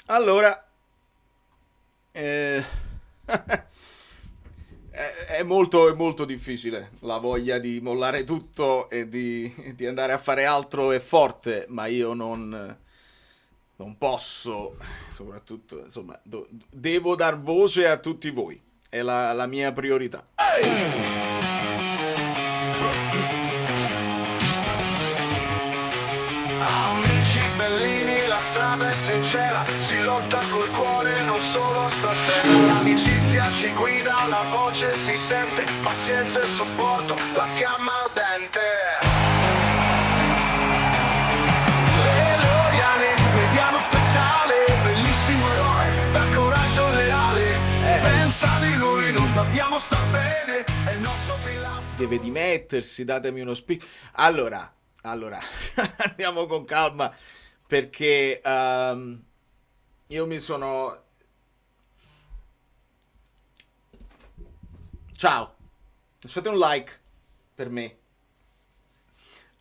Allora, eh, è molto difficile. La voglia di mollare tutto e di andare a fare altro è forte, ma io non posso, soprattutto, insomma, devo dar voce a tutti voi. È la mia priorità. Amici bellini, la strada è sincera, si lotta col cuore, non solo stasera. L'amicizia ci guida, la voce si sente, pazienza e supporto, la fiamma ardente. Le Loriane, mediano speciale, bellissimo eroe, dal coraggio leale. Senza di lui non sappiamo star bene, è il nostro pilastro. Deve dimettersi, datemi uno speak. Allora, andiamo con calma perché io mi sono... Ciao, lasciate un like per me.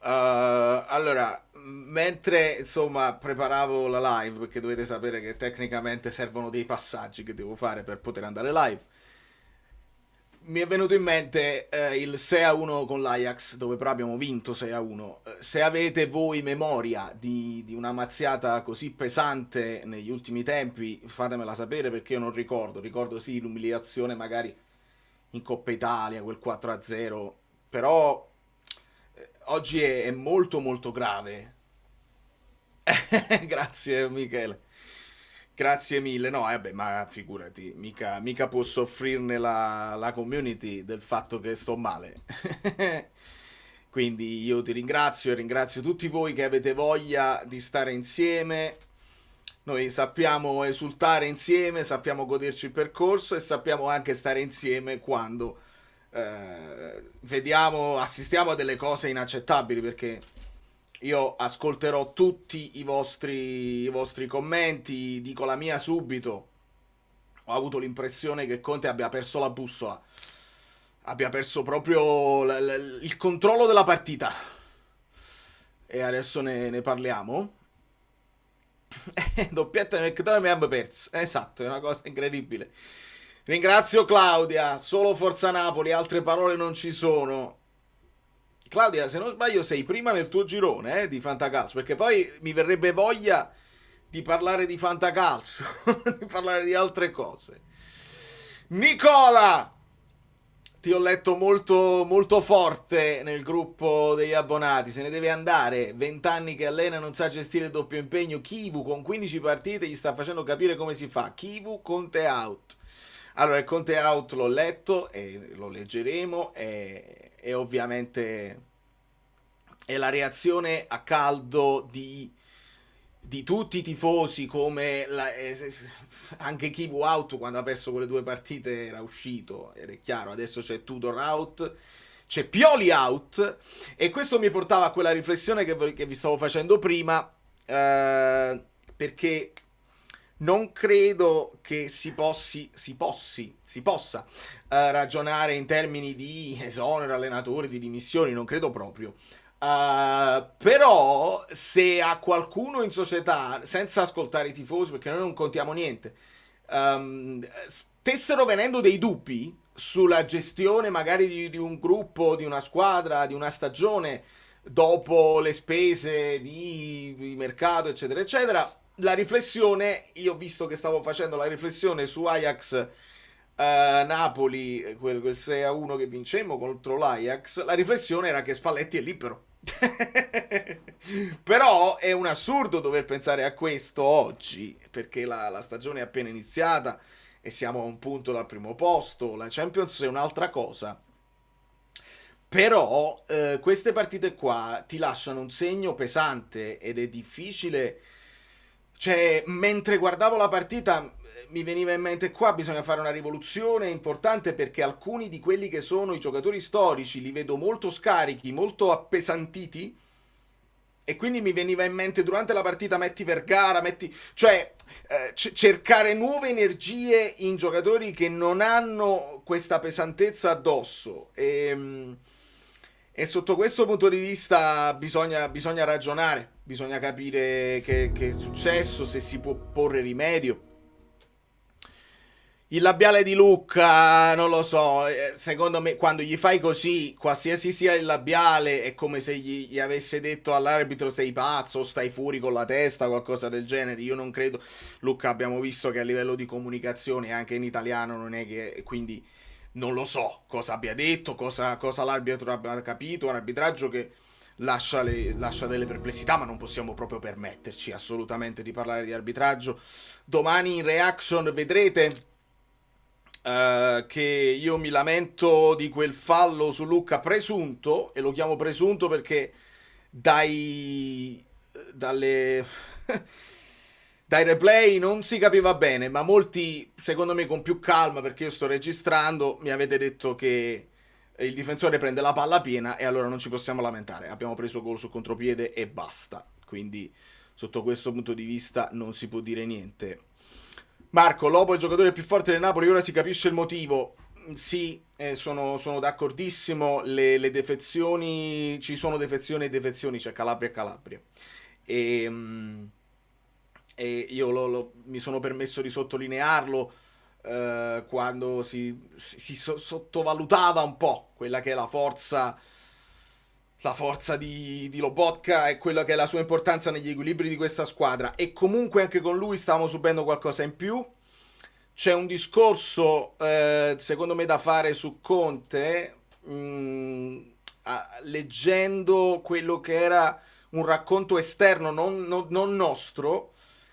Allora, mentre insomma preparavo la live, perché dovete sapere che tecnicamente servono dei passaggi che devo fare per poter andare live, mi è venuto in mente il 6-1 con l'Ajax, dove però abbiamo vinto 6-1. Se avete voi memoria di una mazziata così pesante negli ultimi tempi, fatemela sapere perché io non ricordo. Ricordo sì l'umiliazione magari in Coppa Italia, quel 4-0, però oggi è molto molto grave. Grazie Michele. Grazie mille. No, vabbè, ma figurati, mica può soffrirne la community del fatto che sto male. Quindi io ti ringrazio e ringrazio tutti voi che avete voglia di stare insieme. Noi sappiamo esultare insieme, sappiamo goderci il percorso e sappiamo anche stare insieme quando vediamo, assistiamo a delle cose inaccettabili perché io ascolterò tutti i vostri commenti, dico la mia subito. Ho avuto l'impressione che Conte abbia perso la bussola, abbia perso proprio il controllo della partita. E adesso ne parliamo. Doppietta nel McDonald's e abbiamo perso. Esatto, è una cosa incredibile. Ringrazio Claudia, solo Forza Napoli, altre parole non ci sono. Claudia, se non sbaglio sei prima nel tuo girone di Fantacalcio, perché poi mi verrebbe voglia di parlare di Fantacalcio, di parlare di altre cose. Nicola, ti ho letto molto, molto forte nel gruppo degli abbonati, se ne deve andare, 20 anni che allena, non sa gestire il doppio impegno, Kivu con 15 partite gli sta facendo capire come si fa, Kivu Conte out. Allora, il Conte out l'ho letto e lo leggeremo e ovviamente è la reazione a caldo di tutti i tifosi come anche Kivu out quando ha perso quelle due partite era uscito ed è chiaro, adesso c'è Tudor out, c'è Pioli out e questo mi portava a quella riflessione che vi stavo facendo prima perché non credo che si possa ragionare in termini di esonero allenatori, di dimissioni, non credo proprio. Però se a qualcuno in società, senza ascoltare i tifosi, perché noi non contiamo niente, stessero venendo dei dubbi sulla gestione magari di un gruppo, di una squadra, di una stagione, dopo le spese di mercato, eccetera, eccetera, la riflessione, io visto che stavo facendo la riflessione su Ajax Napoli, quel 6-1 che vincemmo contro l'Ajax, la riflessione era che Spalletti è libero. Però è un assurdo dover pensare a questo oggi, perché la stagione è appena iniziata e siamo a un punto dal primo posto, la Champions è un'altra cosa. Però queste partite qua ti lasciano un segno pesante ed è difficile. Cioè, mentre guardavo la partita mi veniva in mente qua bisogna fare una rivoluzione importante perché alcuni di quelli che sono i giocatori storici li vedo molto scarichi, molto appesantiti e quindi mi veniva in mente durante la partita metti Vergara, metti... cioè cercare nuove energie in giocatori che non hanno questa pesantezza addosso. E sotto questo punto di vista bisogna ragionare, bisogna capire che è successo, se si può porre rimedio. Il labiale di Lucca, non lo so, secondo me quando gli fai così, qualsiasi sia il labiale, è come se gli avesse detto all'arbitro sei pazzo o stai fuori con la testa, qualcosa del genere. Io non credo. Lucca abbiamo visto che a livello di comunicazione anche in italiano non è che, quindi non lo so cosa abbia detto, cosa l'arbitro abbia capito, un arbitraggio che lascia delle perplessità, ma non possiamo proprio permetterci assolutamente di parlare di arbitraggio. Domani in reaction vedrete che io mi lamento di quel fallo su Lucca presunto, e lo chiamo presunto perché dai dalle dai replay non si capiva bene, ma molti, secondo me con più calma, perché io sto registrando, mi avete detto che il difensore prende la palla piena e allora non ci possiamo lamentare. Abbiamo preso gol sul contropiede e basta. Quindi sotto questo punto di vista non si può dire niente. Marco, Lobo è il giocatore più forte del Napoli, ora si capisce il motivo. Sì, sono d'accordissimo. Le defezioni, ci sono defezioni e defezioni, c'è Calabria e Calabria. E, e io mi sono permesso di sottolinearlo quando si sottovalutava un po' quella che è la forza di Lobotka e quella che è la sua importanza negli equilibri di questa squadra. E comunque anche con lui stavamo subendo qualcosa in più. C'è un discorso, secondo me, da fare su Conte, leggendo quello che era un racconto esterno, non nostro,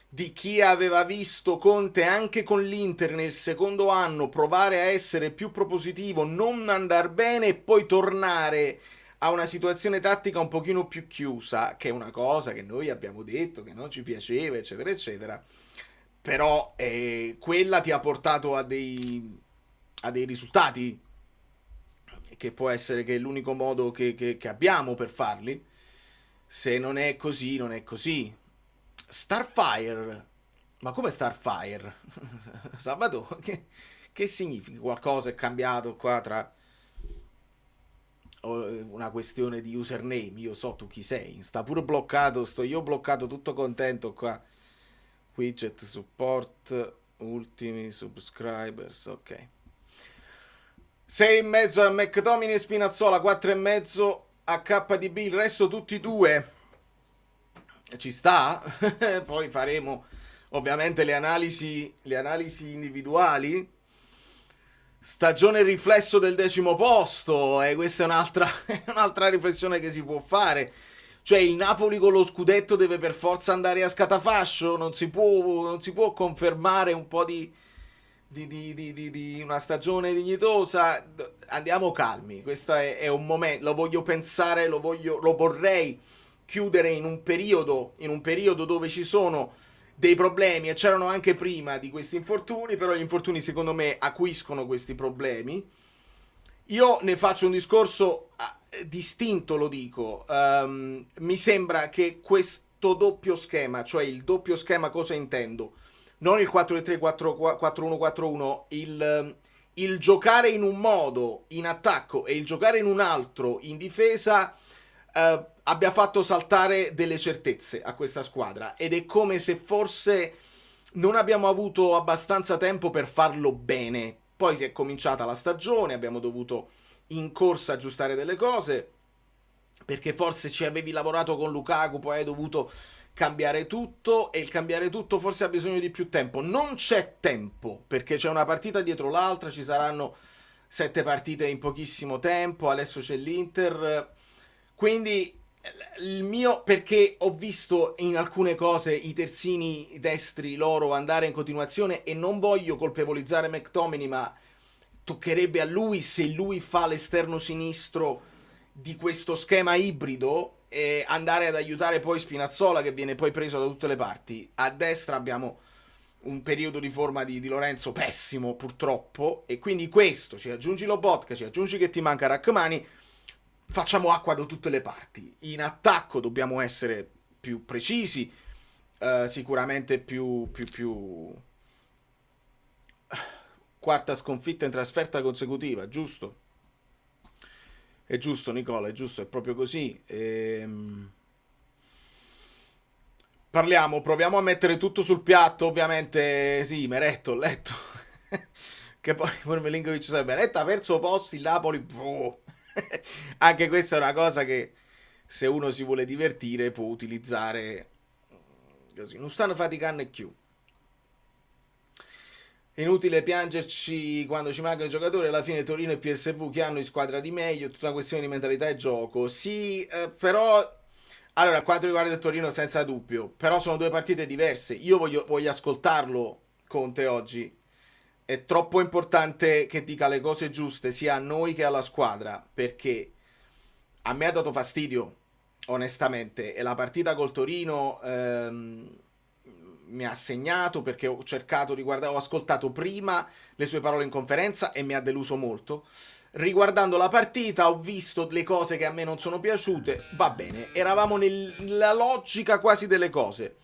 di chi aveva visto Conte anche con l'Inter nel secondo anno provare a essere più propositivo, non andar bene e poi tornare a una situazione tattica un pochino più chiusa, che è una cosa che noi abbiamo detto che non ci piaceva, eccetera, eccetera. Però quella ti ha portato a dei risultati, che può essere che è l'unico modo che abbiamo per farli. Se non è così, non è così. Starfire. Ma come Starfire? Sabato, che significa? Qualcosa è cambiato qua tra una questione di username. Io so tu chi sei. Sta pure bloccato, sto io bloccato, tutto contento qua. Widget support, ultimi subscribers, ok. 6,5 a McTominay e Spinazzola, 4,5 a KDB, il resto tutti due. Ci sta? Poi faremo ovviamente le analisi individuali. Stagione riflesso del 10° posto, e questa è un'altra riflessione che si può fare. Cioè il Napoli con lo scudetto deve per forza andare a scatafascio, non si può confermare un po' di una stagione dignitosa. Andiamo calmi, questo è un momento, lo voglio pensare, lo vorrei chiudere in un periodo dove ci sono dei problemi, e c'erano anche prima di questi infortuni, però gli infortuni secondo me acuiscono questi problemi. Io ne faccio un discorso distinto, lo dico. Mi sembra che questo doppio schema, cioè il doppio schema, cosa intendo? Non il 4-3, 4-1-4-1, il giocare in un modo in attacco e il giocare in un altro in difesa, abbia fatto saltare delle certezze a questa squadra, ed è come se forse non abbiamo avuto abbastanza tempo per farlo bene. Poi si è cominciata la stagione, abbiamo dovuto in corsa aggiustare delle cose, perché forse ci avevi lavorato con Lukaku, poi hai dovuto cambiare tutto, e il cambiare tutto forse ha bisogno di più tempo. Non c'è tempo, perché c'è una partita dietro l'altra, ci saranno 7 partite in pochissimo tempo, adesso c'è l'Inter, quindi il mio, perché ho visto in alcune cose i terzini destri loro andare in continuazione, e non voglio colpevolizzare McTominay, ma toccherebbe a lui, se lui fa l'esterno sinistro di questo schema ibrido, andare ad aiutare poi Spinazzola, che viene poi preso da tutte le parti. A destra abbiamo un periodo di forma di Lorenzo pessimo, purtroppo, e quindi questo, ci aggiungi Lobotka, ci aggiungi che ti manca Rachmani, facciamo acqua da tutte le parti. In attacco dobbiamo essere più precisi, sicuramente più quarta sconfitta in trasferta consecutiva, giusto? È giusto, Nicola, è giusto, è proprio così. Proviamo a mettere tutto sul piatto, ovviamente, sì, Meretto, ho letto. Che poi Milinkovic sarebbe Meretto ha perso posti, il Napoli, boh. Anche questa è una cosa che se uno si vuole divertire può utilizzare così. Non stanno faticando più. È inutile piangerci quando ci mancano i giocatori, alla fine Torino e PSV che hanno in squadra di meglio, è tutta una questione di mentalità e gioco. Sì, però allora, quanto riguarda il Torino, senza dubbio, però sono due partite diverse. Io voglio ascoltarlo, Conte, oggi. È troppo importante che dica le cose giuste sia a noi che alla squadra, perché a me ha dato fastidio, onestamente, e la partita col Torino mi ha segnato perché ho cercato di guardare, ho ascoltato prima le sue parole in conferenza e mi ha deluso molto. Riguardando la partita ho visto le cose che a me non sono piaciute, va bene, eravamo nella logica quasi delle cose,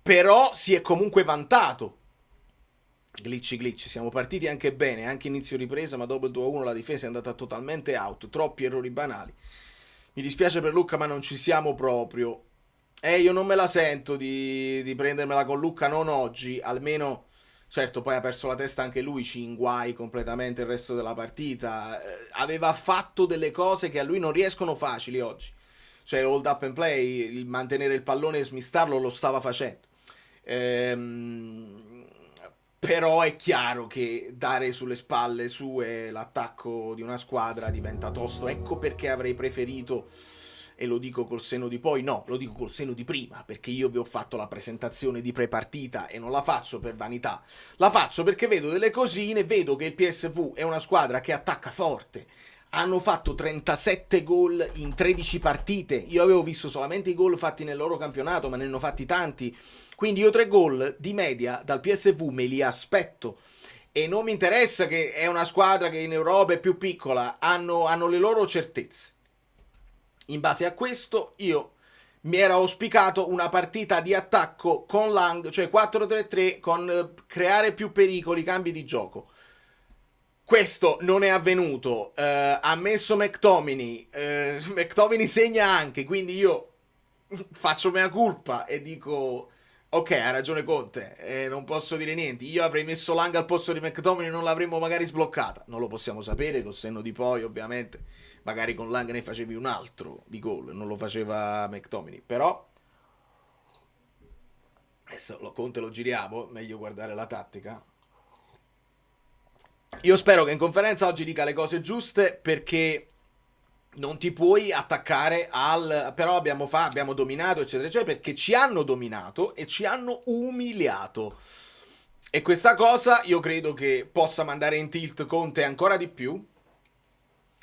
però si è comunque vantato. Glitch, siamo partiti anche bene, anche inizio ripresa, ma dopo il 2-1 la difesa è andata totalmente out, troppi errori banali. Mi dispiace per Lucca, ma non ci siamo proprio. Io non me la sento di prendermela con Lucca, non oggi, almeno. Certo, poi ha perso la testa anche lui, ci inguai completamente il resto della partita. Aveva fatto delle cose che a lui non riescono facili oggi. Cioè, hold up and play, il mantenere il pallone e smistarlo lo stava facendo. Però è chiaro che dare sulle spalle sue l'attacco di una squadra diventa tosto. Ecco perché avrei preferito, e lo dico col senno di poi, no, lo dico col senno di prima, perché io vi ho fatto la presentazione di prepartita e non la faccio per vanità, la faccio perché vedo delle cosine, vedo che il PSV è una squadra che attacca forte. Hanno fatto 37 gol in 13 partite. Io avevo visto solamente i gol fatti nel loro campionato, ma ne hanno fatti tanti. Quindi io 3 gol di media dal PSV me li aspetto. E non mi interessa che è una squadra che in Europa è più piccola, hanno le loro certezze. In base a questo io mi era auspicato una partita di attacco con Lang, cioè 4-3-3, con creare più pericoli, cambi di gioco. Questo non è avvenuto. Ha messo McTominay. McTominay segna anche, quindi io faccio mea culpa e dico ok, ha ragione Conte, non posso dire niente. Io avrei messo Lang al posto di McTominay, non l'avremmo magari sbloccata. Non lo possiamo sapere, col senno di poi ovviamente. Magari con Lang ne facevi un altro di gol, non lo faceva McTominay. Però adesso Conte lo giriamo, meglio guardare la tattica. Io spero che in conferenza oggi dica le cose giuste, perché non ti puoi attaccare al però abbiamo dominato eccetera eccetera, perché ci hanno dominato e ci hanno umiliato, e questa cosa io credo che possa mandare in tilt Conte ancora di più.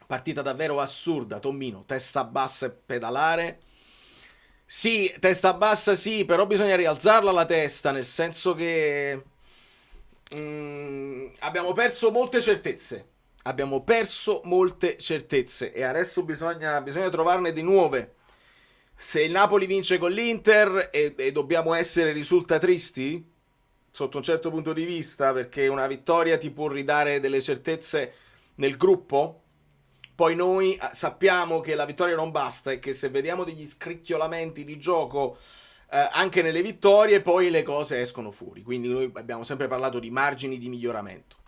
Partita davvero assurda, Tommino, testa bassa e pedalare. Sì, testa bassa sì, però bisogna rialzarla la testa, nel senso che abbiamo perso molte certezze. Abbiamo perso molte certezze e adesso bisogna trovarne di nuove. Se il Napoli vince con l'Inter e dobbiamo essere risulta tristi sotto un certo punto di vista, perché una vittoria ti può ridare delle certezze nel gruppo, poi noi sappiamo che la vittoria non basta e che se vediamo degli scricchiolamenti di gioco anche nelle vittorie, poi le cose escono fuori. Quindi noi abbiamo sempre parlato di margini di miglioramento.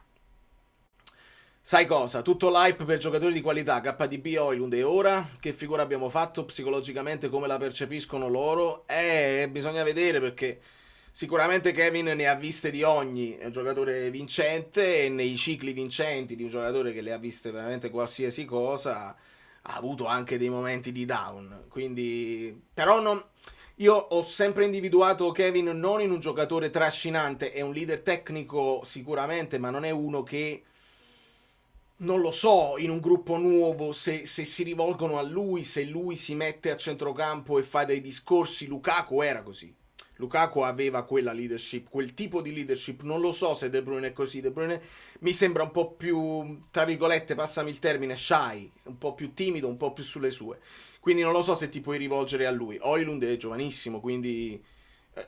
Sai cosa? Tutto l'hype per giocatori di qualità, KDB, Højlund, e ora? Che figura abbiamo fatto psicologicamente, come la percepiscono loro? Bisogna vedere, perché sicuramente Kevin ne ha viste di ogni, è un giocatore vincente e nei cicli vincenti di un giocatore che le ha viste veramente qualsiasi cosa ha avuto anche dei momenti di down. Quindi, però non... Io ho sempre individuato Kevin non in un giocatore trascinante, è un leader tecnico sicuramente, ma non è uno che, non lo so, in un gruppo nuovo, se si rivolgono a lui, se lui si mette a centrocampo e fa dei discorsi. Lukaku era così. Lukaku aveva quella leadership, quel tipo di leadership. Non lo so se De Bruyne è così. De Bruyne mi sembra un po' più, tra virgolette, passami il termine, shy, un po' più timido, un po' più sulle sue. Quindi non lo so se ti puoi rivolgere a lui. Højlund è giovanissimo, quindi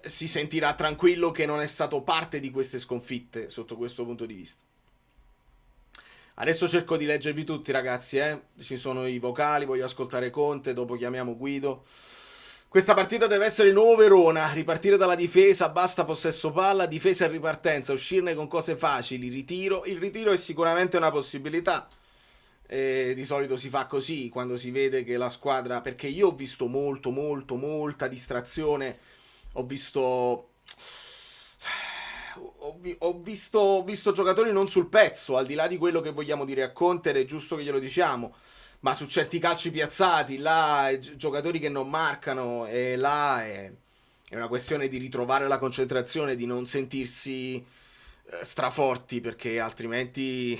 si sentirà tranquillo che non è stato parte di queste sconfitte sotto questo punto di vista. Adesso cerco di leggervi tutti, ragazzi, eh. Ci sono i vocali, voglio ascoltare Conte, dopo chiamiamo Guido. Questa partita deve essere il nuovo Verona, ripartire dalla difesa, basta possesso palla, difesa e ripartenza, uscirne con cose facili, ritiro. Il ritiro è sicuramente una possibilità. Di solito si fa così quando si vede che la squadra, perché io ho visto molta distrazione, ho visto ho visto giocatori non sul pezzo, al di là di quello che vogliamo dire a Conte, ed è giusto che glielo diciamo, ma su certi calci piazzati, là, giocatori che non marcano, e là è una questione di ritrovare la concentrazione, di non sentirsi straforti, perché altrimenti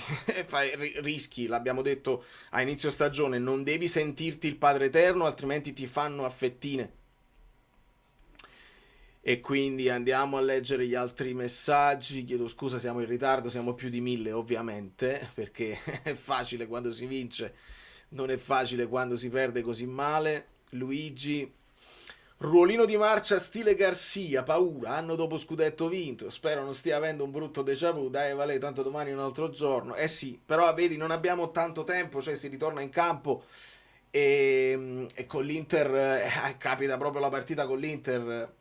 rischi, l'abbiamo detto a inizio stagione, non devi sentirti il padre eterno, altrimenti ti fanno a fettine. E quindi andiamo a leggere gli altri messaggi. Chiedo scusa, siamo in ritardo, siamo più di 1000 ovviamente, perché è facile quando si vince, non è facile quando si perde così male. Luigi, ruolino di marcia stile Garcia, paura, anno dopo scudetto vinto, spero non stia avendo un brutto déjà vu, dai Vale, tanto domani è un altro giorno. Eh sì, però vedi, non abbiamo tanto tempo, cioè si ritorna in campo e con l'Inter, capita proprio la partita con l'Inter,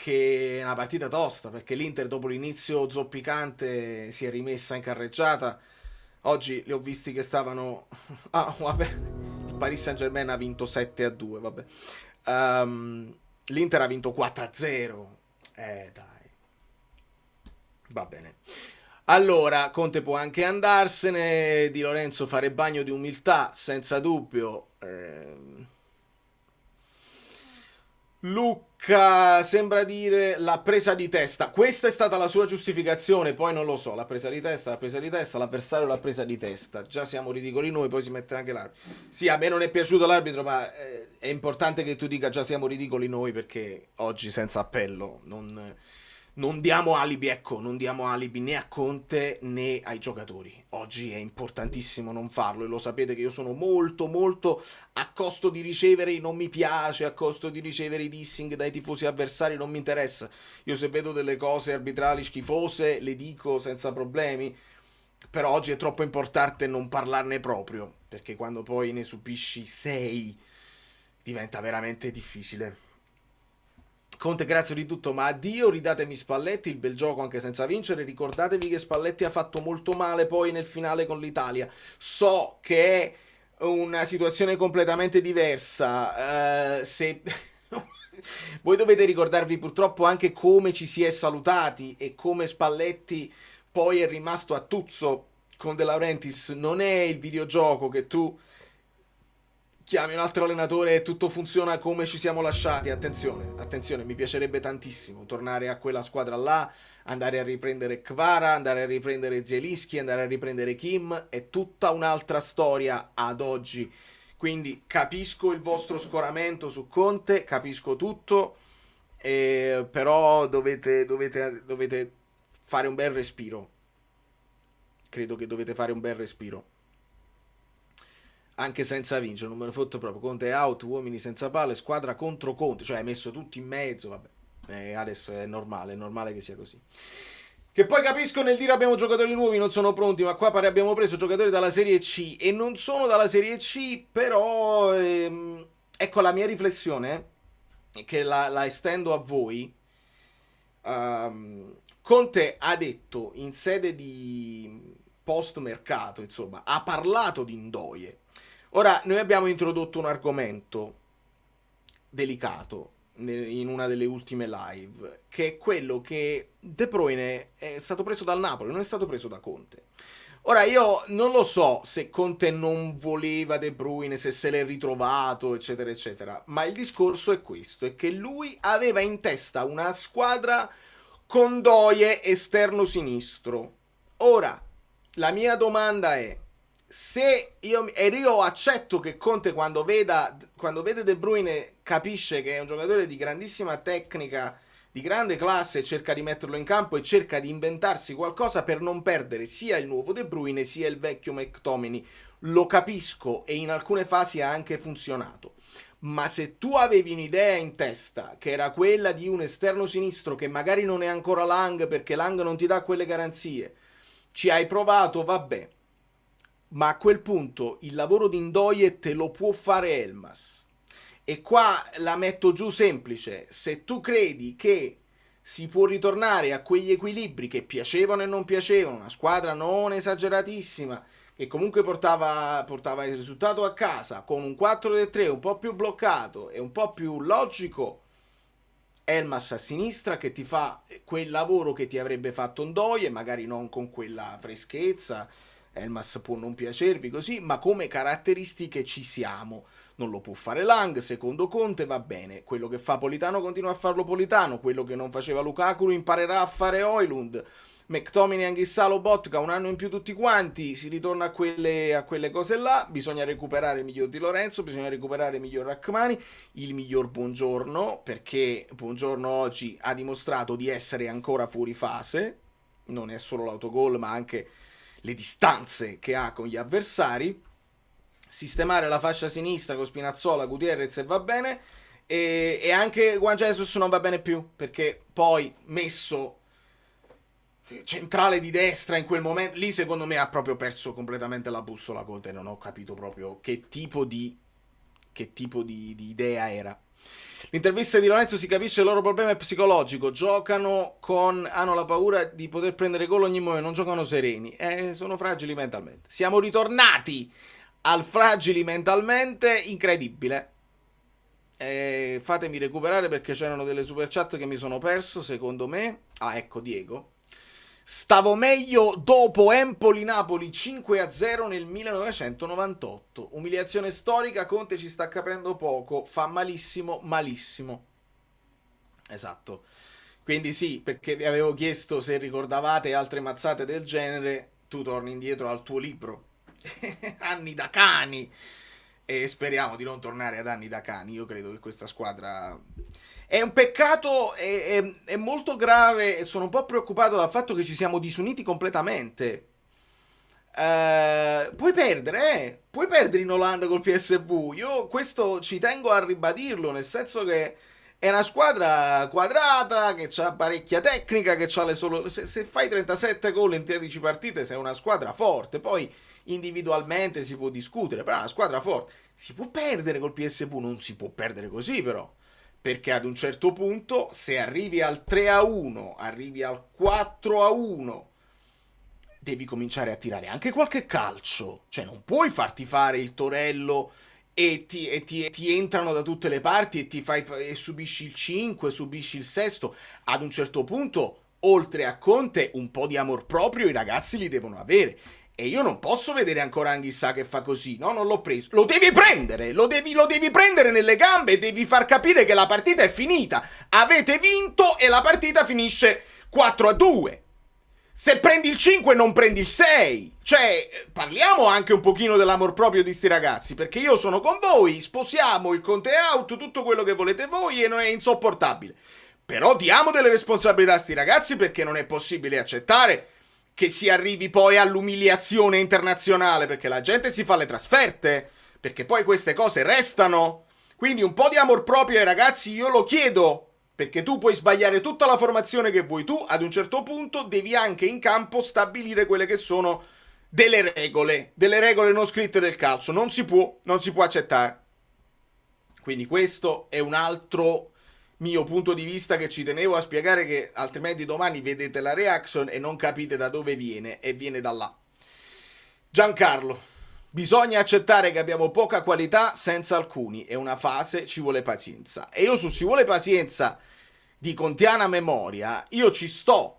che è una partita tosta, perché l'Inter dopo l'inizio zoppicante si è rimessa in carreggiata. Oggi li ho visti che stavano... Ah, vabbè, il Paris Saint-Germain ha vinto 7-2, vabbè. L'Inter ha vinto 4-0. Dai. Va bene. Allora, Conte può anche andarsene, Di Lorenzo fare bagno di umiltà, senza dubbio. Lucca sembra dire la presa di testa. Questa è stata la sua giustificazione, poi non lo so. La presa di testa, l'avversario l'ha presa di testa. Già siamo ridicoli noi, poi si mette anche l'arbitro. Sì, a me non è piaciuto l'arbitro, ma è importante che tu dica già siamo ridicoli noi, perché oggi senza appello non diamo alibi, ecco, non diamo alibi né a Conte né ai giocatori. Oggi è importantissimo non farlo, e lo sapete che io sono molto a costo di ricevere i non mi piace, a costo di ricevere i dissing dai tifosi avversari, non mi interessa. Io se vedo delle cose arbitrali schifose le dico senza problemi, però oggi è troppo importante non parlarne proprio, perché quando poi ne subisci 6 diventa veramente difficile. Conte, grazie di tutto, ma addio, ridatemi Spalletti, il bel gioco anche senza vincere. Ricordatevi che Spalletti ha fatto molto male poi nel finale con l'Italia. So che è una situazione completamente diversa. Se voi dovete ricordarvi purtroppo anche come ci si è salutati e come Spalletti poi è rimasto a tuzzo con De Laurentiis. Non è il videogioco che tu chiami un altro allenatore e tutto funziona come ci siamo lasciati. Attenzione, mi piacerebbe tantissimo tornare a quella squadra là, andare a riprendere Kvara, andare a riprendere Zielinski, andare a riprendere Kim. È tutta un'altra storia ad oggi. Quindi capisco il vostro scoramento su Conte, capisco tutto, però dovete fare un bel respiro. Credo che dovete fare un bel respiro. Anche senza vincere, non me ne fotto proprio. Conte è out, uomini senza palle, squadra contro Conte, cioè hai messo tutti in mezzo, vabbè. Adesso è normale che sia così. Che poi capisco nel dire abbiamo giocatori nuovi, non sono pronti, ma qua pare abbiamo preso giocatori dalla Serie C e non sono dalla Serie C, però ecco la mia riflessione, che la estendo a voi. Conte ha detto in sede di post mercato, insomma, ha parlato di Ndoye. Ora, noi abbiamo introdotto un argomento delicato in una delle ultime live, che è quello che De Bruyne è stato preso dal Napoli, non è stato preso da Conte. Ora, io non lo so se Conte non voleva De Bruyne, se se l'è ritrovato, eccetera, eccetera, ma il discorso è questo, è che lui aveva in testa una squadra con Ndoye esterno sinistro. Ora, la mia domanda è, se io accetto che Conte quando vede De Bruyne capisce che è un giocatore di grandissima tecnica, di grande classe, e cerca di metterlo in campo e cerca di inventarsi qualcosa per non perdere sia il nuovo De Bruyne sia il vecchio McTominay. Lo capisco e in alcune fasi ha anche funzionato. Ma se tu avevi un'idea in testa che era quella di un esterno sinistro che magari non è ancora Lang, perché Lang non ti dà quelle garanzie, ci hai provato, vabbè. ma a quel punto il lavoro di Ndoye te lo può fare Elmas. E qua la metto giù semplice: se tu credi che si può ritornare a quegli equilibri che piacevano e non piacevano, una squadra non esageratissima, che comunque portava il risultato a casa, con un 4-3 un po' più bloccato e un po' più logico, Elmas a sinistra che ti fa quel lavoro che ti avrebbe fatto Ndoye, magari non con quella freschezza. Elmas può non piacervi così, ma come caratteristiche ci siamo. Non lo può fare Lang, secondo Conte va bene. Quello che fa Politano continua a farlo Politano, quello che non faceva Lukaku imparerà a fare Højlund. McTominay, Anguissa, Lobotka, un anno in più tutti quanti, si ritorna a quelle cose là. Bisogna recuperare il miglior Di Lorenzo, bisogna recuperare il miglior Rachmani, il miglior Buongiorno, perché Buongiorno oggi ha dimostrato di essere ancora fuori fase. Non è solo l'autogol, ma anche le distanze che ha con gli avversari. Sistemare la fascia sinistra con Spinazzola, Gutierrez e va bene, e anche Juan Jesus non va bene più, perché poi messo centrale di destra in quel momento lì secondo me ha proprio perso completamente la bussola Conte. Non ho capito proprio che tipo di idea era. L'intervista di Lorenzo: si capisce il loro problema è psicologico, hanno la paura di poter prendere gol ogni momento, non giocano sereni, sono fragili mentalmente. Siamo ritornati al fragili mentalmente, incredibile. Fatemi recuperare perché c'erano delle super chat che mi sono perso, secondo me. Ecco Diego: stavo meglio dopo Empoli-Napoli 5-0 nel 1998. Umiliazione storica, Conte ci sta capendo poco, fa malissimo, malissimo. Esatto. Quindi sì, perché vi avevo chiesto se ricordavate altre mazzate del genere, tu torni indietro al tuo libro. Anni da cani. E speriamo di non tornare ad anni da cani. Io credo che questa squadra è un peccato, è molto grave, e sono un po' preoccupato dal fatto che ci siamo disuniti completamente. Puoi perdere in Olanda col PSV. Io questo ci tengo a ribadirlo, nel senso che è una squadra quadrata, che ha parecchia tecnica, che ha se fai 37 gol in 13 partite sei una squadra forte. Poi individualmente si può discutere, però è una squadra forte. Si può perdere col PSV, non si può perdere così però, perché ad un certo punto, se arrivi al 3-1, arrivi al 4-1, devi cominciare a tirare anche qualche calcio. Cioè non puoi farti fare il torello e ti entrano da tutte le parti e subisci il 5, subisci il sesto. Ad un certo punto, oltre a Conte, un po' di amor proprio i ragazzi li devono avere. E io non posso vedere ancora Anguissa che fa così. No, non l'ho preso. Lo devi prendere. Lo devi prendere nelle gambe e devi far capire che la partita è finita. Avete vinto e la partita finisce 4-2. Se prendi il 5 non prendi il 6. Cioè, parliamo anche un pochino dell'amor proprio di sti ragazzi, perché io sono con voi, sposiamo il Conte out, tutto quello che volete voi, e non è insopportabile. Però diamo delle responsabilità a sti ragazzi, perché non è possibile accettare che si arrivi poi all'umiliazione internazionale, perché la gente si fa le trasferte, perché poi queste cose restano. Quindi un po' di amor proprio ai ragazzi io lo chiedo, perché tu puoi sbagliare tutta la formazione che vuoi tu, ad un certo punto devi anche in campo stabilire quelle che sono delle regole non scritte del calcio. Non si può accettare. Quindi questo è un altro mio punto di vista che ci tenevo a spiegare, che altrimenti domani vedete la reaction e non capite da dove viene, e viene da là. Giancarlo: bisogna accettare che abbiamo poca qualità senza alcuni, è una fase, ci vuole pazienza. E io su ci vuole pazienza di contiana memoria, io ci sto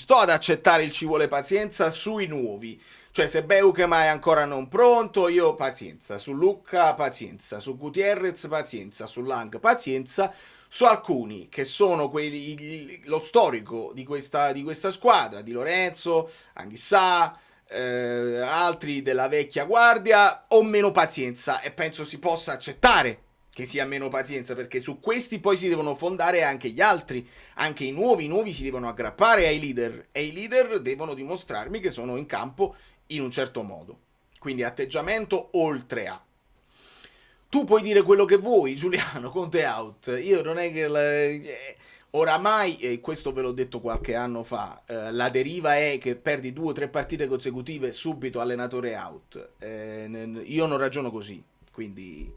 ad accettare il ci vuole pazienza sui nuovi. Cioè, se Beukema è ancora non pronto, io pazienza. Su Lucca pazienza, su Gutierrez pazienza, su Lang pazienza. Su alcuni che sono lo storico di questa squadra, Di Lorenzo, Anguissa, altri della vecchia guardia, ho meno pazienza, e penso si possa accettare che sia meno pazienza, perché su questi poi si devono fondare anche gli altri, anche i nuovi si devono aggrappare ai leader, e i leader devono dimostrarmi che sono in campo in un certo modo. Quindi atteggiamento oltre a. Tu puoi dire quello che vuoi, Giuliano, Conte out. Io non è che Oramai, e questo ve l'ho detto qualche anno fa, la deriva è che perdi 2 o 3 partite consecutive, subito allenatore out. Io non ragiono così, quindi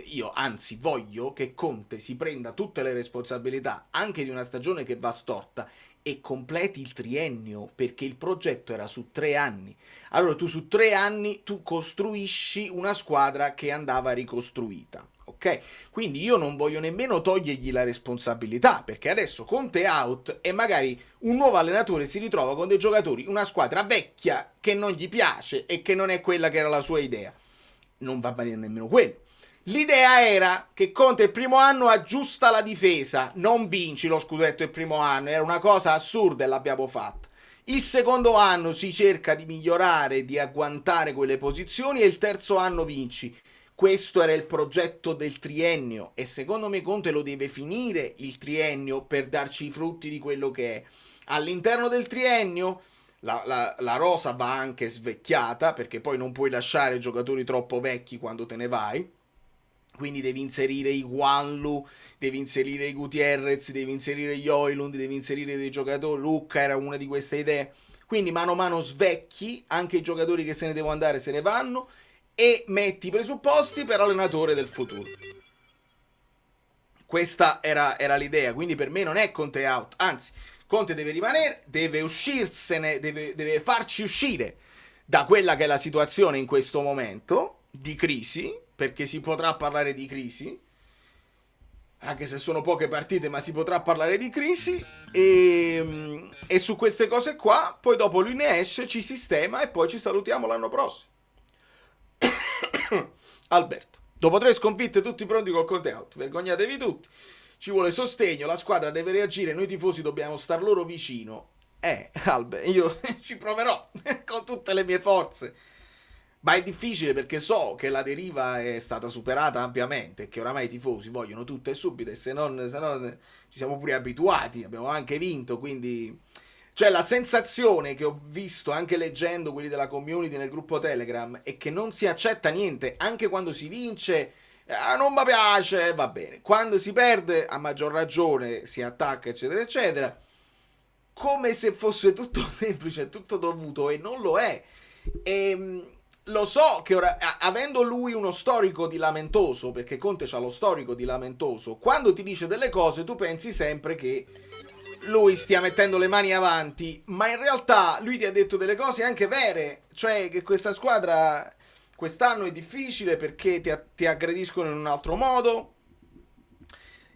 io anzi voglio che Conte si prenda tutte le responsabilità anche di una stagione che va storta e completi il triennio, perché il progetto era su 3 anni. Allora tu su 3 anni tu costruisci una squadra che andava ricostruita. Ok? Quindi io non voglio nemmeno togliergli la responsabilità, perché adesso Conte è out e magari un nuovo allenatore si ritrova con dei giocatori, una squadra vecchia che non gli piace e che non è quella che era la sua idea. Non va bene nemmeno quello. L'idea era che Conte il primo anno aggiusta la difesa, non vinci lo scudetto il primo anno, era una cosa assurda e l'abbiamo fatta. Il secondo anno si cerca di migliorare, di agguantare quelle posizioni e il terzo anno vinci. Questo era il progetto del triennio e secondo me Conte lo deve finire il triennio per darci i frutti di quello che è. All'interno del triennio la rosa va anche svecchiata, perché poi non puoi lasciare giocatori troppo vecchi quando te ne vai. Quindi devi inserire i Guanlu, devi inserire i Gutierrez, devi inserire gli Oilund, devi inserire dei giocatori. Lucca era una di queste idee. Quindi mano a mano svecchi, anche i giocatori che se ne devono andare se ne vanno, e metti i presupposti per allenatore del futuro. Questa era l'idea, quindi per me non è Conte out, anzi Conte deve rimanere, deve uscirsene, deve farci uscire da quella che è la situazione in questo momento di crisi, perché si potrà parlare di crisi, anche se sono poche partite, ma si potrà parlare di crisi, e su queste cose qua poi dopo lui ne esce, ci sistema e poi ci salutiamo l'anno prossimo. Alberto, dopo 3 sconfitte tutti pronti col Conte out, vergognatevi tutti, ci vuole sostegno, la squadra deve reagire, noi tifosi dobbiamo star loro vicino. Alberto, io ci proverò con tutte le mie forze, ma è difficile perché so che la deriva è stata superata ampiamente e che oramai i tifosi vogliono tutto e subito, e se non ci siamo pure abituati, abbiamo anche vinto, quindi cioè la sensazione che ho visto anche leggendo quelli della community nel gruppo Telegram è che non si accetta niente, anche quando si vince, non mi piace, va bene, quando si perde a maggior ragione si attacca eccetera eccetera, come se fosse tutto semplice, tutto dovuto, e non lo è. E lo so che ora, avendo lui uno storico di lamentoso, perché Conte c'ha lo storico di lamentoso, quando ti dice delle cose tu pensi sempre che lui stia mettendo le mani avanti, ma in realtà lui ti ha detto delle cose anche vere, cioè che questa squadra quest'anno è difficile perché ti aggrediscono in un altro modo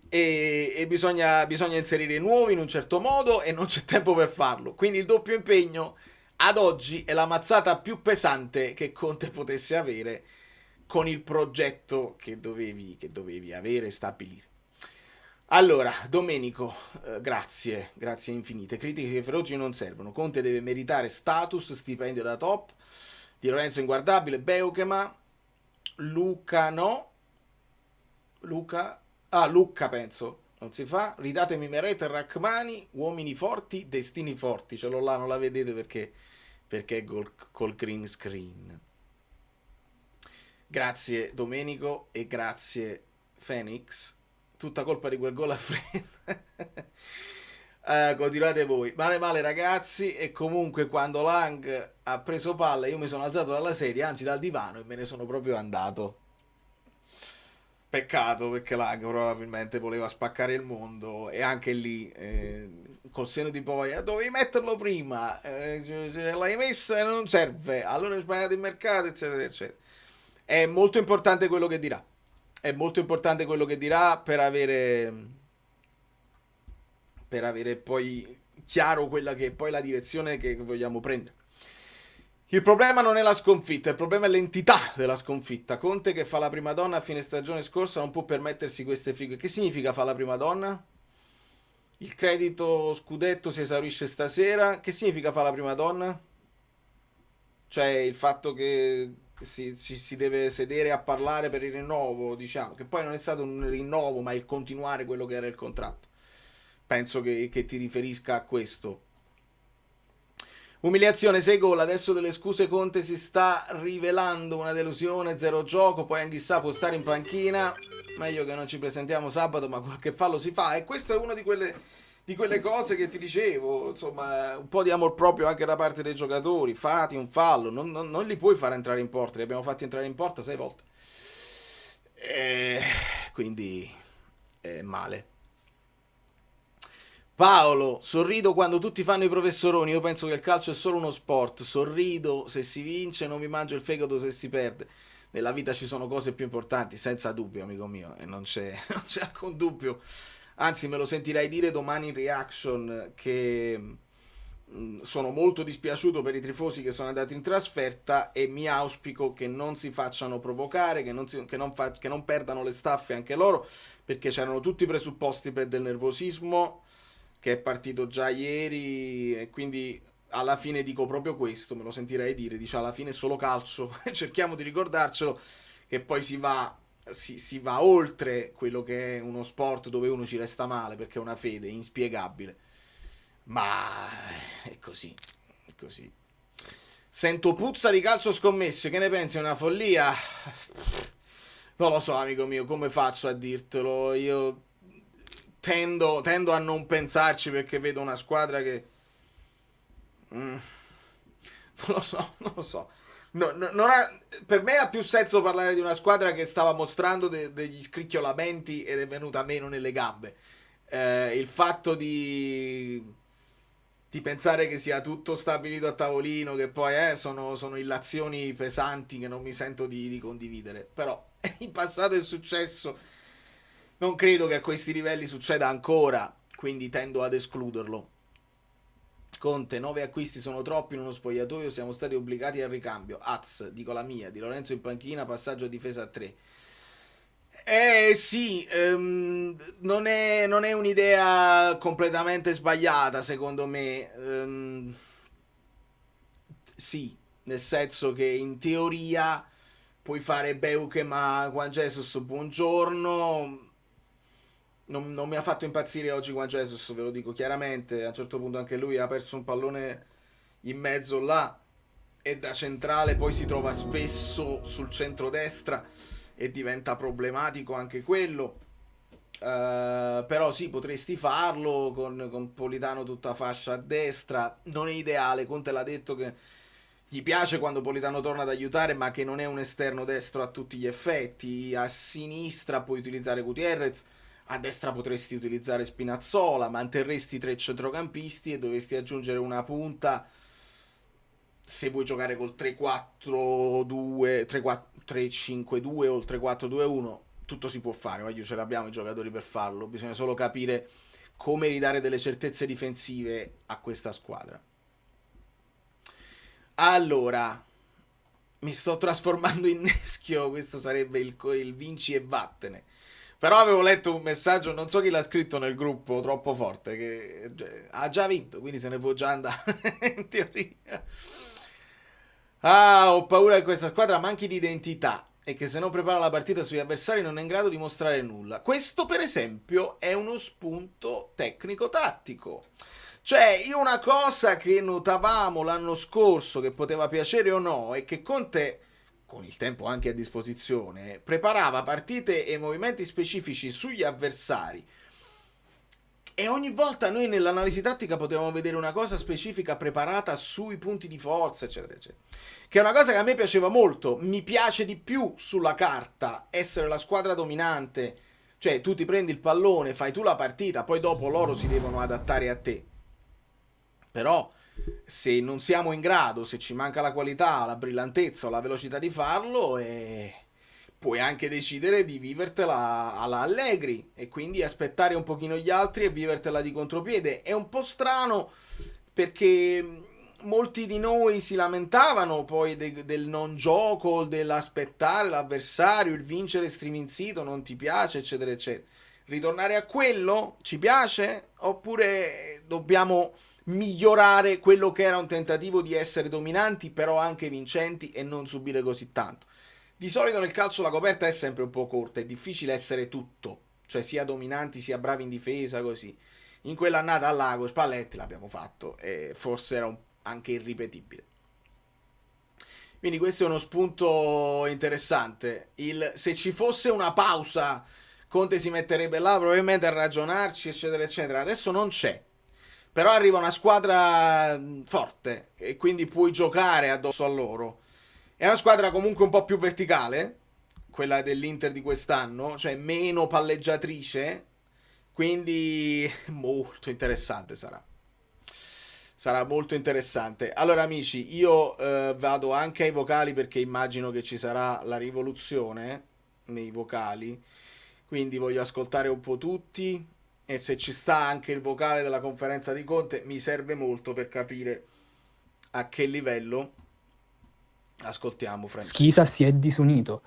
e bisogna inserire i nuovi in un certo modo e non c'è tempo per farlo, quindi il doppio impegno ad oggi è la mazzata più pesante che Conte potesse avere con il progetto che dovevi avere e stabilire. Allora, Domenico, grazie infinite. Critiche feroci non servono. Conte deve meritare status, stipendio da top. Di Lorenzo inguardabile, Beukema, Luca no. Lucca penso, non si fa. Ridatemi Meret e Rachmani, uomini forti, destini forti. Ce l'ho là, non la vedete perché è col green screen. Grazie Domenico e grazie Phoenix. Tutta colpa di quel gol a freddo. Continuate voi. Male ragazzi. E comunque quando Lang ha preso palla io mi sono alzato dalla sedia, anzi dal divano, e me ne sono proprio andato. Peccato, perché Lang probabilmente voleva spaccare il mondo, e anche lì col seno di poi dovevi metterlo prima, l'hai messo e non serve, allora hai sbagliato il mercato eccetera eccetera. È molto importante quello che dirà. È molto importante quello che dirà per avere poi chiaro quella che è poi la direzione che vogliamo prendere. Il problema non è la sconfitta, il problema è l'entità della sconfitta. Conte, che fa la prima donna a fine stagione scorsa, non può permettersi queste figure. Che significa fa la prima donna? Il credito scudetto si esaurisce stasera. Che significa fa la prima donna? Cioè il fatto che si deve sedere a parlare per il rinnovo, diciamo, che poi non è stato un rinnovo ma il continuare quello che era il contratto. Penso che ti riferisca a questo. Umiliazione, 6 gol, adesso delle scuse Conte si sta rivelando una delusione, zero gioco, poi Anghissà può stare in panchina, meglio che non ci presentiamo sabato, ma qualche fallo si fa, e questo è una di quelle cose che ti dicevo, insomma, un po' di amor proprio anche da parte dei giocatori, fatti un fallo, non li puoi fare entrare in porta, li abbiamo fatti entrare in porta 6 volte, e quindi è male. Paolo, sorrido quando tutti fanno i professoroni. Io penso che il calcio è solo uno sport. Sorrido se si vince, non mi mangio il fegato se si perde. Nella vita ci sono cose più importanti, senza dubbio, amico mio, e non c'è, non c'è alcun dubbio. Anzi, me lo sentirai dire domani in reaction che sono molto dispiaciuto per i tifosi che sono andati in trasferta e mi auspico che non si facciano provocare, che non perdano le staffe anche loro, perché c'erano tutti i presupposti per del nervosismo che è partito già ieri e quindi alla fine dico proprio questo, me lo sentirei dire, dice alla fine è solo calcio, cerchiamo di ricordarcelo che poi si va oltre quello che è uno sport dove uno ci resta male perché è una fede inspiegabile, ma è così, è così. Sento puzza di calcio scommesse, che ne pensi? È una follia? Non lo so, amico mio, come faccio a dirtelo? Io tendo a non pensarci perché vedo una squadra che... non lo so, non lo so. Non per me ha più senso parlare di una squadra che stava mostrando degli scricchiolamenti ed è venuta meno nelle gambe. Il fatto di pensare che sia tutto stabilito a tavolino, che poi sono illazioni pesanti che non mi sento di condividere. Però in passato è successo. Non credo che a questi livelli succeda ancora, quindi tendo ad escluderlo. Conte, 9 acquisti sono troppi in uno spogliatoio, siamo stati obbligati al ricambio. Az, dico la mia, Di Lorenzo in panchina, passaggio a difesa a 3. Sì, non è un'idea completamente sbagliata secondo me. Sì, nel senso che in teoria puoi fare Beukema, Juan Jesus, buongiorno. Non mi ha fatto impazzire oggi Juan Jesus, ve lo dico chiaramente. A un certo punto anche lui ha perso un pallone in mezzo là e da centrale poi si trova spesso sul centro-destra e diventa problematico anche quello. Però sì, potresti farlo con Politano tutta fascia a destra. Non è ideale. Conte l'ha detto che gli piace quando Politano torna ad aiutare, ma che non è un esterno destro a tutti gli effetti. A sinistra puoi utilizzare Gutierrez, a destra potresti utilizzare Spinazzola, manterresti 3 centrocampisti e dovresti aggiungere una punta se vuoi giocare col 3-4-2, 3-5-2 o il 3-4-2-1. Tutto si può fare, ma ce l'abbiamo i giocatori per farlo, bisogna solo capire come ridare delle certezze difensive a questa squadra. Allora, mi sto trasformando in Neschio, questo sarebbe il vinci e vattene. Però avevo letto un messaggio, non so chi l'ha scritto nel gruppo, troppo forte, che ha già vinto, quindi se ne può già andare, in teoria. Ah, ho paura che questa squadra manchi di identità e che se non prepara la partita sugli avversari non è in grado di mostrare nulla. Questo, per esempio, è uno spunto tecnico-tattico. Cioè, io una cosa che notavamo l'anno scorso, che poteva piacere o no, è che Conte, con il tempo anche a disposizione, preparava partite e movimenti specifici sugli avversari. E ogni volta noi nell'analisi tattica potevamo vedere una cosa specifica preparata sui punti di forza, eccetera, eccetera. Che è una cosa che a me piaceva molto. Mi piace di più sulla carta essere la squadra dominante. Cioè, tu ti prendi il pallone, fai tu la partita, poi dopo loro si devono adattare a te. Però, se non siamo in grado, se ci manca la qualità, la brillantezza o la velocità di farlo, puoi anche decidere di vivertela alla Allegri e quindi aspettare un pochino gli altri e vivertela di contropiede. È un po' strano perché molti di noi si lamentavano poi del non gioco, dell'aspettare l'avversario, il vincere striminzito, non ti piace, eccetera, eccetera. Ritornare a quello ci piace? Oppure dobbiamo migliorare quello che era un tentativo di essere dominanti, però anche vincenti e non subire così tanto? Di solito nel calcio la coperta è sempre un po' corta, è difficile essere tutto, cioè sia dominanti sia bravi in difesa, così. In quell'annata al Lago Spalletti l'abbiamo fatto e forse era anche irripetibile. Quindi questo è uno spunto interessante. Se ci fosse una pausa, Conte si metterebbe là probabilmente a ragionarci, eccetera, eccetera. Adesso non c'è. Però arriva una squadra forte e quindi puoi giocare addosso a loro. È una squadra comunque un po' più verticale, quella dell'Inter di quest'anno, cioè meno palleggiatrice, quindi molto interessante sarà. Sarà molto interessante. Allora amici, io vado anche ai vocali perché immagino che ci sarà la rivoluzione nei vocali, quindi voglio ascoltare un po' tutti e se ci sta anche il vocale della conferenza di Conte mi serve molto per capire a che livello. Ascoltiamo Francesco. Schisa si è disunito.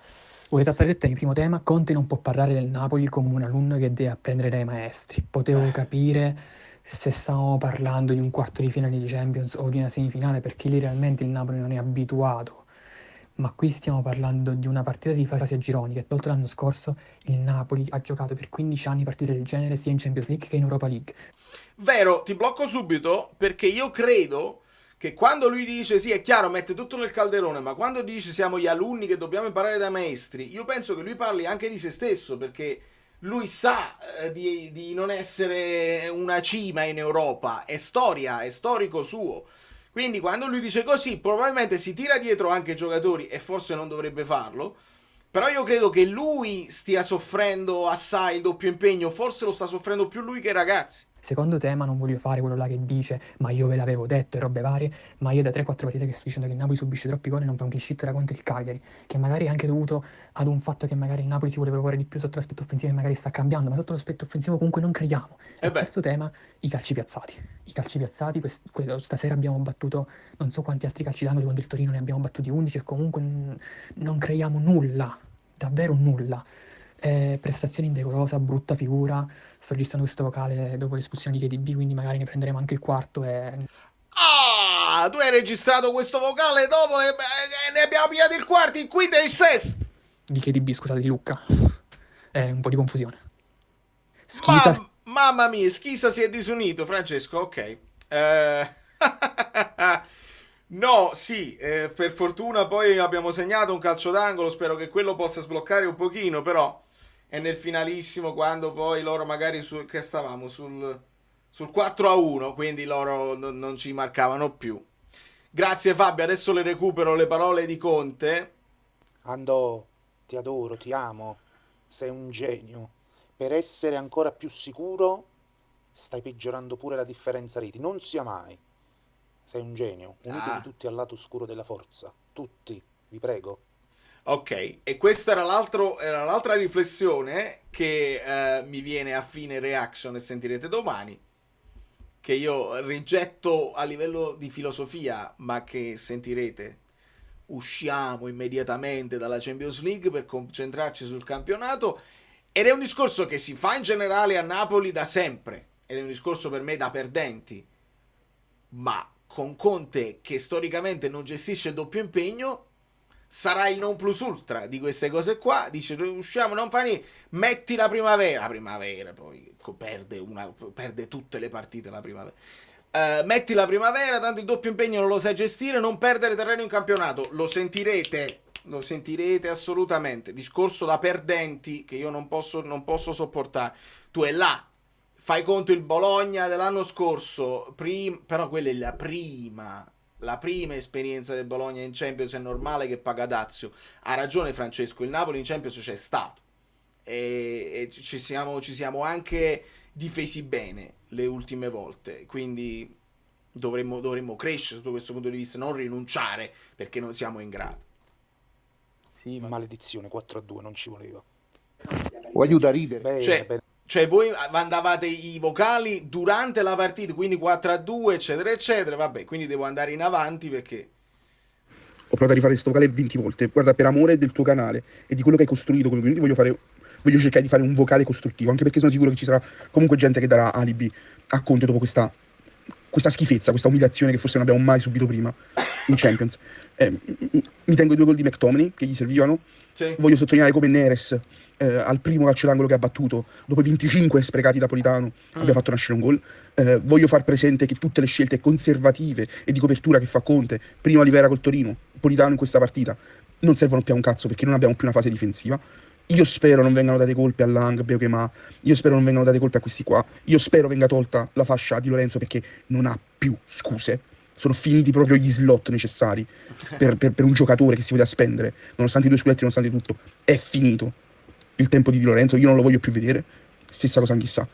Vuoi trattare te il primo tema? Conte non può parlare del Napoli come un alunno che deve apprendere dai maestri. Potevo capire se stavamo parlando di un quarto di finale di Champions o di una semifinale, perché lì realmente il Napoli non è abituato. Ma qui stiamo parlando di una partita di fase a gironi che tolto l'anno scorso il Napoli ha giocato per 15 anni partite del genere sia in Champions League che in Europa League. Vero, ti blocco subito perché io credo che quando lui dice sì è chiaro mette tutto nel calderone, ma quando dice siamo gli alunni che dobbiamo imparare dai maestri, io penso che lui parli anche di se stesso, perché lui sa di non essere una cima in Europa, è storia, è storico suo. Quindi quando lui dice così probabilmente si tira dietro anche i giocatori e forse non dovrebbe farlo, però io credo che lui stia soffrendo assai il doppio impegno, forse lo sta soffrendo più lui che i ragazzi. Secondo tema non voglio fare quello là che dice ma io ve l'avevo detto e robe varie, ma io da 3-4 partite che sto dicendo che il Napoli subisce troppi gol e non fa un clean sheet da contro il Cagliari, che magari è anche dovuto ad un fatto che magari il Napoli si vuole provare di più sotto l'aspetto offensivo e magari sta cambiando, ma sotto l'aspetto offensivo comunque non creiamo. E il terzo tema, i calci piazzati. I calci piazzati, stasera abbiamo battuto non so quanti altri calci d'angolo, contro il Torino ne abbiamo battuti 11 e comunque non creiamo nulla, davvero nulla. Prestazione indecorosa, brutta figura. Sto registrando questo vocale dopo l'espulsione di KDB, quindi magari ne prenderemo anche il quarto e... Ah, tu hai registrato questo vocale dopo ne abbiamo pigliato il quarto, il quinto e il sesto di KDB, scusate, di Lucca. Un po' di confusione. Schisa... Mamma mia, Schisa si è disunito, Francesco, ok. No, sì, per fortuna poi abbiamo segnato un calcio d'angolo, spero che quello possa sbloccare un pochino, però è nel finalissimo quando poi loro magari sul 4-1, quindi loro non ci marcavano più. Grazie Fabio, adesso le recupero le parole di Conte. Andò, ti adoro, ti amo, sei un genio. Per essere ancora più sicuro stai peggiorando pure la differenza reti, non sia mai. Sei un genio, unitevi tutti al lato oscuro della forza, tutti, vi prego. Ok, e questa era l'altra riflessione che mi viene a fine reaction e sentirete domani, che io rigetto a livello di filosofia, ma che sentirete. Usciamo immediatamente dalla Champions League per concentrarci sul campionato, ed è un discorso che si fa in generale a Napoli da sempre, ed è un discorso per me da perdenti, ma con Conte che storicamente non gestisce il doppio impegno sarà il non plus ultra di queste cose qua. Dice usciamo, non fa niente, metti la primavera poi perde tutte le partite la primavera, metti la primavera, tanto il doppio impegno non lo sai gestire, non perdere terreno in campionato. Lo sentirete assolutamente, discorso da perdenti che io non posso sopportare. Tu è là, fai conto il Bologna dell'anno scorso, però quella è la prima esperienza del Bologna in Champions, è normale che paga dazio. Ha ragione Francesco, il Napoli in Champions c'è stato e ci siamo anche difesi bene le ultime volte, quindi dovremmo crescere sotto questo punto di vista, non rinunciare perché non siamo in grado. Sì, maledizione, 4-2, non ci voleva. O aiuta a ridere. Bene. Cioè voi mandavate i vocali durante la partita, quindi 4-2 eccetera eccetera, vabbè, quindi devo andare in avanti perché Ho provato a rifare questo vocale 20 volte. Guarda, per amore del tuo canale e di quello che hai costruito, quindi voglio cercare di fare un vocale costruttivo, anche perché sono sicuro che ci sarà comunque gente che darà alibi a Conte dopo questa schifezza, questa umiliazione che forse non abbiamo mai subito prima. in Champions. Mi tengo i 2 gol di McTominay che gli servivano. Sì. Voglio sottolineare come Neres al primo calcio d'angolo che ha battuto, dopo 25 sprecati da Politano, abbia fatto nascere un gol. Voglio far presente che tutte le scelte conservative e di copertura che fa Conte, prima Olivera col Torino, Politano in questa partita, non servono più a un cazzo perché non abbiamo più una fase difensiva. Io spero non vengano date colpe a Lang, Beukema, io spero non vengano date colpe a questi qua, io spero venga tolta la fascia di Lorenzo perché non ha più scuse. Sono finiti proprio gli slot necessari per un giocatore che si voglia spendere, nonostante i 2 scudetti, nonostante tutto. È finito il tempo di Di Lorenzo, io non lo voglio più vedere. Stessa cosa anche sa.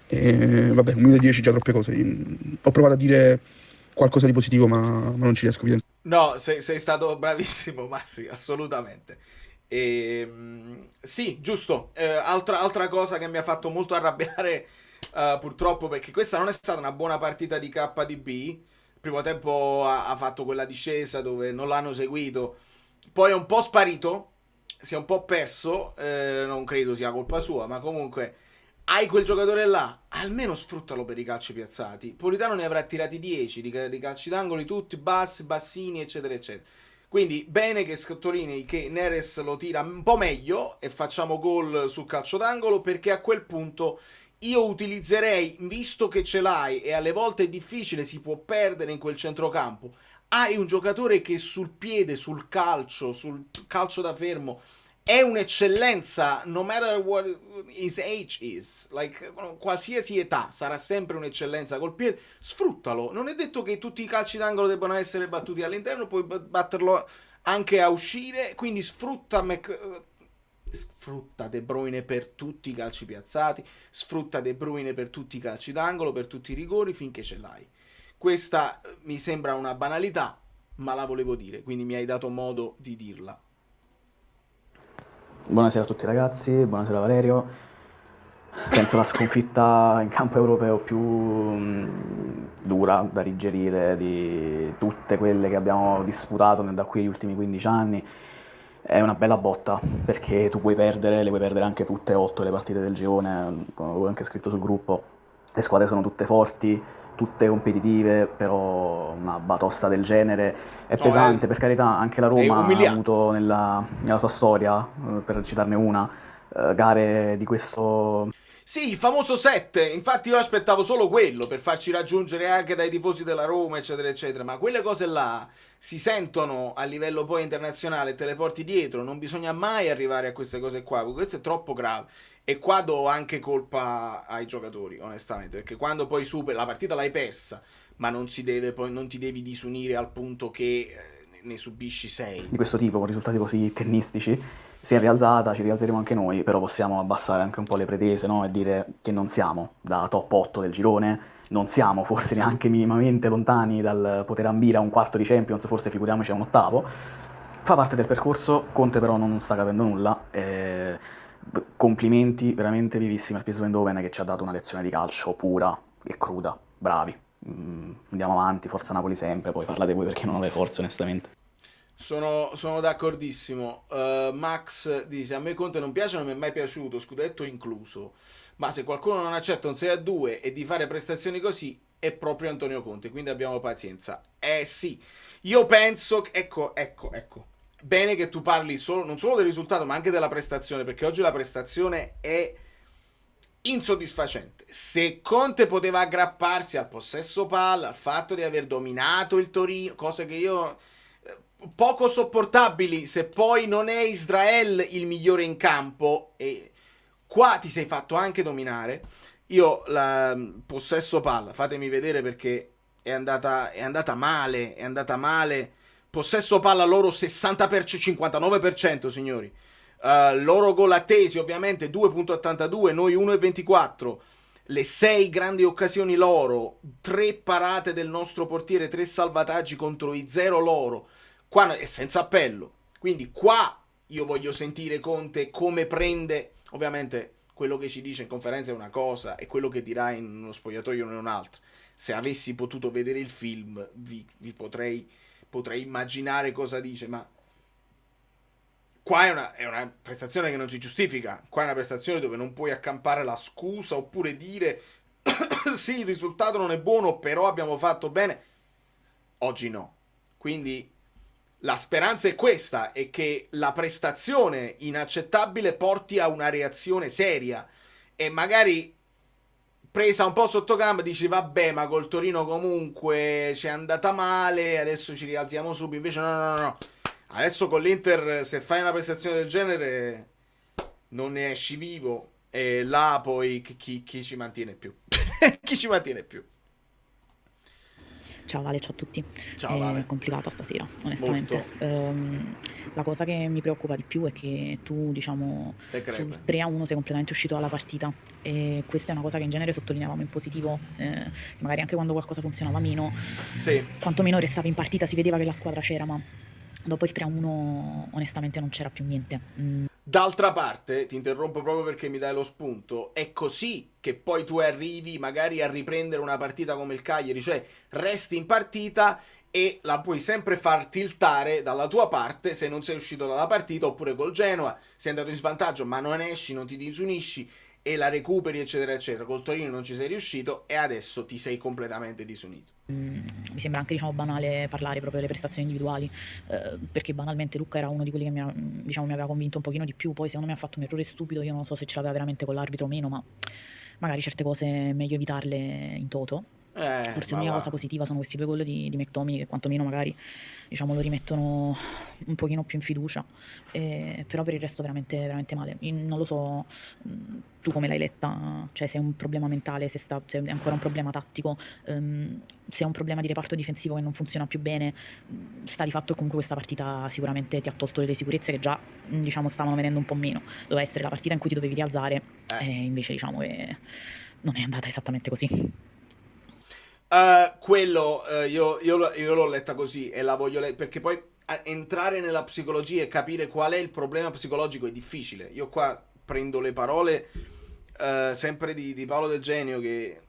Vabbè, un minuto e 10 già troppe cose. Ho provato a dire qualcosa di positivo, ma non ci riesco, evidentemente. No, sei stato bravissimo, ma sì, assolutamente. Sì, giusto. Altra cosa che mi ha fatto molto arrabbiare, purtroppo, perché questa non è stata una buona partita di KDB. Il primo tempo ha fatto quella discesa dove non l'hanno seguito, poi è un po' sparito, si è un po' perso, non credo sia colpa sua, ma comunque hai quel giocatore là, almeno sfruttalo per i calci piazzati. Politano ne avrà tirati 10 di calci d'angoli, tutti bassi, bassini, eccetera eccetera. Quindi bene che sottolinei che Neres lo tira un po' meglio e facciamo gol sul calcio d'angolo, perché a quel punto io utilizzerei, visto che ce l'hai e alle volte è difficile, si può perdere in quel centrocampo, hai un giocatore che sul piede, sul calcio da fermo è un'eccellenza, no matter what his age is, like, qualsiasi età sarà sempre un'eccellenza col piede. Sfruttalo, non è detto che tutti i calci d'angolo debbano essere battuti all'interno, puoi batterlo anche a uscire, quindi sfrutta De Bruyne per tutti i calci piazzati, sfrutta De Bruyne per tutti i calci d'angolo, per tutti i rigori, finché ce l'hai. Questa mi sembra una banalità, ma la volevo dire, quindi mi hai dato modo di dirla. Buonasera a tutti ragazzi, buonasera Valerio. Penso la sconfitta in campo europeo più dura da digerire di tutte quelle che abbiamo disputato da qui agli ultimi 15 anni. È una bella botta, perché tu puoi perdere, le puoi perdere anche tutte e 8 le partite del girone, come avevo anche scritto sul gruppo. Le squadre sono tutte forti, tutte competitive, però una batosta del genere è pesante, per carità. Anche la Roma ha avuto nella sua storia, per citarne una, gare di questo... Sì, il famoso 7, infatti io aspettavo solo quello per farci raggiungere anche dai tifosi della Roma, eccetera, eccetera, ma quelle cose là si sentono a livello poi internazionale, te le porti dietro, non bisogna mai arrivare a queste cose qua, questo è troppo grave. E qua do anche colpa ai giocatori, onestamente, perché quando poi superi la partita l'hai persa, ma non si deve poi, non ti devi disunire al punto che ne subisci 6. Di questo tipo, con risultati così tennistici, si è rialzata, ci rialzeremo anche noi, però possiamo abbassare anche un po' le pretese, no? E dire che non siamo da top 8 del girone, non siamo forse neanche minimamente lontani dal poter ambire a un quarto di Champions, forse figuriamoci a un ottavo. Fa parte del percorso, Conte però non sta capendo nulla. Complimenti veramente vivissimi al PSV Eindhoven, che ci ha dato una lezione di calcio pura e cruda. Bravi, andiamo avanti, forza Napoli sempre. Poi parlate voi perché non ho le forze, onestamente. Sono d'accordissimo. Max dice: a me Conte non piace, non mi è mai piaciuto, scudetto incluso, ma se qualcuno non accetta un 6-2 e di fare prestazioni così è proprio Antonio Conte, quindi abbiamo pazienza. Sì, io penso, ecco, bene che tu parli non solo del risultato ma anche della prestazione, perché oggi la prestazione è insoddisfacente. Se Conte poteva aggrapparsi al possesso palla, al fatto di aver dominato il Torino, cose che io poco sopportabili, se poi non è Israel il migliore in campo, e qua ti sei fatto anche dominare. Io la possesso palla, fatemi vedere, perché è andata male. Possesso palla loro 60%, 59%, signori. Loro gol attesi ovviamente 2.82, noi 1.24. Le 6 grandi occasioni loro, 3 parate del nostro portiere, 3 salvataggi contro i 0 loro. Qua è senza appello. Quindi qua io voglio sentire Conte come prende. Ovviamente quello che ci dice in conferenza è una cosa e quello che dirà in uno spogliatoio è un'altra. Se avessi potuto vedere il film vi potrei immaginare cosa dice, ma qua è una prestazione che non si giustifica. Qua è una prestazione dove non puoi accampare la scusa oppure dire sì, il risultato non è buono, però abbiamo fatto bene. Oggi no. Quindi la speranza è questa, è che la prestazione inaccettabile porti a una reazione seria e magari presa un po' sotto gamba dici vabbè, ma col Torino comunque ci è andata male, adesso ci rialziamo subito. Invece no. Adesso con l'Inter, se fai una prestazione del genere, non ne esci vivo. E là poi chi ci mantiene più? Chi ci mantiene più? Ciao Vale, ciao a tutti. Ciao È Vale. complicata stasera, onestamente. Molto. La cosa che mi preoccupa di più è che tu, diciamo, Le sul crepe. 3-1 sei completamente uscito dalla partita e questa è una cosa che in genere sottolineavamo in positivo, magari anche quando qualcosa funzionava meno, Sì. quantomeno restavi in partita, si vedeva che la squadra c'era, ma dopo il 3-1 onestamente non c'era più niente. D'altra parte, ti interrompo proprio perché mi dai lo spunto, è così che poi tu arrivi magari a riprendere una partita come il Cagliari, cioè resti in partita e la puoi sempre far tiltare dalla tua parte se non sei uscito dalla partita, oppure col Genoa sei andato in svantaggio ma non esci, non ti disunisci e la recuperi eccetera eccetera. Col Torino non ci sei riuscito e adesso ti sei completamente disunito. Mi sembra anche, diciamo, banale parlare proprio delle prestazioni individuali, perché banalmente Lucca era uno di quelli che mi aveva convinto un pochino di più. Poi secondo me ha fatto un errore stupido, io non so se ce l'aveva veramente con l'arbitro o meno, ma magari certe cose è meglio evitarle in toto. Forse Ma l'unica va. cosa positiva sono questi 2 gol di McTominay che quantomeno magari, diciamo, lo rimettono un pochino più in fiducia, però per il resto veramente, veramente male. Non lo so, tu come l'hai letta, cioè se è un problema mentale, se è ancora un problema tattico, se è un problema di reparto difensivo che non funziona più bene. Sta di fatto che comunque questa partita sicuramente ti ha tolto delle sicurezze che già, diciamo, stavano venendo un po' meno. Doveva essere la partita in cui ti dovevi rialzare e invece, diciamo, che non è andata esattamente così. Io l'ho letta così e la voglio leggere perché poi entrare nella psicologia e capire qual è il problema psicologico è difficile. Io qua prendo le parole sempre di Paolo Del Genio che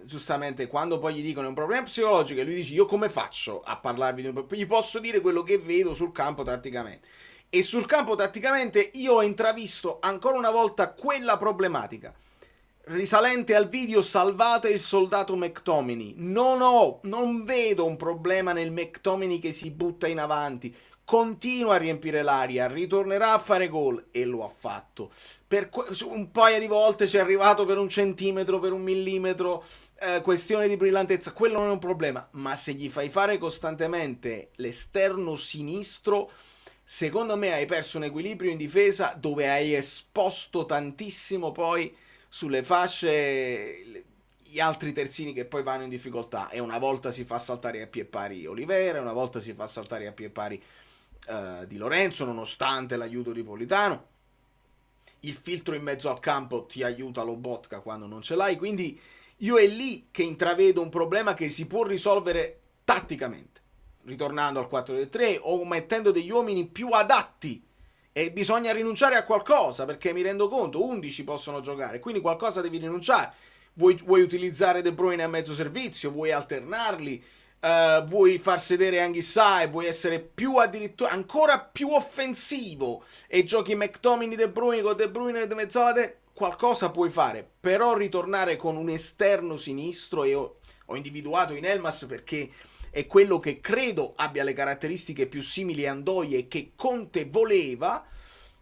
giustamente quando poi gli dicono è un problema psicologico e lui dice io come faccio a parlarvi di un problema, gli posso dire quello che vedo sul campo tatticamente e sul campo tatticamente io ho intravisto ancora una volta quella problematica risalente al video Salvate il soldato McTominay. Non vedo un problema nel McTominay che si butta in avanti, continua a riempire l'aria, ritornerà a fare gol e lo ha fatto. Un paio di volte ci è arrivato per 1 centimetro, per 1 millimetro, questione di brillantezza, quello non è un problema, ma se gli fai fare costantemente l'esterno sinistro, secondo me hai perso un equilibrio in difesa dove hai esposto tantissimo poi sulle fasce gli altri terzini che poi vanno in difficoltà e una volta si fa saltare a pie pari Olivera, una volta si fa saltare a pie pari Di Lorenzo nonostante l'aiuto di Politano, il filtro in mezzo al campo ti aiuta Lobotka quando non ce l'hai, quindi io è lì che intravedo un problema che si può risolvere tatticamente ritornando al 4-3 o mettendo degli uomini più adatti. E bisogna rinunciare a qualcosa, perché mi rendo conto, 11 possono giocare, quindi qualcosa devi rinunciare. Vuoi utilizzare De Bruyne a mezzo servizio, vuoi alternarli, vuoi far sedere Anghissà e vuoi essere più addirittura ancora più offensivo e giochi McTominay De Bruyne con De Bruyne di mezzala qualcosa puoi fare, però ritornare con un esterno sinistro e ho individuato in Elmas perché è quello che credo abbia le caratteristiche più simili a Ndoye e che Conte voleva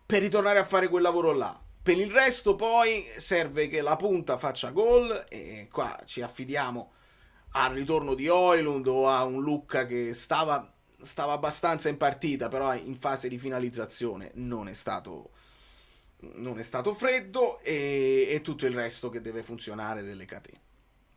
per ritornare a fare quel lavoro là. Per il resto poi serve che la punta faccia gol e qua ci affidiamo al ritorno di Højlund o a un Lucca che stava abbastanza in partita, però in fase di finalizzazione non è stato freddo e tutto il resto che deve funzionare delle catene.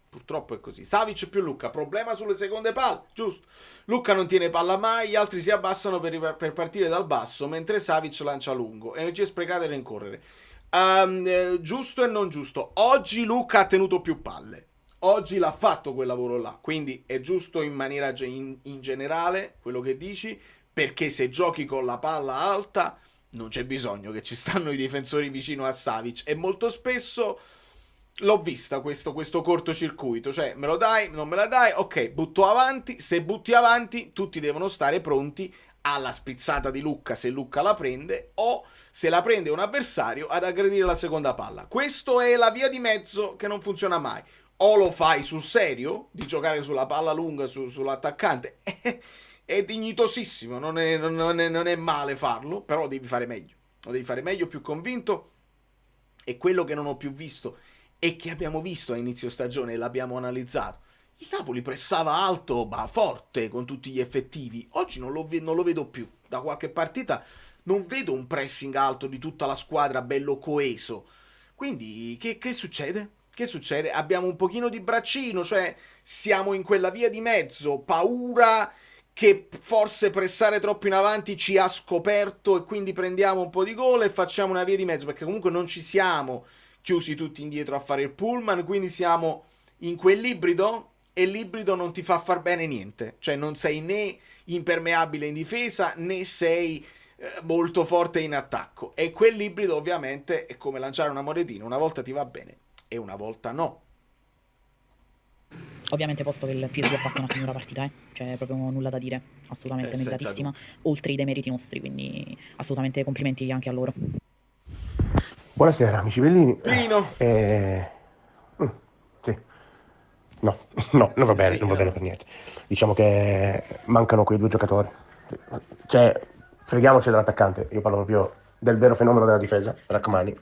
Purtroppo è così. Savic più Lucca, problema sulle seconde palle, giusto. Lucca non tiene palla mai, gli altri si abbassano per partire dal basso, mentre Savic lancia lungo. Energie sprecate e rincorrere. Giusto e non giusto. Oggi Lucca ha tenuto più palle. Oggi l'ha fatto quel lavoro là, quindi è giusto in maniera in generale quello che dici, perché se giochi con la palla alta non c'è bisogno che ci stanno i difensori vicino a Savic e molto spesso l'ho vista questo cortocircuito, cioè me lo dai, non me la dai, ok, butto avanti, se butti avanti tutti devono stare pronti alla spizzata di Lucca se Lucca la prende o se la prende un avversario ad aggredire la seconda palla. Questo è la via di mezzo che non funziona mai. O lo fai sul serio di giocare sulla palla lunga sull'attaccante è dignitosissimo, non è male farlo, però devi fare meglio, lo devi fare meglio, più convinto. E quello che non ho più visto e che abbiamo visto a inizio stagione e l'abbiamo analizzato, il Napoli pressava alto ma forte con tutti gli effettivi. Oggi non lo vedo più, da qualche partita non vedo un pressing alto di tutta la squadra bello coeso. Quindi che succede? Che succede? Abbiamo un pochino di braccino, cioè siamo in quella via di mezzo, paura che forse pressare troppo in avanti ci ha scoperto e quindi prendiamo un po' di gol e facciamo una via di mezzo, perché comunque non ci siamo chiusi tutti indietro a fare il pullman, quindi siamo in quell'ibrido e l'ibrido non ti fa far bene niente, cioè non sei né impermeabile in difesa né sei molto forte in attacco, e quell'ibrido ovviamente è come lanciare una monetina, una volta ti va bene e una volta no. Ovviamente posto che il PSG ha fatto una signora partita, cioè proprio nulla da dire, assolutamente Senza meritatissima, oltre i demeriti nostri, quindi assolutamente complimenti anche a loro. Buonasera amici bellini. Pino! Sì. No, non va bene, Sì, non va no. bene per niente. Diciamo che mancano quei due giocatori. Cioè, freghiamoci dell'attaccante, io parlo proprio del vero fenomeno della difesa, Rachmani,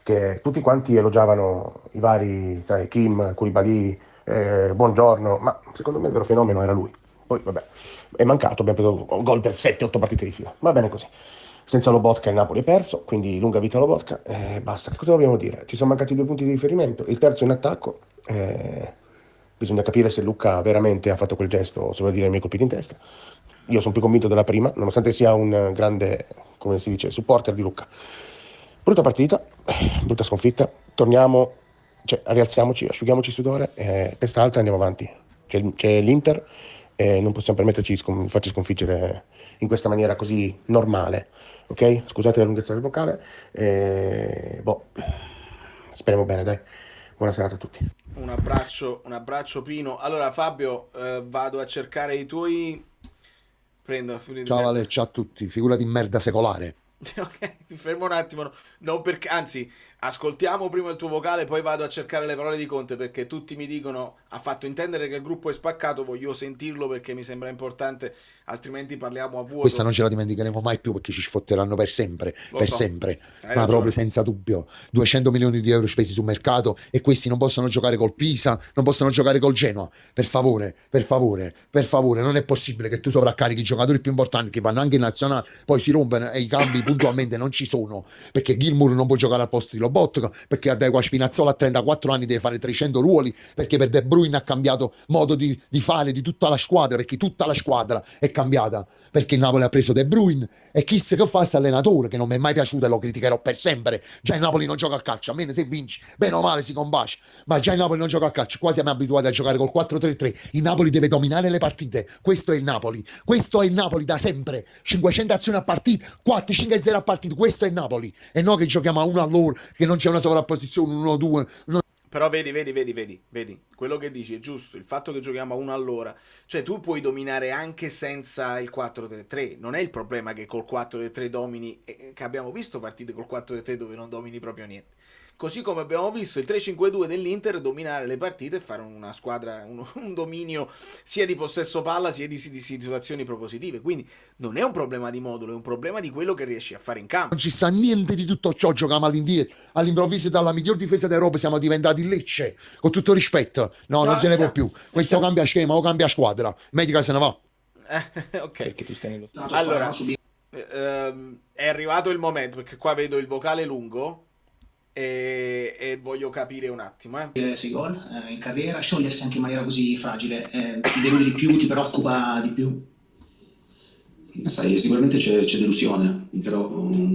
che tutti quanti elogiavano i vari, sai, Kim, Koulibaly, Buongiorno, ma secondo me il vero fenomeno era lui. Poi vabbè, è mancato, abbiamo preso gol per 7-8 partite di fila, va bene così. Senza Lobotka il Napoli è perso, quindi lunga vita Lobotka, basta. Che cosa dobbiamo dire? Ci sono mancati 2 punti di riferimento, il terzo in attacco, bisogna capire se Luca veramente ha fatto quel gesto, se vuol dire, mi hai colpito in testa. Io sono più convinto della prima, nonostante sia un grande, come si dice, supporter di Luca. Brutta partita, brutta sconfitta, torniamo, cioè rialziamoci, asciughiamoci il sudore, testa alta e andiamo avanti. C'è l'Inter e non possiamo permetterci di farci sconfiggere in questa maniera così normale, ok? Scusate la lunghezza del vocale, speriamo bene, dai. Buona serata a tutti. Un abbraccio Pino. Allora Fabio, vado a cercare i tuoi... Ciao Ale, ciao a tutti, figura di merda secolare. Ok, ti fermo un attimo, non perché, anzi, ascoltiamo prima il tuo vocale, poi vado a cercare le parole di Conte, perché tutti mi dicono ha fatto intendere che il gruppo è spaccato, voglio sentirlo perché mi sembra importante, altrimenti parliamo a vuoto. Questa non ce la dimenticheremo mai più, perché ci sfotteranno per sempre, Lo per so, sempre, hai ma ragione. proprio senza dubbio. 200 milioni di euro spesi sul mercato e questi non possono giocare col Pisa, non possono giocare col Genoa. Per favore, non è possibile che tu sovraccarichi i giocatori più importanti che vanno anche in nazionale, poi si rompono e i cambi puntualmente non ci sono, perché Gilmour non può giocare al posto di Lobotka, perché Adegua Spinazzola a 34 anni deve fare 300 ruoli, perché per De Bruyne ha cambiato modo di fare di tutta la squadra, perché tutta la squadra è cambiata, perché il Napoli ha preso De Bruyne e chissà che fa questo allenatore che non mi è mai piaciuto e lo criticherò per sempre. Già il Napoli non gioca a calcio, a meno se vinci bene o male si combacia, ma già il Napoli non gioca a calcio, qua siamo abituati a giocare col 4-3-3. Il Napoli deve dominare le partite, questo è il Napoli da sempre, 500 azioni a partita, 4-5-0 a partita, questo è il Napoli, e no che giochiamo a 1 all'ora, che non c'è una sovrapposizione 1-2. Però vedi, quello che dici è giusto, il fatto che giochiamo a 1 all'ora, cioè tu puoi dominare anche senza il 4-3-3, non è il problema che col 4-3 domini, che abbiamo visto partite col 4-3 dove non domini proprio niente, così come abbiamo visto il 3-5-2 dell'Inter dominare le partite e fare una squadra, un dominio sia di possesso palla sia di situazioni propositive, quindi non è un problema di modulo, è un problema di quello che riesci a fare in campo. Non ci sta niente di tutto ciò, giochiamo all'indietro, all'improvviso dalla miglior difesa d'Europa siamo diventati Lecce, con tutto rispetto, no, non se ne può più, questo cambia schema o cambia squadra, Medica se ne va. Ok, Perché tu stai nello stato. allora è arrivato il momento, perché qua vedo il vocale lungo e voglio capire un attimo, 6 gol in carriera, sciogliersi anche in maniera così fragile, ti delude di più, ti preoccupa di più? Sai, sicuramente c'è delusione, però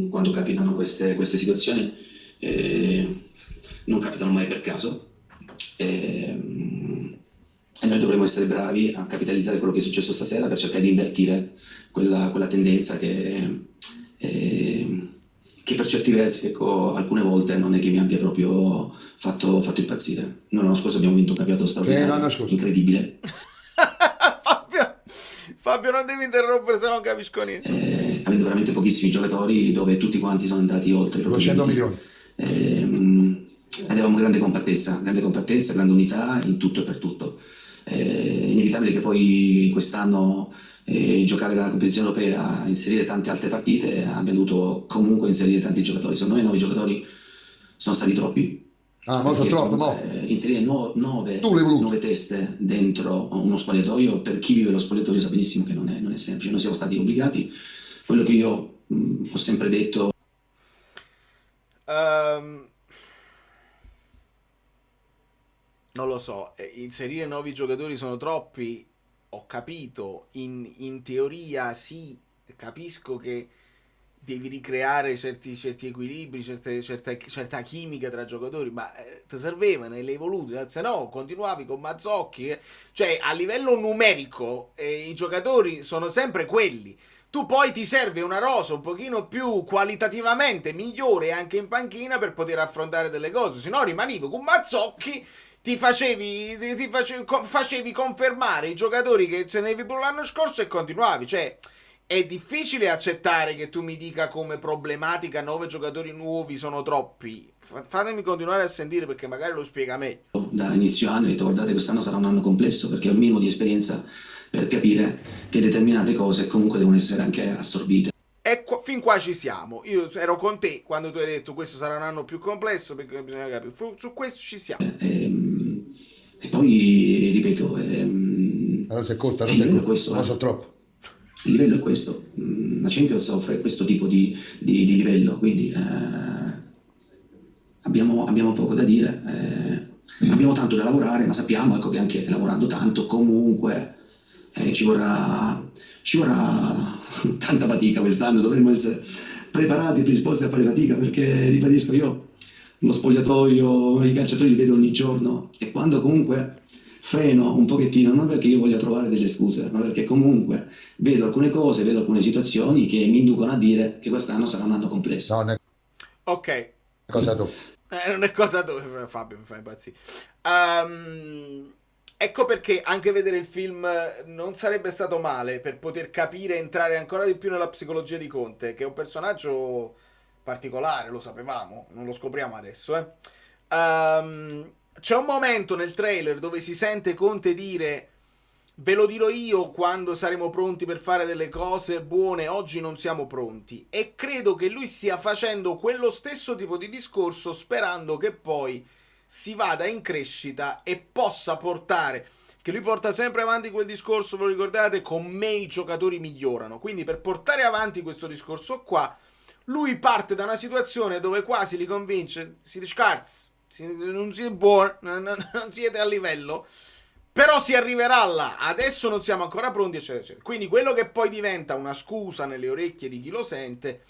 quando capitano queste situazioni non capitano mai per caso e noi dovremmo essere bravi a capitalizzare quello che è successo stasera per cercare di invertire quella tendenza che per certi versi, ecco, alcune volte non è che mi abbia proprio fatto impazzire. Noi l'anno scorso abbiamo vinto un campionato straordinario, incredibile. Fabio, non devi interrompere se non capisco niente. Avendo veramente pochissimi giocatori, dove tutti quanti sono andati oltre i propri 200 limiti. milioni. Avevamo grande compattezza, grande unità in tutto e per tutto. È inevitabile che poi quest'anno giocare la competizione europea, inserire tante altre partite, abbiamo dovuto comunque inserire tanti giocatori. Secondo me 9 giocatori sono stati troppi. Ah, ma sono Perché troppo, comunque, no. inserire Tu l'hai voluto. 9 teste dentro uno spogliatoio, per chi vive lo spogliatoio sa benissimo che non è semplice, non siamo stati obbligati. Quello che io ho sempre detto. Non lo so, inserire nuovi giocatori sono troppi, ho capito, in teoria sì, capisco che devi ricreare certi equilibri, certa chimica tra giocatori, ma ti servevano e le hai volute, se no continuavi con Mazzocchi, cioè a livello numerico i giocatori sono sempre quelli. Tu poi ti serve una rosa un pochino più qualitativamente migliore anche in panchina per poter affrontare delle cose, se no rimanevi con Mazzocchi, facevi confermare i giocatori che tenevi pure l'anno scorso e continuavi, cioè è difficile accettare che tu mi dica come problematica 9 giocatori nuovi sono troppi. Fatemi continuare a sentire perché magari lo spiega meglio. Da inizio anno ho detto guardate, quest'anno sarà un anno complesso perché ho un minimo di esperienza per capire che determinate cose comunque devono essere anche assorbite. E fin qua ci siamo. Io ero con te quando tu hai detto questo sarà un anno più complesso perché bisogna capire. Su questo ci siamo. E poi ripeto, La rosa è corta, il livello è questo. non so troppo. Il livello è questo. La Champions offre questo tipo di livello, quindi abbiamo poco da dire. Abbiamo tanto da lavorare, ma sappiamo ecco, che anche lavorando tanto comunque ci vorrà tanta fatica quest'anno, dovremmo essere preparati, predisposti a fare fatica, perché ribadisco, io lo spogliatoio, i calciatori li vedo ogni giorno e quando comunque freno un pochettino, non perché io voglia trovare delle scuse, ma perché comunque vedo alcune cose, vedo alcune situazioni che mi inducono a dire che quest'anno sarà un anno complesso. No, non è Ok. cosa tu. Non è cosa dove Fabio mi fa impazzire. Ecco perché anche vedere il film non sarebbe stato male per poter capire e entrare ancora di più nella psicologia di Conte, che è un personaggio particolare, lo sapevamo, non lo scopriamo adesso. C'è un momento nel trailer dove si sente Conte dire ve lo dirò io quando saremo pronti per fare delle cose buone, oggi non siamo pronti, e credo che lui stia facendo quello stesso tipo di discorso sperando che poi si vada in crescita e possa portare, che lui porta sempre avanti quel discorso, ve lo ricordate, con me i giocatori migliorano, quindi per portare avanti questo discorso qua lui parte da una situazione dove quasi li convince, siete scarsi, non siete buoni, non siete a livello, però si arriverà là, adesso non siamo ancora pronti, eccetera, eccetera. Quindi quello che poi diventa una scusa nelle orecchie di chi lo sente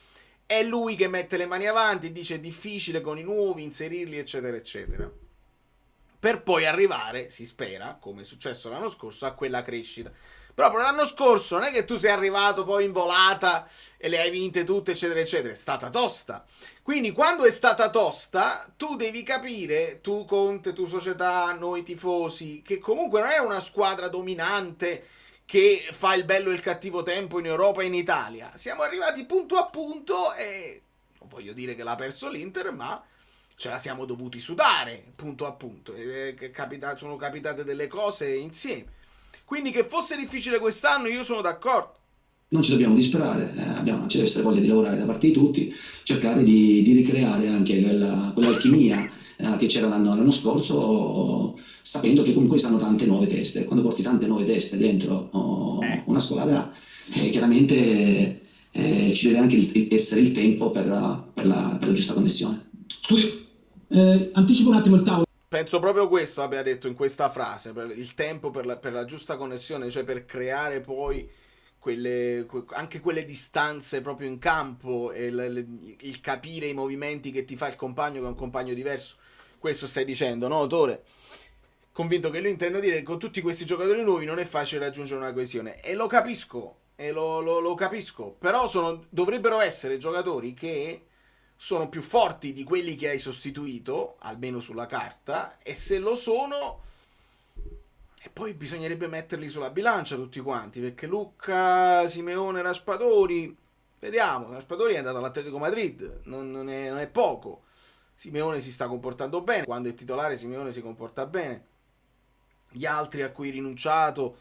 è lui che mette le mani avanti e dice è difficile con i nuovi inserirli, eccetera, eccetera. Per poi arrivare, si spera, come è successo l'anno scorso, a quella crescita. Proprio l'anno scorso non è che tu sei arrivato poi in volata e le hai vinte tutte, eccetera, eccetera. È stata tosta. Quindi quando è stata tosta, tu devi capire, tu Conte, tu società, noi tifosi, che comunque non è una squadra dominante che fa il bello e il cattivo tempo in Europa e in Italia. Siamo arrivati punto a punto e non voglio dire che l'ha perso l'Inter, ma ce la siamo dovuti sudare punto a punto. Sono capitate delle cose insieme. Quindi che fosse difficile quest'anno io sono d'accordo. Non ci dobbiamo disperare, ci deve essere voglia di lavorare da parte di tutti, cercare di ricreare anche quell'alchimia che c'era l'anno scorso, sapendo che comunque stanno tante nuove teste. Quando porti tante nuove teste dentro una squadra, chiaramente ci deve anche essere il tempo per la giusta connessione. Studio, anticipo un attimo il tavolo. Penso proprio questo abbia detto in questa frase, per il tempo per la giusta connessione, cioè per creare poi anche quelle distanze proprio in campo e il capire i movimenti che ti fa il compagno che è un compagno diverso. Questo stai dicendo, no, Tore? Convinto che lui intenda dire che con tutti questi giocatori nuovi non è facile raggiungere una coesione, e lo capisco, lo capisco, però dovrebbero essere giocatori che sono più forti di quelli che hai sostituito, almeno sulla carta, e se lo sono, e poi bisognerebbe metterli sulla bilancia tutti quanti, perché Lucca, Simeone, Raspadori, vediamo, Raspadori è andato all'Atletico Madrid, non è poco. Simeone si sta comportando bene, quando è titolare Simeone si comporta bene. Gli altri a cui rinunciato,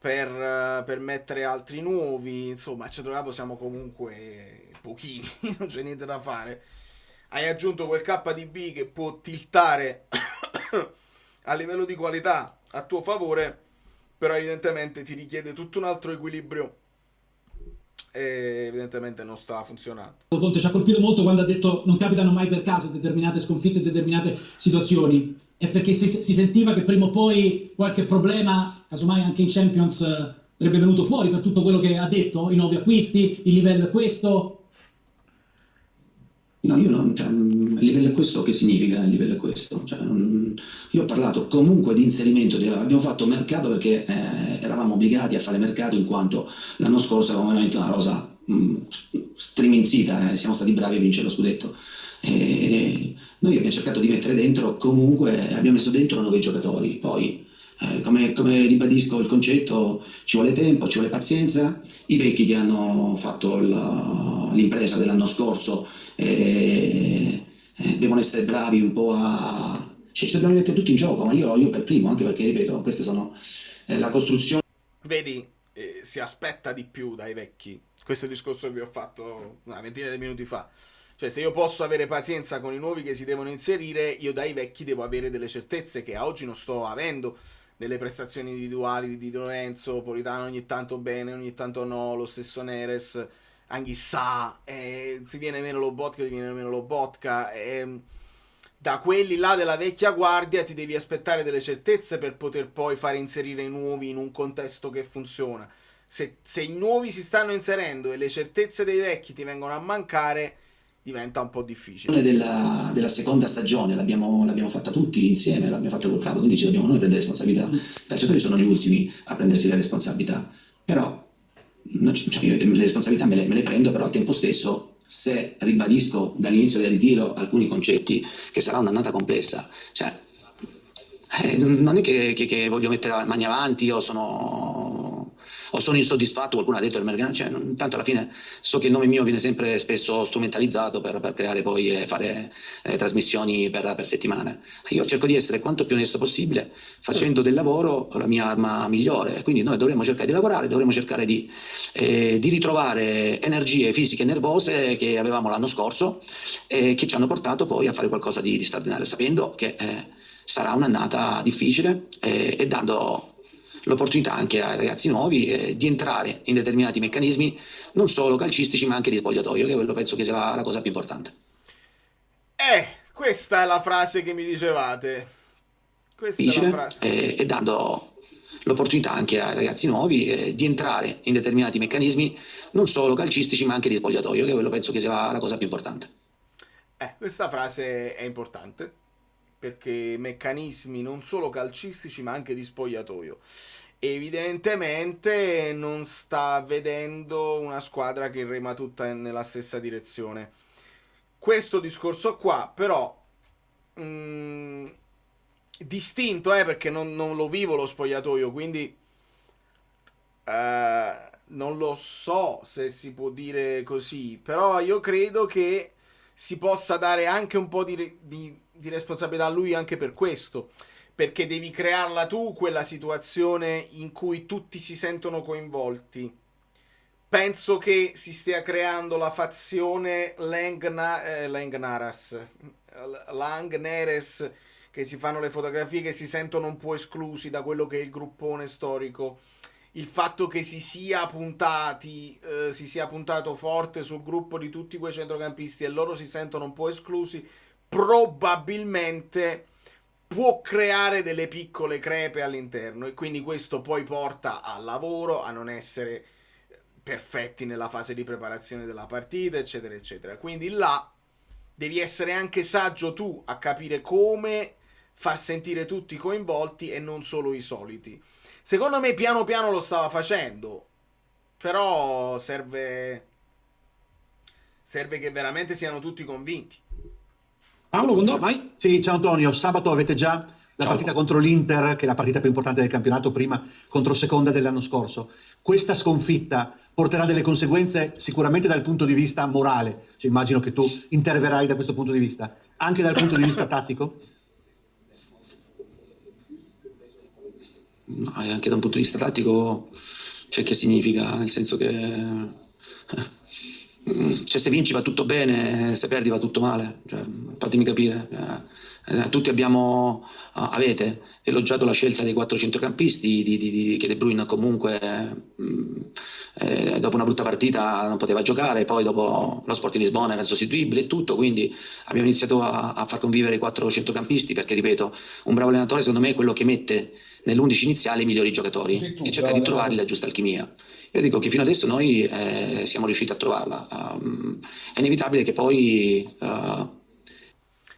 per mettere altri nuovi, insomma a centrocampo siamo comunque pochini, non c'è niente da fare. Hai aggiunto quel KDB che può tiltare a livello di qualità a tuo favore, però evidentemente ti richiede tutto un altro equilibrio e evidentemente non sta funzionando. Conte ci ha colpito molto quando ha detto non capitano mai per caso determinate sconfitte, determinate situazioni, è perché si sentiva che prima o poi qualche problema, casomai anche in Champions, sarebbe venuto fuori per tutto quello che ha detto, i nuovi acquisti, il livello è questo. No, io non, cioè, il livello è questo, che significa il livello è questo? Cioè, io ho parlato comunque di inserimento, abbiamo fatto mercato perché eravamo obbligati a fare mercato in quanto l'anno scorso avevamo veramente una rosa striminzita, siamo stati bravi a vincere lo scudetto. E noi abbiamo cercato di mettere dentro, comunque abbiamo messo dentro 9 giocatori, poi come ribadisco il concetto, ci vuole tempo, ci vuole pazienza, i vecchi che hanno fatto l'impresa dell'anno scorso devono essere bravi un po' cioè ci dobbiamo mettere tutti in gioco, ma io per primo, anche perché ripeto, queste sono la costruzione. Vedi, si aspetta di più dai vecchi. Questo è il discorso che vi ho fatto una ventina di minuti fa. Cioè, se io posso avere pazienza con i nuovi che si devono inserire, io dai vecchi devo avere delle certezze che a oggi non sto avendo. Delle prestazioni individuali di Di Lorenzo, Politano ogni tanto bene, ogni tanto no, lo stesso Neres, Anghissà, si viene meno Lobotka, ti viene meno Lobotka, da quelli là della vecchia guardia ti devi aspettare delle certezze per poter poi fare inserire i nuovi in un contesto che funziona. Se i nuovi si stanno inserendo e le certezze dei vecchi ti vengono a mancare, diventa un po' difficile. Della seconda stagione l'abbiamo fatta tutti insieme, l'abbiamo fatta col Cravo, quindi ci dobbiamo noi prendere responsabilità. I calciatori sono gli ultimi a prendersi le responsabilità, però cioè, io le responsabilità me le prendo, però al tempo stesso, se ribadisco dall'inizio del ritiro alcuni concetti, che sarà un'annata complessa, cioè non è che voglio mettere le mani avanti o sono insoddisfatto, qualcuno ha detto il mercato, cioè, tanto alla fine so che il nome mio viene sempre spesso strumentalizzato per creare poi e fare trasmissioni per settimane. Io cerco di essere quanto più onesto possibile, facendo del lavoro la mia arma migliore, quindi noi dovremmo cercare di lavorare, dovremmo cercare di ritrovare energie fisiche e nervose che avevamo l'anno scorso e che ci hanno portato poi a fare qualcosa di straordinario, sapendo che sarà un'annata difficile e dando l'opportunità anche ai ragazzi nuovi di entrare in determinati meccanismi non solo calcistici ma anche di spogliatoio, che quello penso che sia la cosa più importante. Questa è la frase che mi dicevate. Questa è la frase. E dando l'opportunità anche ai ragazzi nuovi di entrare in determinati meccanismi non solo calcistici ma anche di spogliatoio, che quello penso che sia la cosa più importante. Questa frase è importante, perché meccanismi non solo calcistici ma anche di spogliatoio. Evidentemente non sta vedendo una squadra che rema tutta nella stessa direzione. Questo discorso qua però distinto, perché non lo vivo lo spogliatoio, quindi non lo so se si può dire così, però io credo che si possa dare anche un po' di responsabilità a lui anche per questo, perché devi crearla tu quella situazione in cui tutti si sentono coinvolti. Penso che si stia creando la fazione Lang-Neres, che si fanno le fotografie, che si sentono un po' esclusi da quello che è il gruppone storico. Il fatto che si sia puntato forte sul gruppo di tutti quei centrocampisti e loro si sentono un po' esclusi, probabilmente può creare delle piccole crepe all'interno, e quindi questo poi porta al lavoro, a non essere perfetti nella fase di preparazione della partita, eccetera eccetera. Quindi là devi essere anche saggio tu a capire come far sentire tutti coinvolti e non solo i soliti. Secondo me piano piano lo stava facendo, però serve che veramente siano tutti convinti. Paolo Condò, vai. Sì, ciao Antonio, sabato avete già la partita contro l'Inter, che è la partita più importante del campionato, prima contro Seconda dell'anno scorso. Questa sconfitta porterà delle conseguenze sicuramente dal punto di vista morale, cioè, immagino che tu interverrai da questo punto di vista, anche dal punto di vista tattico? anche da un punto di vista tattico, cioè, che significa? Nel senso che cioè, se vinci va tutto bene, se perdi va tutto male, cioè, fatemi capire. Tutti avete elogiato la scelta dei 4 centrocampisti, che De Bruyne comunque dopo una brutta partita non poteva giocare, poi dopo lo Sporting Lisbona era insostituibile e tutto, quindi abbiamo iniziato a far convivere i 4 centrocampisti, perché ripeto, un bravo allenatore secondo me è quello che mette nell'11 iniziale i migliori giocatori e cerca di trovarli la giusta alchimia. Io dico che fino adesso noi siamo riusciti a trovarla. È inevitabile che poi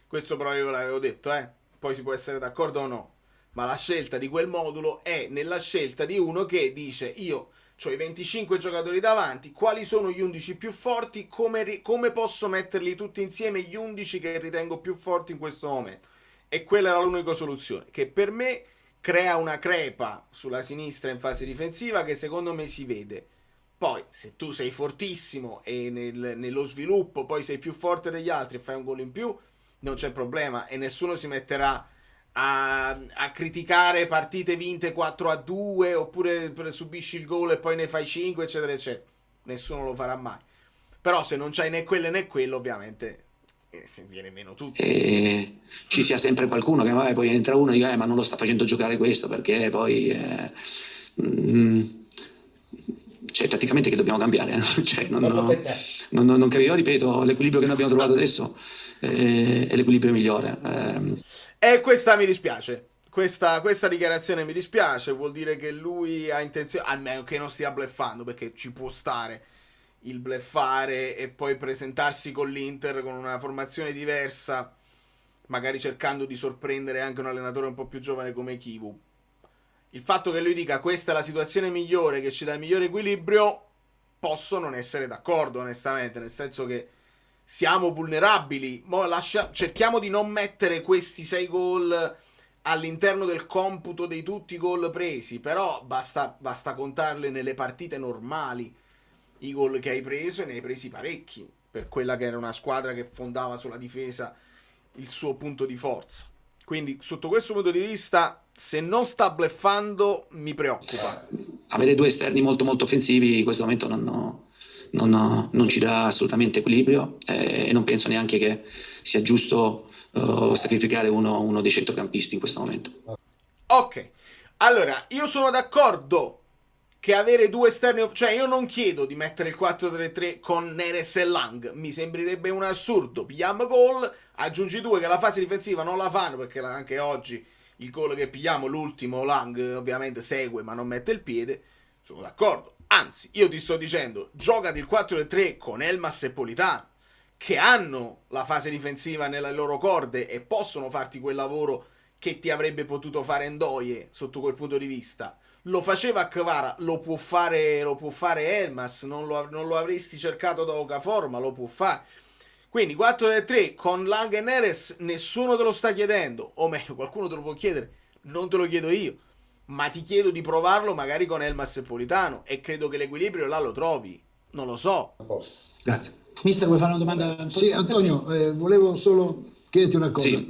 Questo però io l'avevo detto, poi si può essere d'accordo o no, ma la scelta di quel modulo è nella scelta di uno che dice: io ho i 25 giocatori davanti, quali sono gli 11 più forti, come posso metterli tutti insieme gli 11 che ritengo più forti in questo momento. E quella era l'unica soluzione, che per me crea una crepa sulla sinistra in fase difensiva che secondo me si vede. Poi se tu sei fortissimo e nello sviluppo poi sei più forte degli altri e fai un gol in più, non c'è problema, e nessuno si metterà a criticare partite vinte 4-2 oppure subisci il gol e poi ne fai 5 eccetera eccetera. Nessuno lo farà mai. Però se non c'hai né quello né quello, ovviamente se viene meno tutto. E ci sia sempre qualcuno che magari poi entra uno e dice ma non lo sta facendo giocare questo, perché poi cioè, tatticamente che dobbiamo cambiare. Cioè, non capivo, ripeto, l'equilibrio che noi abbiamo trovato adesso è l'equilibrio migliore. E questa mi dispiace. Questa dichiarazione mi dispiace, vuol dire che lui ha intenzione, almeno che non stia bluffando, perché ci può stare il bluffare e poi presentarsi con l'Inter con una formazione diversa, magari cercando di sorprendere anche un allenatore un po' più giovane come Chivu. Il fatto che lui dica questa è la situazione migliore che ci dà il migliore equilibrio, posso non essere d'accordo onestamente, nel senso che siamo vulnerabili. Cerchiamo di non mettere questi 6 gol all'interno del computo di tutti i gol presi, però basta contarle nelle partite normali i gol che hai preso, e ne hai presi parecchi per quella che era una squadra che fondava sulla difesa il suo punto di forza. Quindi sotto questo punto di vista, se non sta bluffando, mi preoccupa. Avere 2 esterni molto molto offensivi in questo momento non ci dà assolutamente equilibrio, e non penso neanche che sia giusto sacrificare uno dei centrocampisti in questo momento. Ok, allora io sono d'accordo che avere 2 esterni, cioè io non chiedo di mettere il 4-3-3 con Neres e Lang, mi sembrerebbe un assurdo. Pigliamo gol, aggiungi 2 che la fase difensiva non la fanno, perché anche oggi il gol che pigliamo, l'ultimo, Lang ovviamente segue ma non mette il piede. Sono d'accordo, anzi io ti sto dicendo giocati il 4-3 con Elmas e Politano, che hanno la fase difensiva nelle loro corde e possono farti quel lavoro che ti avrebbe potuto fare Ndoye sotto quel punto di vista. Lo faceva Kvara, lo può fare Elmas, non lo avresti cercato da Okafor, ma lo può fare. Quindi 4-3 con Lang e Neres, nessuno te lo sta chiedendo, o meglio qualcuno te lo può chiedere, non te lo chiedo io, ma ti chiedo di provarlo magari con Elmas e Politano, e credo che l'equilibrio là lo trovi, non lo so. Grazie. Mister, vuoi fare una domanda a Antonio? Sì, Antonio, volevo solo chiederti una cosa. Sì,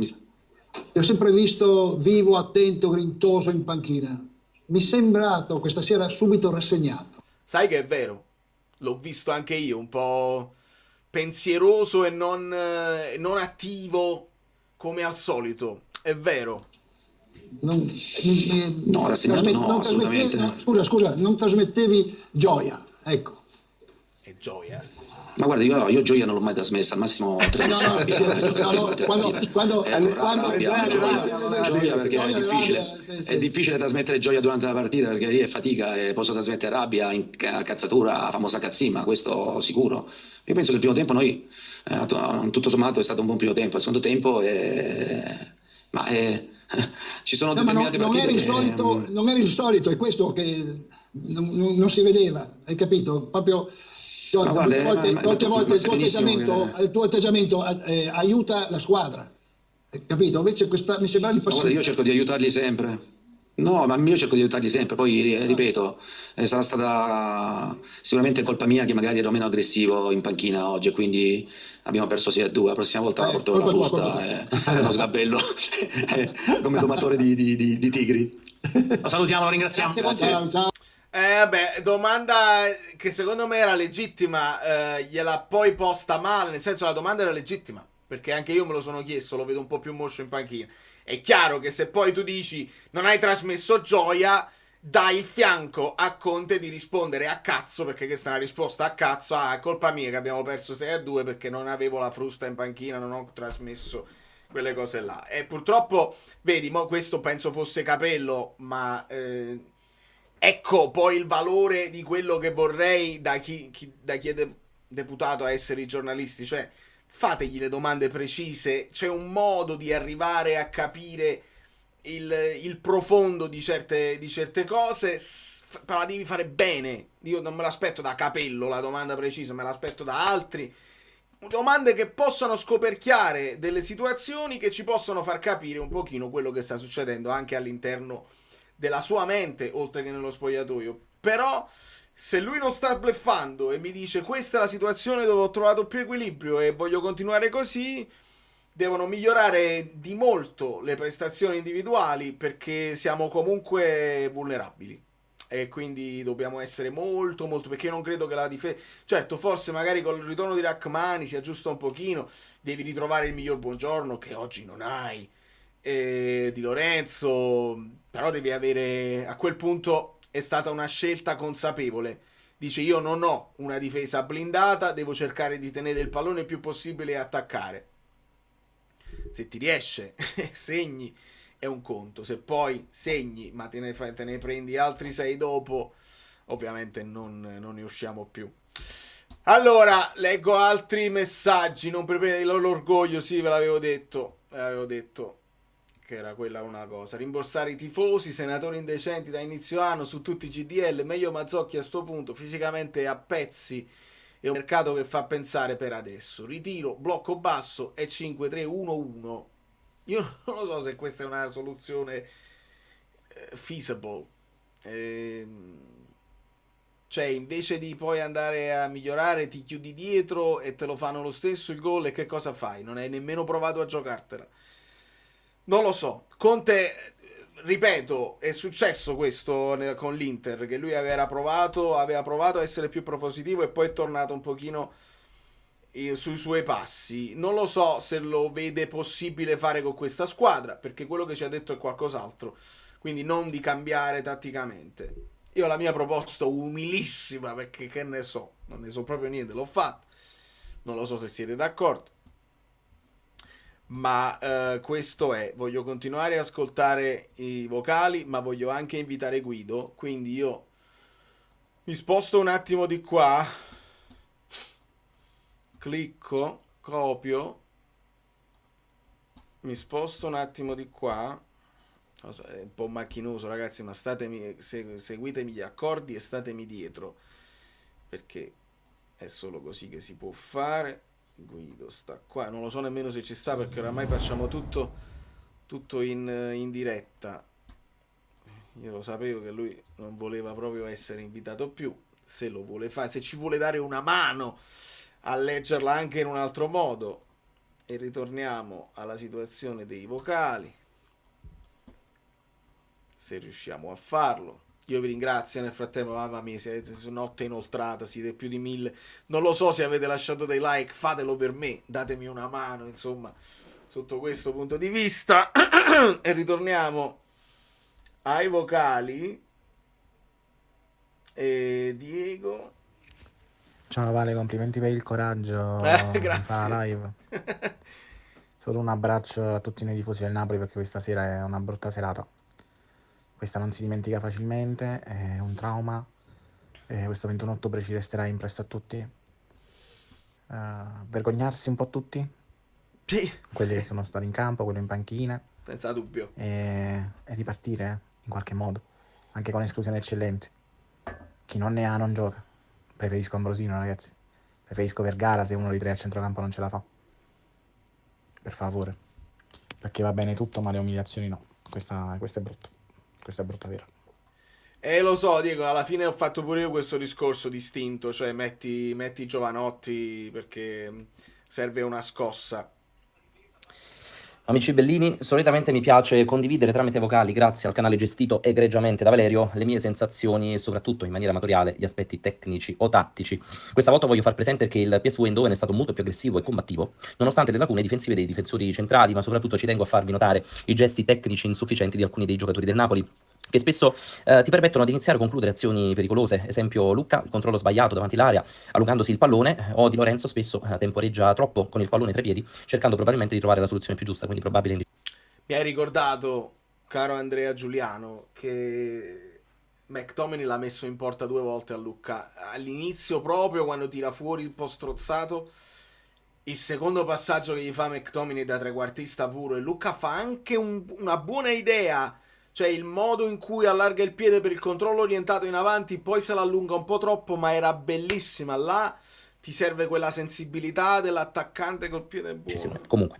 Ti ho sempre visto vivo, attento, grintoso in panchina. Mi è sembrato questa sera subito rassegnato. Sai che è vero, l'ho visto anche io, un po' pensieroso e non attivo come al solito, è vero. No, rassegnato no, assolutamente. Scusa, non trasmettevi gioia, ecco. È gioia. Ma guarda, io gioia non l'ho mai trasmessa, al massimo gioia perché è difficile trasmettere gioia durante la partita, perché lì è fatica, e posso trasmettere rabbia, cazzatura, la famosa cazzima, questo sicuro. Io penso che il primo tempo noi, tutto sommato, è stato un buon primo tempo. Il secondo tempo ci sono determinate partite non era il solito, è questo che non si vedeva, hai capito? Proprio molte volte il tuo atteggiamento aiuta la squadra, capito? Invece mi sembra di passare. Io cerco di aiutarli sempre. No, ma io cerco di aiutarli sempre. Poi ripeto, sarà stata sicuramente colpa mia che magari ero meno aggressivo in panchina oggi, e quindi abbiamo perso 6-2. La prossima volta porto una frusta e uno sgabello come domatore di tigri. Lo salutiamo, lo ringraziamo. Grazie. Ciao, ciao. Vabbè, domanda che secondo me era legittima, gliela poi posta male, nel senso la domanda era legittima, perché anche io me lo sono chiesto, lo vedo un po' più moscio in panchina. È chiaro che se poi tu dici non hai trasmesso gioia, dai il fianco a Conte di rispondere a cazzo, perché questa è una risposta a cazzo, è colpa mia che abbiamo perso 6-2 perché non avevo la frusta in panchina, non ho trasmesso quelle cose là. E purtroppo, vedi, mo questo penso fosse Capello, ma ecco poi il valore di quello che vorrei da chi è deputato a essere i giornalisti, cioè fategli le domande precise, c'è un modo di arrivare a capire il profondo di certe cose, però la devi fare bene. Io non me l'aspetto da Capello la domanda precisa, me l'aspetto da altri, domande che possano scoperchiare delle situazioni che ci possono far capire un pochino quello che sta succedendo anche all'interno della sua mente, oltre che nello spogliatoio. Però se lui non sta bluffando e mi dice questa è la situazione dove ho trovato più equilibrio e voglio continuare così, devono migliorare di molto le prestazioni individuali, perché siamo comunque vulnerabili e quindi dobbiamo essere molto perché io non credo che la difesa, certo forse magari con il ritorno di Rachmani si aggiusta un pochino, devi ritrovare il miglior Buongiorno che oggi non hai, Di Lorenzo, però devi avere, a quel punto è stata una scelta consapevole, dice io non ho una difesa blindata, devo cercare di tenere il pallone il più possibile e attaccare. Se ti riesce segni è un conto, se poi segni ma te ne prendi altri 6 dopo, ovviamente non ne usciamo più. Allora leggo altri messaggi. Non prendete l'orgoglio, sì, ve l'avevo detto che era quella una cosa. Rimborsare i tifosi, senatori indecenti da inizio anno su tutti i GDL, meglio Mazzocchi a sto punto, fisicamente a pezzi, è un mercato che fa pensare per adesso. Ritiro, blocco basso e 5-3-1-1. Io non lo so se questa è una soluzione feasible. Cioè, invece di poi andare a migliorare, ti chiudi dietro e te lo fanno lo stesso il gol, e che cosa fai? Non hai nemmeno provato a giocartela. Non lo so. Conte, ripeto, è successo questo con l'Inter, che lui aveva provato a essere più propositivo e poi è tornato un pochino sui suoi passi. Non lo so se lo vede possibile fare con questa squadra, perché quello che ci ha detto è qualcos'altro, quindi non di cambiare tatticamente. Io la mia proposta umilissima, perché che ne so, non ne so proprio niente, l'ho fatta, non lo so se siete d'accordo, ma questo è, voglio continuare a ascoltare i vocali, ma voglio anche invitare Guido, quindi io mi sposto un attimo di qua, clicco, copio, mi sposto un attimo di qua, è un po' macchinoso ragazzi, ma seguitemi gli accordi e statemi dietro, perché è solo così che si può fare. Guido sta qua, non lo so nemmeno se ci sta, perché oramai facciamo tutto in diretta. Io lo sapevo che lui non voleva proprio essere invitato più, se lo vuole fare, se ci vuole dare una mano a leggerla anche in un altro modo. E ritorniamo alla situazione dei vocali, se riusciamo a farlo. Io vi ringrazio nel frattempo, mamma mia, siete su notte inoltrata, siete più di 1000. Non lo so se avete lasciato dei like, fatelo per me, datemi una mano, insomma, sotto questo punto di vista. E ritorniamo ai vocali. E Diego. Ciao Vale, complimenti per il coraggio di Grazie. fare la live. Solo un abbraccio a tutti noi tifosi del Napoli, perché questa sera è una brutta serata. Questa non si dimentica facilmente, è un trauma. Questo 21 ottobre ci resterà impresso a tutti. Vergognarsi un po' tutti, Sì, quelli che sono stati in campo, quelli in panchina, senza dubbio. e ripartire in qualche modo, anche con esclusioni eccellenti. Chi non ne ha non gioca. Preferisco Ambrosino, ragazzi. Preferisco Vergara se uno dei tre a centrocampo non ce la fa. Per favore. Perché va bene tutto, ma le umiliazioni no. Questa è brutta. Questa è brutta vera. Lo so, Diego, alla fine ho fatto pure io questo discorso distinto, cioè metti Giovanotti perché serve una scossa. Amici bellini, solitamente mi piace condividere tramite vocali, grazie al canale gestito egregiamente da Valerio, le mie sensazioni e soprattutto in maniera amatoriale gli aspetti tecnici o tattici. Questa volta voglio far presente che il PSV Eindhoven è stato molto più aggressivo e combattivo, nonostante le lacune difensive dei difensori centrali, ma soprattutto ci tengo a farvi notare i gesti tecnici insufficienti di alcuni dei giocatori del Napoli, che spesso ti permettono di iniziare o concludere azioni pericolose. Esempio Lucca, il controllo sbagliato davanti all'area, allungandosi il pallone, o Di Lorenzo spesso temporeggia troppo con il pallone tra i piedi, cercando probabilmente di trovare la soluzione più giusta, quindi probabile. Mi hai ricordato, caro Andrea Giuliano, che McTominay l'ha messo in porta 2 volte a Lucca. All'inizio, proprio quando tira fuori il po' strozzato, il secondo passaggio che gli fa McTominay da trequartista puro, e Lucca fa anche una buona idea, cioè il modo in cui allarga il piede per il controllo orientato in avanti, poi se l'allunga un po' troppo, ma era bellissima. Là ti serve quella sensibilità dell'attaccante col piede buono. Comunque,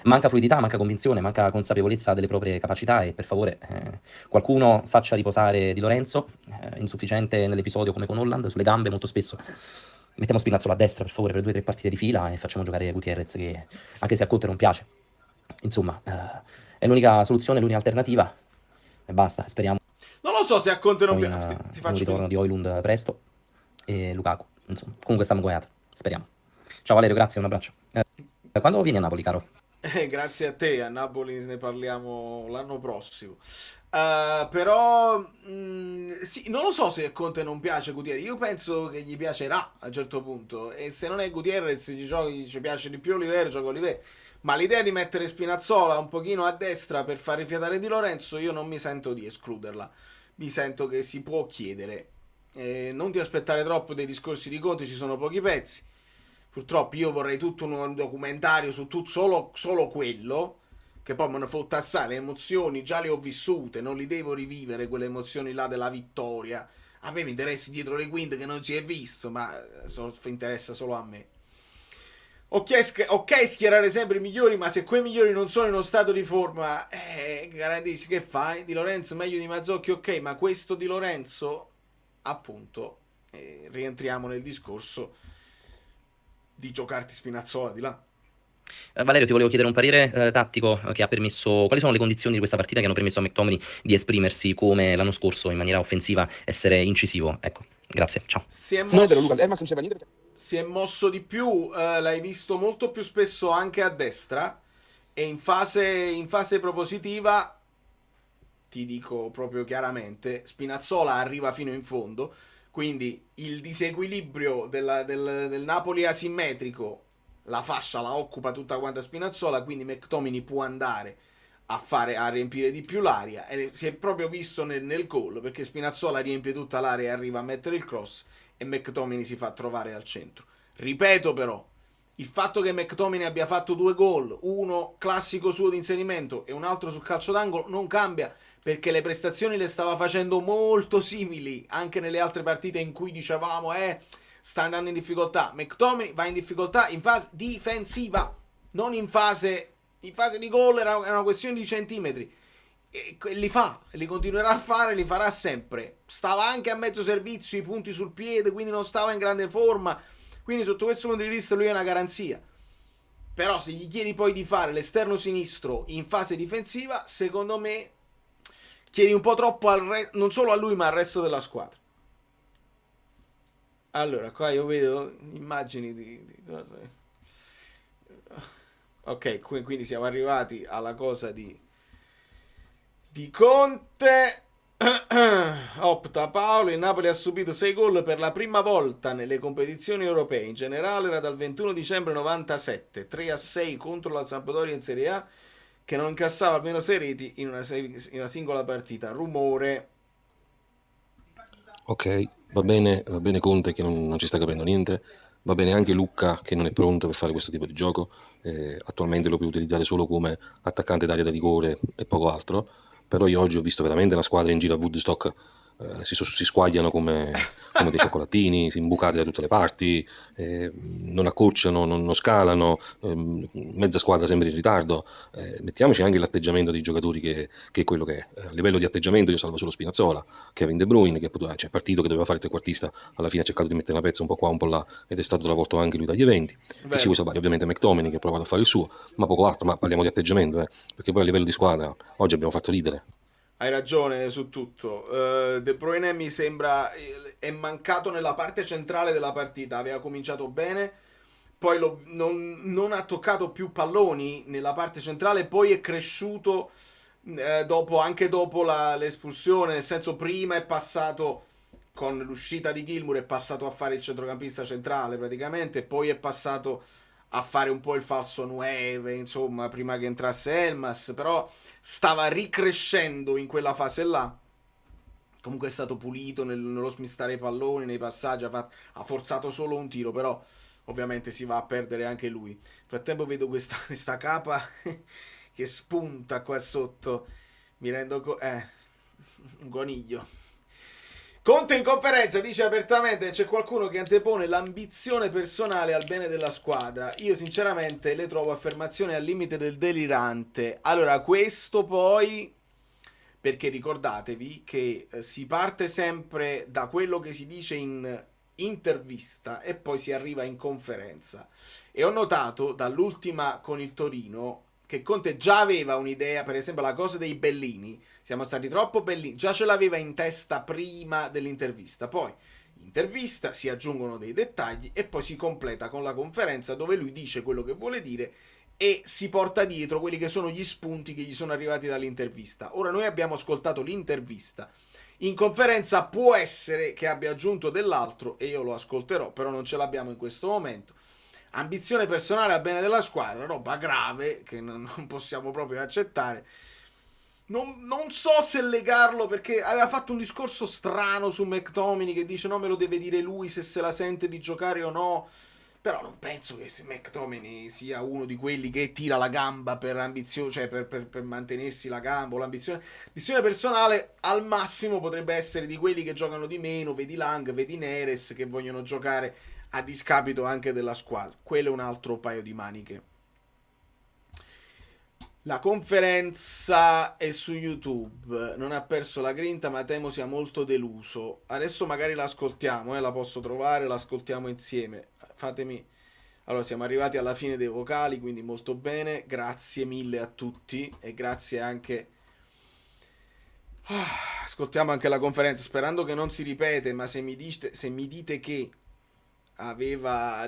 manca fluidità, manca convinzione, manca consapevolezza delle proprie capacità, e per favore qualcuno faccia riposare Di Lorenzo, insufficiente nell'episodio come con Holland, sulle gambe molto spesso. Mettiamo Spinazzola a destra, per favore, per 2 o 3 partite di fila, e facciamo giocare Gutierrez, che anche se a Conte non piace. Insomma, è l'unica soluzione, l'unica alternativa, e basta, speriamo. Non lo so se a Conte non Poi, piace. Ti un faccio ritorno di Højlund presto, e Lukaku, insomma, comunque stiamo goiata, speriamo. Ciao Valerio, grazie, un abbraccio. Quando vieni a Napoli, caro? Grazie a te, a Napoli ne parliamo l'anno prossimo. Però sì, non lo so se a Conte non piace Gutierrez. Io penso che gli piacerà a un certo punto, e se non è Gutierrez ci piace di più Oliver, gioca Oliver. Ma l'idea di mettere Spinazzola un pochino a destra per far rifiatare Di Lorenzo, io non mi sento di escluderla. Mi sento che si può chiedere. Non ti aspettare troppo dei discorsi di Conte, ci sono pochi pezzi. Purtroppo io vorrei tutto un documentario su tutto, solo quello, che poi me ne fotta assai. Le emozioni già le ho vissute, non li devo rivivere quelle emozioni là della vittoria. A me mi interessa dietro le quinte che non si è visto, ma interessa solo a me. Ok, schierare sempre i migliori, ma se quei migliori non sono in uno stato di forma, garantisci, che fai? Di Lorenzo meglio di Mazzocchi, ok, ma questo Di Lorenzo, appunto, rientriamo nel discorso di giocarti Spinazzola di là. Valerio, ti volevo chiedere un parere tattico che ha permesso. Quali sono le condizioni di questa partita che hanno permesso a McTominay di esprimersi come l'anno scorso in maniera offensiva, essere incisivo? Ecco, grazie, ciao. Si è Non è vero, Luca, Elmas non c'era niente. si è mosso di più, l'hai visto molto più spesso anche a destra, e in fase propositiva, ti dico proprio chiaramente, Spinazzola arriva fino in fondo, quindi il disequilibrio del Napoli asimmetrico, la fascia la occupa tutta quanta Spinazzola, quindi McTominay può andare a riempire di più l'area, e si è proprio visto nel gol, perché Spinazzola riempie tutta l'area e arriva a mettere il cross, e McTominay si fa trovare al centro. Ripeto però, il fatto che McTominay abbia fatto 2 gol, uno classico suo di inserimento e un altro sul calcio d'angolo, non cambia, perché le prestazioni le stava facendo molto simili anche nelle altre partite in cui dicevamo sta andando in difficoltà. McTominay va in difficoltà in fase difensiva, non in fase di gol, era una questione di centimetri, e li continuerà a fare, li farà sempre. Stava anche a mezzo servizio, i punti sul piede, quindi non stava in grande forma, quindi sotto questo punto di vista lui è una garanzia. Però se gli chiedi poi di fare l'esterno sinistro in fase difensiva, secondo me chiedi un po' troppo non solo a lui ma al resto della squadra. Allora, qua io vedo immagini di cose. Ok, quindi siamo arrivati alla cosa di Conte. Opta Paolo, il Napoli ha subito 6 gol per la prima volta nelle competizioni europee. In generale era dal 21 dicembre 97, 3-6 contro la Sampdoria in Serie A, che non incassava almeno 6 reti in una singola partita. Rumore. Ok, va bene Conte che non ci sta capendo niente, va bene anche Lucca che non è pronto per fare questo tipo di gioco, attualmente lo puoi utilizzare solo come attaccante d'area da rigore e poco altro, però io oggi ho visto veramente la squadra in giro a Woodstock, si squagliano come come dei cioccolatini, si imbucati da tutte le parti, non accorciano, non scalano, mezza squadra sempre in ritardo. Mettiamoci anche l'atteggiamento dei giocatori che è quello che è. A livello di atteggiamento io salvo solo Spinazzola, Kevin De Bruyne, che è partito che doveva fare il trequartista, alla fine ha cercato di mettere una pezza un po' qua, un po' là, ed è stato travolto anche lui dagli eventi. Che si vuole salvare ovviamente McTominay, che ha provato a fare il suo, ma poco altro. Ma parliamo di atteggiamento, perché poi a livello di squadra oggi abbiamo fatto ridere. Hai ragione su tutto. De Bruyne mi sembra è mancato nella parte centrale della partita. Aveva cominciato bene, poi non ha toccato più palloni nella parte centrale, poi è cresciuto anche dopo l'espulsione. Nel senso, prima è passato con l'uscita di Gilmour, è passato a fare il centrocampista centrale praticamente, poi è passato a fare un po' il falso 9, insomma, prima che entrasse Elmas, però stava ricrescendo in quella fase là. Comunque è stato pulito nello smistare i palloni, nei passaggi, ha forzato solo un tiro, però ovviamente si va a perdere anche lui. Nel frattempo vedo questa capa che spunta qua sotto, mi rendo un coniglio. Conte in conferenza dice apertamente che c'è qualcuno che antepone l'ambizione personale al bene della squadra. Io sinceramente le trovo affermazioni al limite del delirante. Allora, questo poi, perché ricordatevi che si parte sempre da quello che si dice in intervista e poi si arriva in conferenza. E ho notato dall'ultima con il Torino che Conte già aveva un'idea, per esempio la cosa dei Bellini, siamo stati troppo bellini, già ce l'aveva in testa prima dell'intervista, poi intervista, si aggiungono dei dettagli e poi si completa con la conferenza dove lui dice quello che vuole dire e si porta dietro quelli che sono gli spunti che gli sono arrivati dall'intervista. Ora noi abbiamo ascoltato l'intervista, in conferenza può essere che abbia aggiunto dell'altro e io lo ascolterò, però non ce l'abbiamo in questo momento. Ambizione personale a bene della squadra, roba grave che non possiamo proprio accettare. Non so se legarlo, perché aveva fatto un discorso strano su McTominay che dice no, me lo deve dire lui se la sente di giocare o no, però non penso che McTominay sia uno di quelli che tira la gamba per ambizione, cioè per mantenersi la gamba o l'ambizione. Ambizione personale al massimo potrebbe essere di quelli che giocano di meno, vedi Lang, vedi Neres, che vogliono giocare a discapito anche della squadra. Quello è un altro paio di maniche. La conferenza è su YouTube, non ha perso la grinta, ma temo sia molto deluso. Adesso magari l'ascoltiamo, la posso trovare, l'ascoltiamo insieme. Fatemi. Allora, siamo arrivati alla fine dei vocali, quindi molto bene. Grazie mille a tutti e grazie anche. Ascoltiamo anche la conferenza, sperando che non si ripete, ma se mi dite che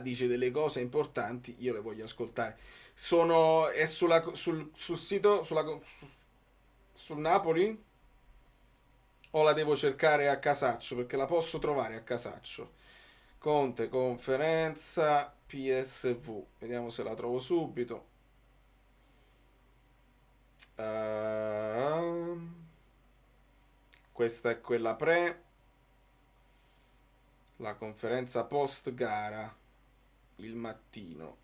dice delle cose importanti, io le voglio ascoltare. È sul sito sul Napoli o la devo cercare a casaccio, perché la posso trovare a casaccio. Conte conferenza PSV, vediamo se la trovo subito. Questa è quella la conferenza post gara il mattino.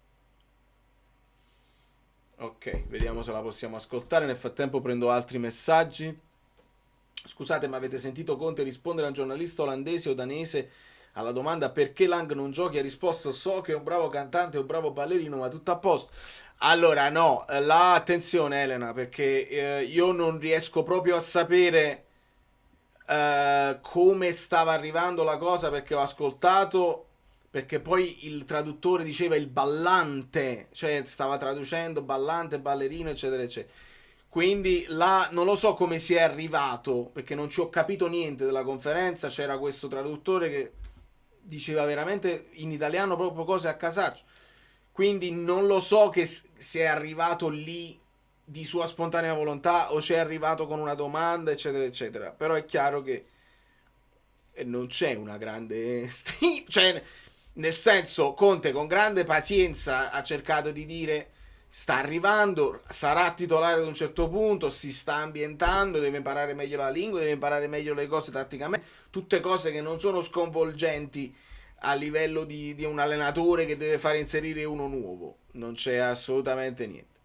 Ok, vediamo se la possiamo ascoltare. Nel frattempo prendo altri messaggi. Scusate, ma avete sentito Conte rispondere a un giornalista olandese o danese alla domanda perché Lang non giochi? Ha risposto: so che è un bravo cantante, è un bravo ballerino, ma tutto a posto. Allora no, attenzione Elena, perché io non riesco proprio a sapere come stava arrivando la cosa, perché ho ascoltato, perché poi il traduttore diceva il ballante, cioè stava traducendo ballante, ballerino, eccetera eccetera. Quindi là non lo so come si è arrivato, perché non ci ho capito niente della conferenza. C'era questo traduttore che diceva veramente in italiano proprio cose a casaccio, quindi non lo so che si è arrivato lì di sua spontanea volontà o c'è arrivato con una domanda, eccetera eccetera. Però è chiaro che non c'è una grande cioè, nel senso, Conte con grande pazienza ha cercato di dire sta arrivando, sarà titolare ad un certo punto, si sta ambientando, deve imparare meglio la lingua, deve imparare meglio le cose tatticamente, tutte cose che non sono sconvolgenti a livello di un allenatore che deve fare inserire uno nuovo. Non c'è assolutamente niente.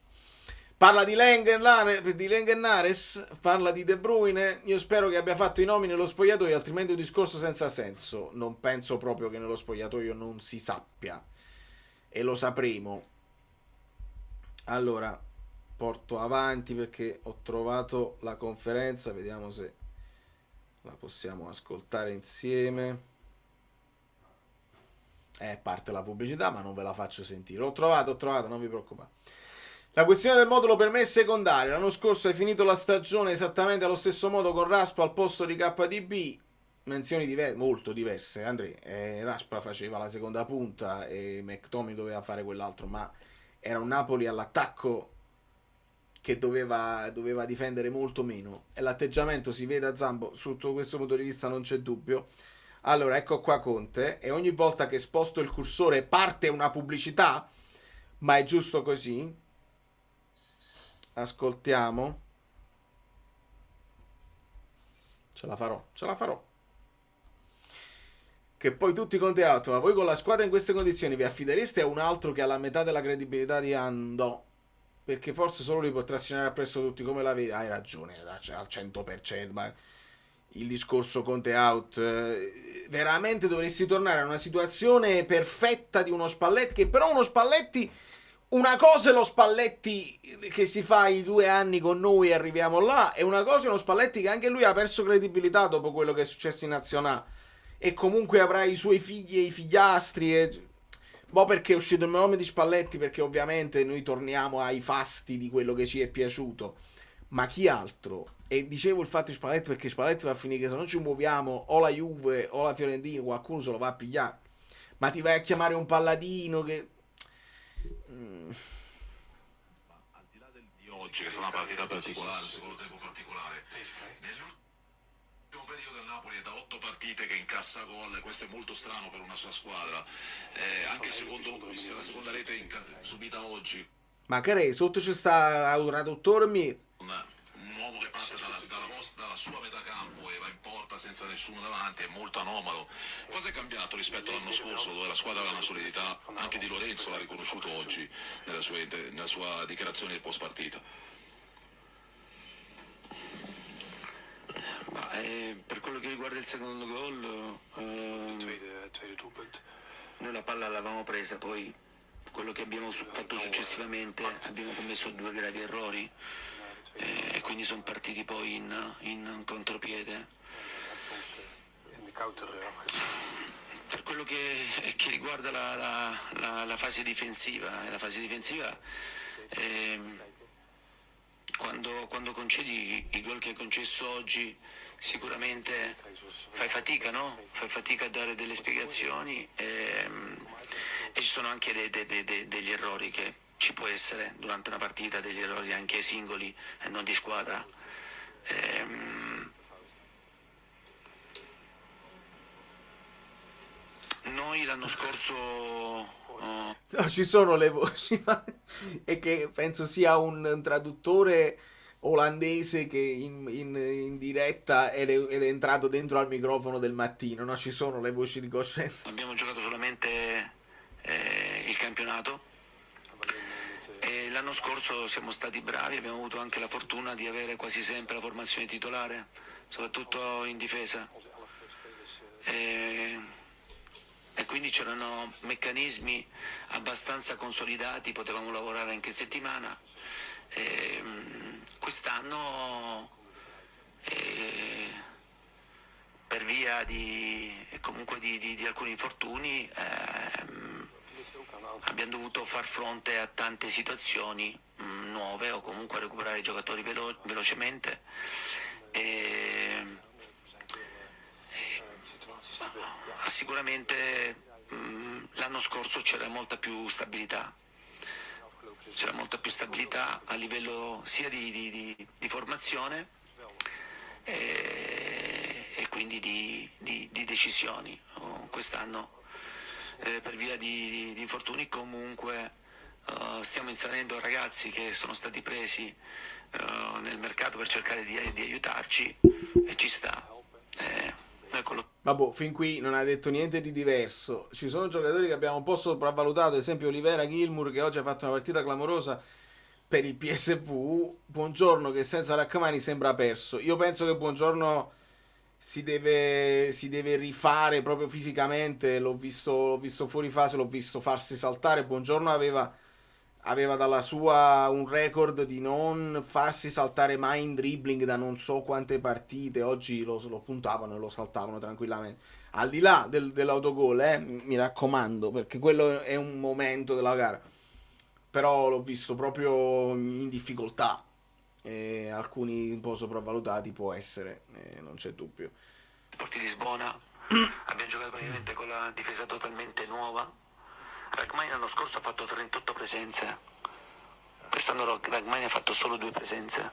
Parla di Lengenares, parla di De Bruyne. Io spero che abbia fatto i nomi nello spogliatoio, altrimenti è un discorso senza senso. Non penso proprio che nello spogliatoio non si sappia, e lo sapremo. Allora, porto avanti perché ho trovato la conferenza, vediamo se la possiamo ascoltare insieme. Parte la pubblicità, ma non ve la faccio sentire. L'ho trovato, non vi preoccupate. La questione del modulo per me è secondaria. L'anno scorso hai finito la stagione esattamente allo stesso modo con Raspa al posto di KDB. Menzioni molto diverse, Andrea. Raspa faceva la seconda punta e McTominay doveva fare quell'altro, ma era un Napoli all'attacco che doveva difendere molto meno, e l'atteggiamento si vede a Zambo sotto questo punto di vista, non c'è dubbio. Allora, ecco qua Conte, e ogni volta che sposto il cursore parte una pubblicità, ma è giusto così. Ascoltiamo. Ce la farò. Che poi tutti Conte out, ma voi con la squadra in queste condizioni vi affidereste a un altro che ha la metà della credibilità di Ando? Perché forse solo lui potrà trascinare appresso tutti, come la vedi? Hai ragione, al 100%, ma il discorso Conte out, veramente dovresti tornare a una situazione perfetta di uno Spalletti, che però uno Spalletti, una cosa è lo Spalletti che si fa i 2 anni con noi e arriviamo là, e una cosa è uno Spalletti che anche lui ha perso credibilità dopo quello che è successo in nazionale, e comunque avrà i suoi figli e i figliastri, perché è uscito il nome di Spalletti, perché ovviamente noi torniamo ai fasti di quello che ci è piaciuto, ma chi altro? E dicevo il fatto di Spalletti perché Spalletti va a finire che se non ci muoviamo o la Juve o la Fiorentina qualcuno se lo va a pigliare, ma ti vai a chiamare un Palladino che al di là di oggi, che sarà una partita particolare, un secondo tempo particolare, nell'ultimo periodo il Napoli è da 8 partite che incassa gol, questo è molto strano per una sua squadra, anche la seconda rete subita oggi. Ma che sotto c'è sta un traduttore Un uomo che parte dalla sua metà campo e va in porta senza nessuno davanti è molto anomalo. Cosa è cambiato rispetto all'anno scorso, dove la squadra aveva una solidità? Anche Di Lorenzo l'ha riconosciuto oggi nella sua dichiarazione post partita. Per quello che riguarda il secondo gol, noi la palla l'avevamo presa, poi quello che abbiamo fatto successivamente, abbiamo commesso 2 gravi errori e quindi sono partiti poi in contropiede. Per quello che riguarda la fase difensiva, quando concedi i gol che hai concesso oggi, sicuramente fai fatica, no? Fai fatica a dare delle spiegazioni e ci sono anche degli errori che ci può essere durante una partita, degli errori anche singoli e non di squadra. Noi l'anno scorso no, ci sono le voci e che penso sia un traduttore olandese che in diretta ed è entrato dentro al microfono del mattino, no? Ci sono le voci di coscienza. abbiamo giocato solamente il campionato e l'anno scorso siamo stati bravi, abbiamo avuto anche la fortuna di avere quasi sempre la formazione titolare, soprattutto in difesa, e quindi c'erano meccanismi abbastanza consolidati, potevamo lavorare anche in settimana. Quest'anno per via di alcuni infortuni abbiamo dovuto far fronte a tante situazioni nuove o comunque recuperare i giocatori velocemente sicuramente l'anno scorso c'era molta più stabilità a livello sia di formazione e quindi di decisioni. Quest'anno per via di infortuni comunque stiamo inserendo ragazzi che sono stati presi nel mercato per cercare di aiutarci e ci sta. Eccolo. Vabbè, fin qui non ha detto niente di diverso. Ci sono giocatori che abbiamo un po' sopravvalutato, ad esempio Olivera Gilmour, che oggi ha fatto una partita clamorosa. per il PSV, Buongiorno che senza Rachmani sembra perso. Io penso che Buongiorno si deve rifare proprio fisicamente. L'ho visto fuori fase, l'ho visto farsi saltare. Buongiorno aveva dalla sua un record di non farsi saltare mai in dribbling da non so quante partite. Oggi lo puntavano e lo saltavano tranquillamente. Al di là dell'autogol, mi raccomando, perché quello è un momento della gara. Però l'ho visto proprio in difficoltà. Alcuni un po' sopravvalutati può essere, non c'è dubbio. Sport di Lisbona abbiamo giocato praticamente con la difesa totalmente nuova. Rachmani l'anno scorso ha fatto 38 presenze, quest'anno Rachmani ha fatto solo 2 presenze.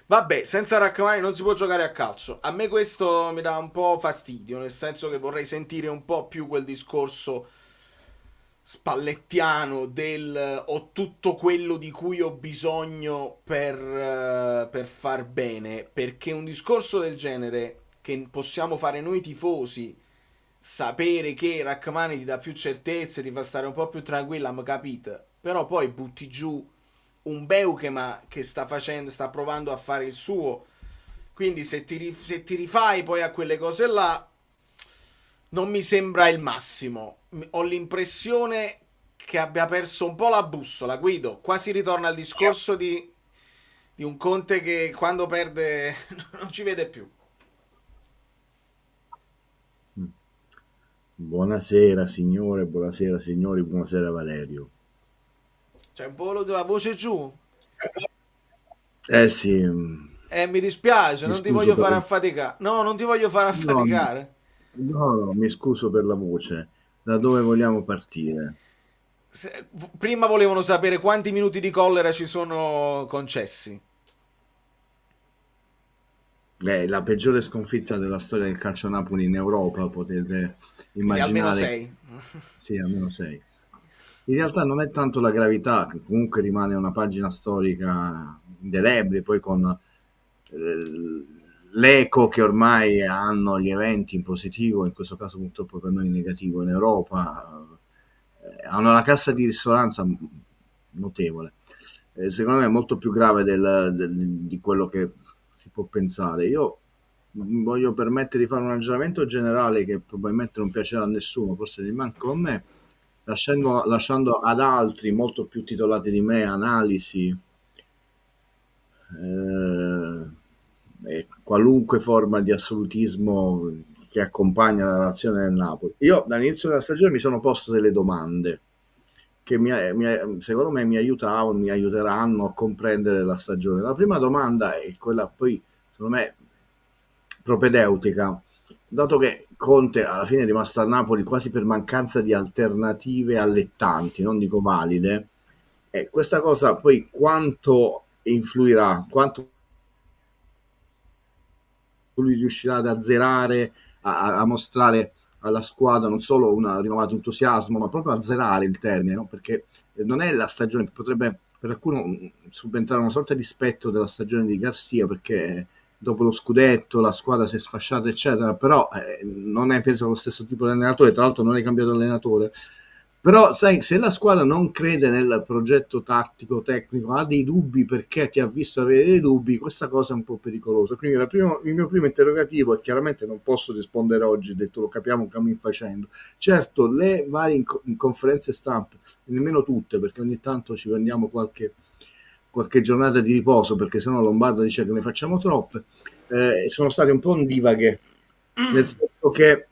Vabbè, senza Rachmani non si può giocare a calcio. A me questo mi dà un po' fastidio, nel senso che vorrei sentire un po' più quel discorso spallettiano del ho tutto quello di cui ho bisogno per far bene, perché un discorso del genere che possiamo fare noi tifosi, sapere che Rachmani ti dà più certezze, ti fa stare un po' più tranquilla, ma capite, però poi butti giù un Beukema che sta provando a fare il suo, quindi se ti rifai poi a quelle cose là non mi sembra il massimo. Ho l'impressione che abbia perso un po' la bussola, Guido. Qua si ritorna al discorso di un Conte che quando perde non ci vede più. Buonasera signore, buonasera signori, buonasera Valerio. C'è un po' della voce giù? Sì. Mi dispiace, non ti voglio fare affaticare. No, non ti voglio fare affaticare. No, mi scuso per la voce. Da dove vogliamo partire? Prima volevano sapere quanti minuti di collera ci sono concessi. La peggiore sconfitta della storia del calcio Napoli in Europa, potete immaginare. Almeno 6. Sì, almeno 6. In realtà non è tanto la gravità, che comunque rimane una pagina storica indelebile, poi con l'eco che ormai hanno gli eventi in positivo, in questo caso purtroppo per noi in negativo in Europa, hanno una cassa di risonanza notevole. Secondo me è molto più grave di quello che si può pensare. Io voglio permettere di fare un ragionamento generale che probabilmente non piacerà a nessuno, forse neanche a me, lasciando ad altri molto più titolati di me analisi e qualunque forma di assolutismo che accompagna la nazione del Napoli. Io dall'inizio della stagione mi sono posto delle domande che secondo me mi aiuteranno a comprendere la stagione. La prima domanda è quella poi, secondo me, propedeutica, dato che Conte alla fine è rimasto a Napoli quasi per mancanza di alternative allettanti, non dico valide, e questa cosa poi quanto influirà, quanto lui riuscirà ad azzerare, a mostrare alla squadra non solo un rinnovato entusiasmo, ma proprio azzerare il termine, no? Perché non è la stagione, potrebbe per alcuno subentrare una sorta di spettro della stagione di Garcia, perché dopo lo scudetto la squadra si è sfasciata eccetera, però non è penso lo stesso tipo di allenatore, tra l'altro non è cambiato allenatore, però sai, se la squadra non crede nel progetto tattico, tecnico, ha dei dubbi perché ti ha visto avere dei dubbi, questa cosa è un po' pericolosa. Quindi il mio primo interrogativo, e chiaramente non posso rispondere oggi, detto lo capiamo cammin facendo, certo le varie conferenze stampa, nemmeno tutte, perché ogni tanto ci prendiamo qualche giornata di riposo, perché sennò Lombardo dice che ne facciamo troppe, sono state un po' ondivaghe, nel senso che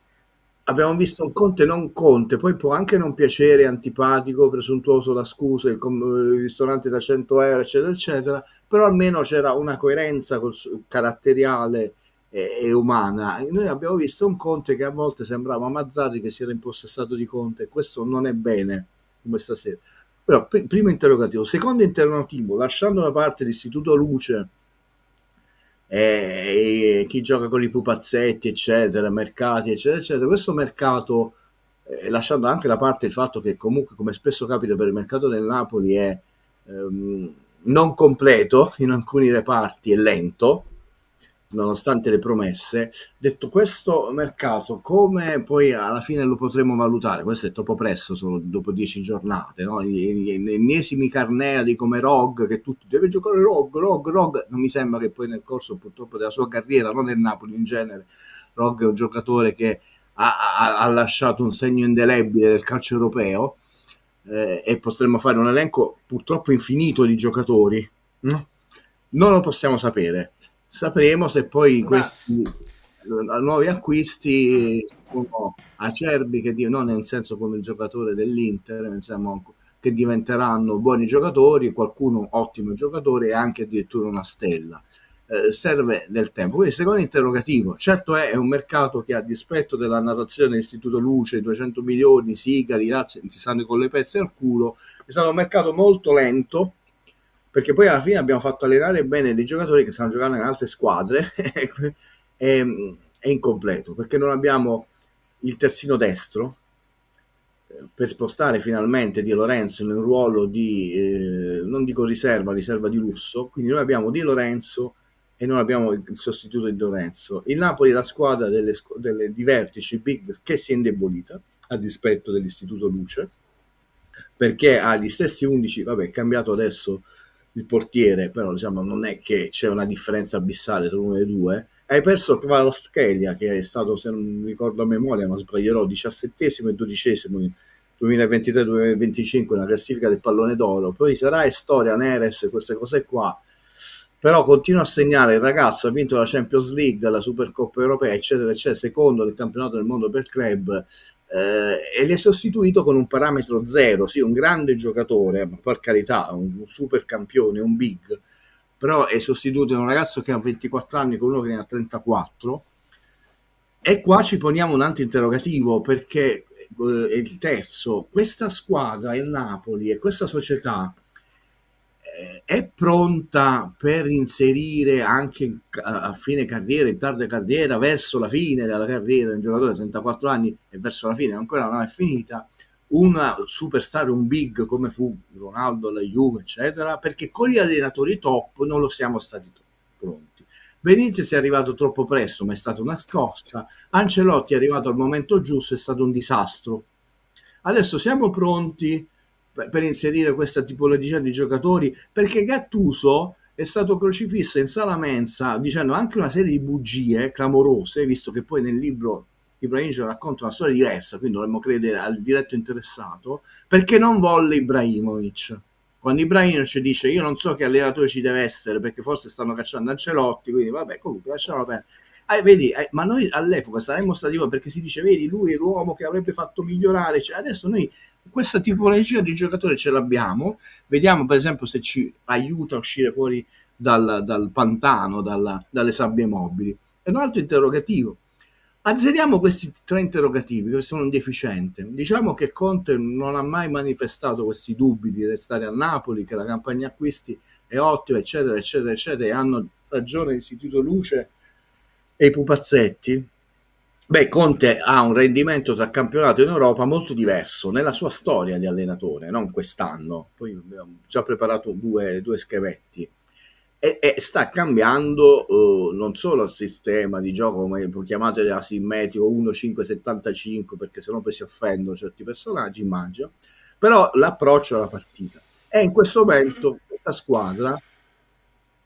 abbiamo visto un Conte non Conte, poi può anche non piacere, antipatico, presuntuoso, la scusa, il ristorante da 100 euro, eccetera, eccetera, però almeno c'era una coerenza caratteriale e umana. Noi abbiamo visto un Conte che a volte sembrava Mazzarri che si era impossessato di Conte, e questo non è bene, come stasera. Però primo interrogativo. Secondo interrogativo, lasciando da parte l'Istituto Luce, chi gioca con i pupazzetti eccetera, mercati eccetera eccetera, questo mercato, lasciando anche da parte il fatto che comunque, come spesso capita per il mercato del Napoli, è non completo in alcuni reparti, è lento, nonostante le promesse. Detto questo mercato, come poi alla fine lo potremo valutare? Questo è troppo presto, solo dopo 10 giornate, no? Gli ennesimi carneadi come Rog, che tutti deve giocare Rog, non mi sembra che poi nel corso purtroppo della sua carriera, non del Napoli in genere, Rog è un giocatore che ha lasciato un segno indelebile del calcio europeo, e potremmo fare un elenco purtroppo infinito di giocatori, no? Non lo possiamo sapere. Sapremo se poi questi nuovi acquisti sono acerbi, non nel senso come il giocatore dell'Inter, pensiamo che diventeranno buoni giocatori, qualcuno ottimo giocatore e anche addirittura una stella. Serve del tempo. Quindi secondo interrogativo, certo è un mercato che, a dispetto della narrazione dell'Istituto Luce, 200 milioni, sigari, si stanno con le pezze al culo, è stato un mercato molto lento, perché poi alla fine abbiamo fatto allenare bene dei giocatori che stanno giocando in altre squadre è incompleto, perché non abbiamo il terzino destro per spostare finalmente Di Lorenzo in un ruolo di non dico riserva di lusso. Quindi noi abbiamo Di Lorenzo e non abbiamo il sostituto di Lorenzo. Il Napoli è la squadra di vertici big che si è indebolita a dispetto dell'Istituto Luce, perché ha gli stessi 11, vabbè, è cambiato adesso il portiere, però diciamo non è che c'è una differenza abissale tra uno e due. Hai perso Kvaratskhelia, che è stato, se non ricordo a memoria, ma sbaglierò, 17esimo e 12esimo nel 2023-2025 nella classifica del pallone d'oro. Poi sarà storia Neres, queste cose qua, però continua a segnare. Il ragazzo ha vinto la Champions League, la Supercoppa Europea, eccetera eccetera, secondo del campionato del mondo per club, e li è sostituito con un parametro zero. Sì, un grande giocatore, ma per carità, un super campione, un big, però è sostituito da un ragazzo che ha 24 anni con uno che ne ha 34. E qua ci poniamo un anti-interrogativo, perché è il terzo. Questa squadra, il Napoli, e questa società è pronta per inserire anche a fine carriera, in tarda carriera, verso la fine della carriera di un giocatore di 34 anni e verso la fine ancora non è finita, una superstar, un big come fu Ronaldo, la Juve, eccetera, perché con gli allenatori top non lo siamo stati pronti. Benitez è arrivato troppo presto, ma è stata una scossa. Ancelotti è arrivato al momento giusto, è stato un disastro. Adesso siamo pronti per inserire questa tipologia di giocatori, perché Gattuso è stato crocifisso in sala mensa dicendo anche una serie di bugie clamorose, visto che poi nel libro Ibrahimovic racconta una storia diversa, quindi dovremmo credere al diretto interessato, perché non volle Ibrahimovic. Quando Ibrahimovic dice io non so che allenatore ci deve essere, perché forse stanno cacciando Ancelotti, quindi vabbè, comunque lasciamolo perdere. Vedi, ma noi all'epoca saremmo stati, perché si dice vedi, lui è l'uomo che avrebbe fatto migliorare, cioè, adesso noi questa tipologia di giocatore ce l'abbiamo, vediamo per esempio se ci aiuta a uscire fuori dal pantano, dalle sabbie mobili. È un altro interrogativo. Azzeriamo questi tre interrogativi che sono un deficiente. Diciamo che Conte non ha mai manifestato questi dubbi di restare a Napoli, che la campagna acquisti è ottima, eccetera eccetera eccetera, e hanno ragione l'Istituto Luce e i pupazzetti. Beh, Conte ha un rendimento tra campionato in Europa molto diverso nella sua storia di allenatore, non quest'anno. Poi abbiamo già preparato due schevetti. E sta cambiando non solo il sistema di gioco, come chiamate asimmetrico 1-5-75, perché sennò poi si offendono certi personaggi, immagino, però l'approccio alla partita. E in questo momento questa squadra,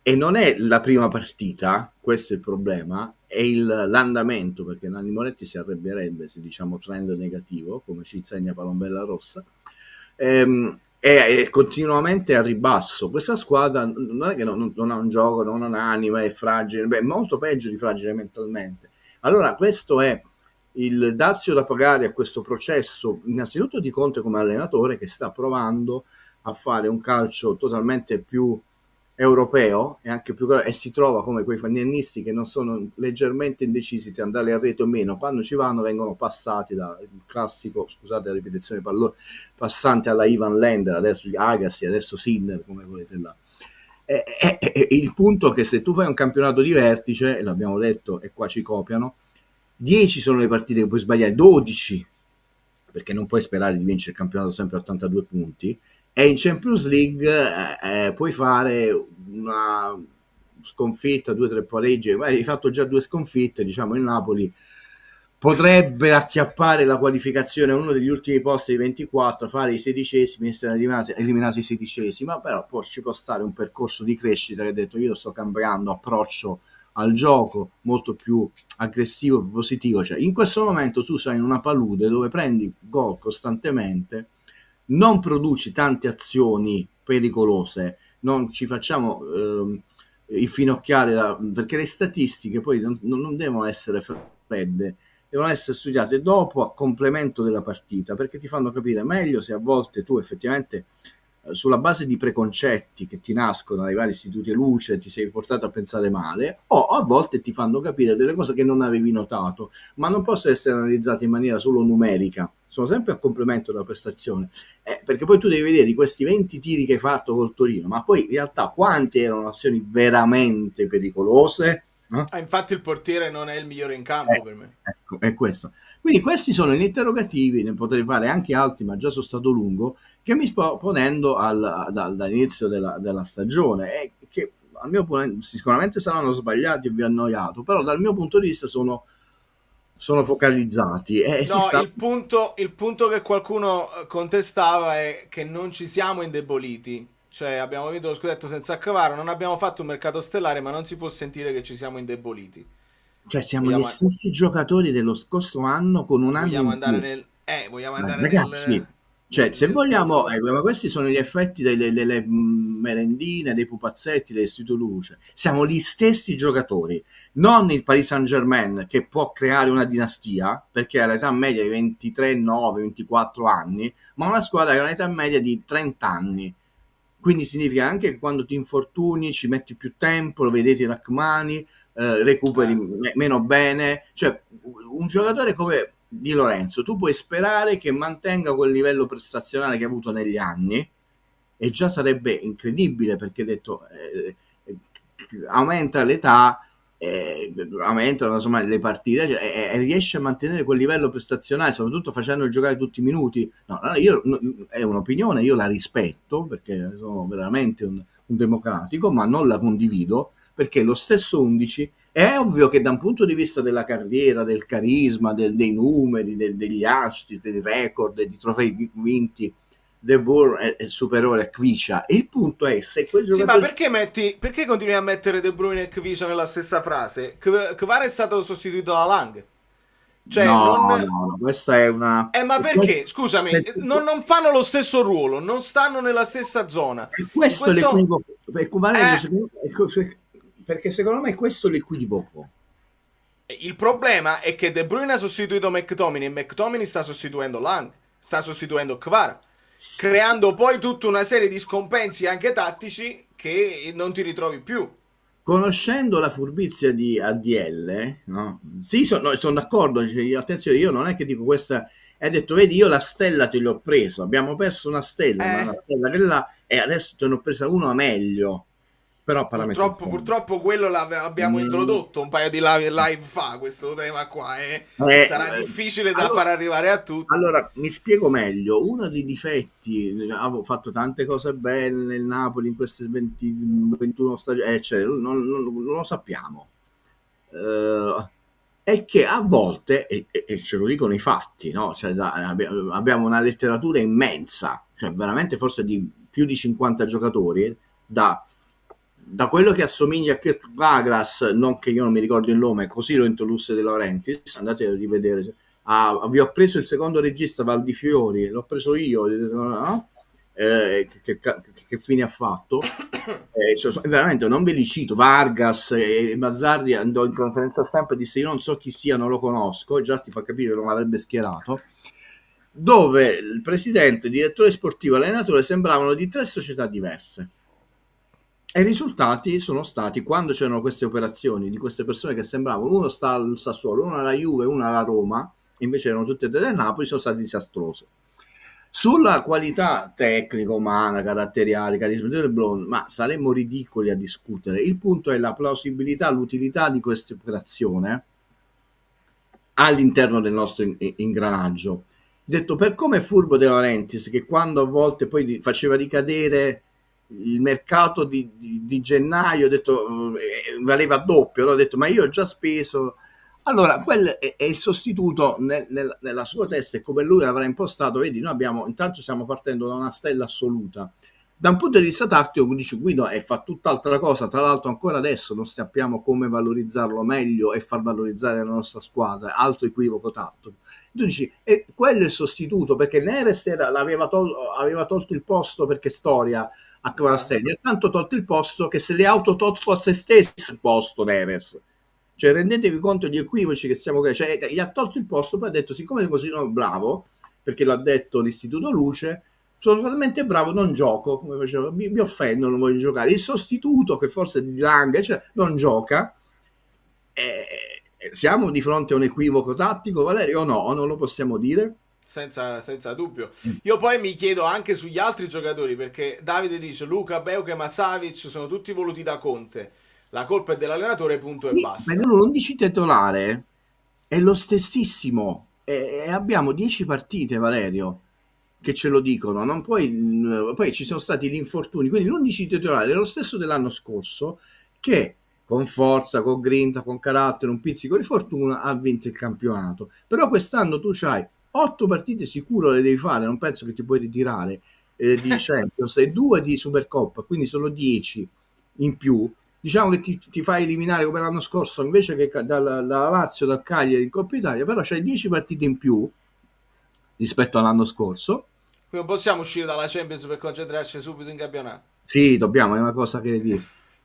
e non è la prima partita, questo è il problema, è l'andamento, perché Nanni Moretti si arrabbierebbe se diciamo trend negativo, come ci insegna Palombella Rossa, è continuamente a ribasso. Questa squadra non è che non ha un gioco, non ha un'anima, è fragile, è molto peggio di fragile mentalmente. Allora questo è il dazio da pagare a questo processo, innanzitutto di Conte come allenatore, che sta provando a fare un calcio totalmente più europeo e anche più, e si trova come quei fannianisti che non sono leggermente indecisi tra andare a rete o meno, quando ci vanno vengono passati dal classico, scusate la ripetizione pallone, passante alla Ivan Lender, adesso gli Agassi, adesso Sinner, come volete là. Il punto è che se tu fai un campionato di vertice, e l'abbiamo detto e qua ci copiano, 10 sono le partite che puoi sbagliare, 12, perché non puoi sperare di vincere il campionato sempre a 82 punti, e in Champions League puoi fare sconfitta, 2 o 3 pareggi, hai fatto già 2 sconfitte, diciamo il Napoli potrebbe acchiappare la qualificazione a uno degli ultimi posti di 24, fare i 16esimi, essere eliminati i 16esimi, ma però poi ci può stare un percorso di crescita che ha detto io sto cambiando approccio al gioco molto più aggressivo, più positivo. Cioè, in questo momento tu sei in una palude dove prendi gol costantemente, non produci tante azioni pericolose, non ci facciamo infinocchiare perché le statistiche poi non devono essere fredde, devono essere studiate dopo a complemento della partita, perché ti fanno capire meglio se a volte tu effettivamente sulla base di preconcetti che ti nascono dai vari istituti luce ti sei portato a pensare male, o a volte ti fanno capire delle cose che non avevi notato, ma non possono essere analizzate in maniera solo numerica, sono sempre a complemento della prestazione, perché poi tu devi vedere di questi 20 tiri che hai fatto col Torino, ma poi in realtà quante erano azioni veramente pericolose? Infatti il portiere non è il migliore in campo per me. Ecco, è questo. Quindi questi sono gli interrogativi, ne potrei fare anche altri, ma già sono stato lungo, che mi sto ponendo dall'inizio della stagione, e che al mio sicuramente saranno sbagliati e vi ho annoiato, però dal mio punto di vista sono focalizzati. Il punto che qualcuno contestava è che non ci siamo indeboliti. Cioè abbiamo vinto lo scudetto senza Kvara, non abbiamo fatto un mercato stellare, ma non si può sentire che ci siamo indeboliti. Cioè siamo gli stessi giocatori dello scorso anno con un anno vogliamo in più. andare vogliamo andare ragazzi, cioè se vogliamo, ma questi sono gli effetti delle merendine, dei pupazzetti, dell'Istituto Luce. Siamo gli stessi giocatori, non il Paris Saint-Germain che può creare una dinastia perché ha l'età media di 23, 9, 24 anni, ma una squadra che ha un'età media di 30 anni. Quindi significa anche che quando ti infortuni ci metti più tempo, lo vedete i Rachmani, recuperi meno bene. Cioè un giocatore come Di Lorenzo tu puoi sperare che mantenga quel livello prestazionale che ha avuto negli anni, e già sarebbe incredibile, perché detto aumenta l'età, aumentano insomma le partite, e riesce a mantenere quel livello prestazionale, soprattutto facendo giocare tutti i minuti. È un'opinione, io la rispetto perché sono veramente un democratico, ma non la condivido, perché lo stesso 11 è ovvio che da un punto di vista della carriera, del carisma, dei numeri, degli astri, dei record, di trofei vinti, De Boer è superiore a Kvicia. E il punto è se quel giocatore... Sì, ma perché continui a mettere De Bruyne e Kvicia nella stessa frase? Kvara è stato sostituito da Lang. Cioè, no, questa è una... ma perché? Scusami, non fanno lo stesso ruolo, non stanno nella stessa zona. Questo è l'equivoco. Perché secondo me questo è l'equivoco. Il problema è che De Bruyne ha sostituito McTominay e McTominay sta sostituendo Lang, sta sostituendo Kvara, creando poi tutta una serie di scompensi anche tattici che non ti ritrovi più. Conoscendo la furbizia di ADL, no? Sì, sono d'accordo. Attenzione, io non è che dico questa. Hai detto, vedi, io la stella te l'ho preso. Abbiamo perso una stella, ma una stella che là, e adesso te ne ho presa una meglio. Però purtroppo quello l'abbiamo introdotto un paio di live fa, questo tema qua, sarà difficile da far arrivare a tutti. Allora, mi spiego meglio. Uno dei difetti, avevo fatto tante cose belle nel Napoli in queste 21 stagioni, cioè, non lo sappiamo. È che a volte, e ce lo dicono i fatti, no? Cioè, abbiamo una letteratura immensa, cioè veramente forse di più di 50 giocatori, da quello che assomiglia a Kirk Douglas, non che io non mi ricordo il nome, così lo introdusse De Laurentiis, andate a rivedere. Vi ho preso il secondo regista Valdifiori, l'ho preso io, no? Che fine ha fatto? Veramente non ve li cito. Vargas e Mazzarri andò in conferenza stampa e disse io non so chi sia, non lo conosco, e già ti fa capire che non l'avrebbe schierato, dove il presidente, il direttore sportivo e l'allenatore sembravano di 3 società diverse. E i risultati sono stati, quando c'erano queste operazioni di queste persone che sembravano, uno sta al Sassuolo, uno alla Juve, uno alla Roma, invece erano tutte e 3 del Napoli, sono stati disastrosi. Sulla qualità tecnica, umana, caratteriale, carisma del Blon, ma saremmo ridicoli a discutere. Il punto è la plausibilità, l'utilità di questa operazione all'interno del nostro ingranaggio. Detto, per come è furbo De Laurentiis, che quando a volte poi faceva ricadere il mercato di gennaio, ho detto, valeva doppio, no? Ho detto, ma io ho già speso. Allora, quello è il sostituto nella sua testa, e come lui l'avrà impostato. Vedi, noi intanto stiamo partendo da una stella assoluta. Da un punto di vista tattico, come dice Guido, fa tutt'altra cosa. Tra l'altro, ancora adesso non sappiamo come valorizzarlo meglio e far valorizzare la nostra squadra. Altro equivoco tattico. Tu dici, quello è il sostituto, perché Neres aveva tolto il posto perché storia a Kvaratskhelia, ha tanto tolto il posto che se le ha autotolto a se stesso il posto Neres. Cioè, rendetevi conto degli equivoci che stiamo cioè, gli ha tolto il posto, poi ha detto, siccome così non bravo, perché l'ha detto l'Istituto Luce, sono talmente bravo, non gioco, come facevo, mi offendo, non voglio giocare. Il sostituto, che forse è di Lang, cioè, non gioca. Siamo di fronte a un equivoco tattico, Valerio, o no? O non lo possiamo dire? Senza dubbio. Io poi mi chiedo anche sugli altri giocatori, perché Davide dice Luka, Beukema, Savic sono tutti voluti da Conte. La colpa è dell'allenatore, punto e basta. Ma l'11 titolare è lo stessissimo, e abbiamo 10 partite, Valerio, che ce lo dicono. Non poi ci sono stati gli infortuni, quindi l'11 titolare è lo stesso dell'anno scorso, che con forza, con grinta, con carattere, un pizzico di fortuna ha vinto il campionato. Però quest'anno tu c'hai 8 partite sicuro, le devi fare, non penso che ti puoi ritirare di Champions, e 2 di Supercoppa, quindi sono 10 in più. Diciamo che ti fai eliminare come l'anno scorso, invece che dalla Lazio, dal Cagliari in Coppa Italia, però c'hai 10 partite in più rispetto all'anno scorso. Quindi non possiamo uscire dalla Champions per concentrarci subito in campionato. Sì, dobbiamo, è una cosa che dire.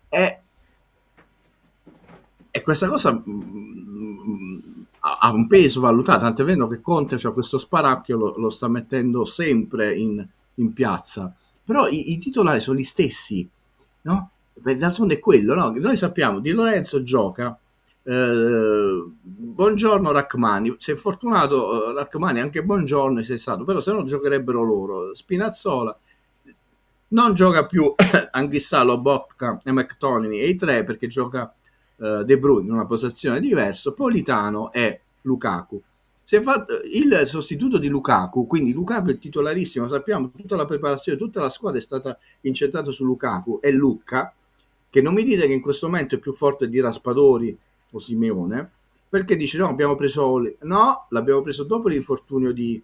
E questa cosa ha un peso valutato, tant'è vero che Conte, cioè, questo sparacchio lo sta mettendo sempre in piazza. Però i titolari sono gli stessi, no? D'altronde è quello, no? Noi sappiamo, Di Lorenzo gioca, Buongiorno Rachmani, se è fortunato Rachmani, anche Buongiorno sei stato, però se no giocherebbero loro. Spinazzola non gioca più Anghissà, Lobotka e McTominay, e i tre, perché gioca De Bruyne in una posizione diversa, Politano e Lukaku. Si è fatto il sostituto di Lukaku, quindi Lukaku è titolarissimo, sappiamo, tutta la preparazione, tutta la squadra è stata incentrata su Lukaku, e Lucca, che non mi dite che in questo momento è più forte di Raspadori o Simeone, perché dice no, abbiamo preso l'abbiamo preso dopo l'infortunio di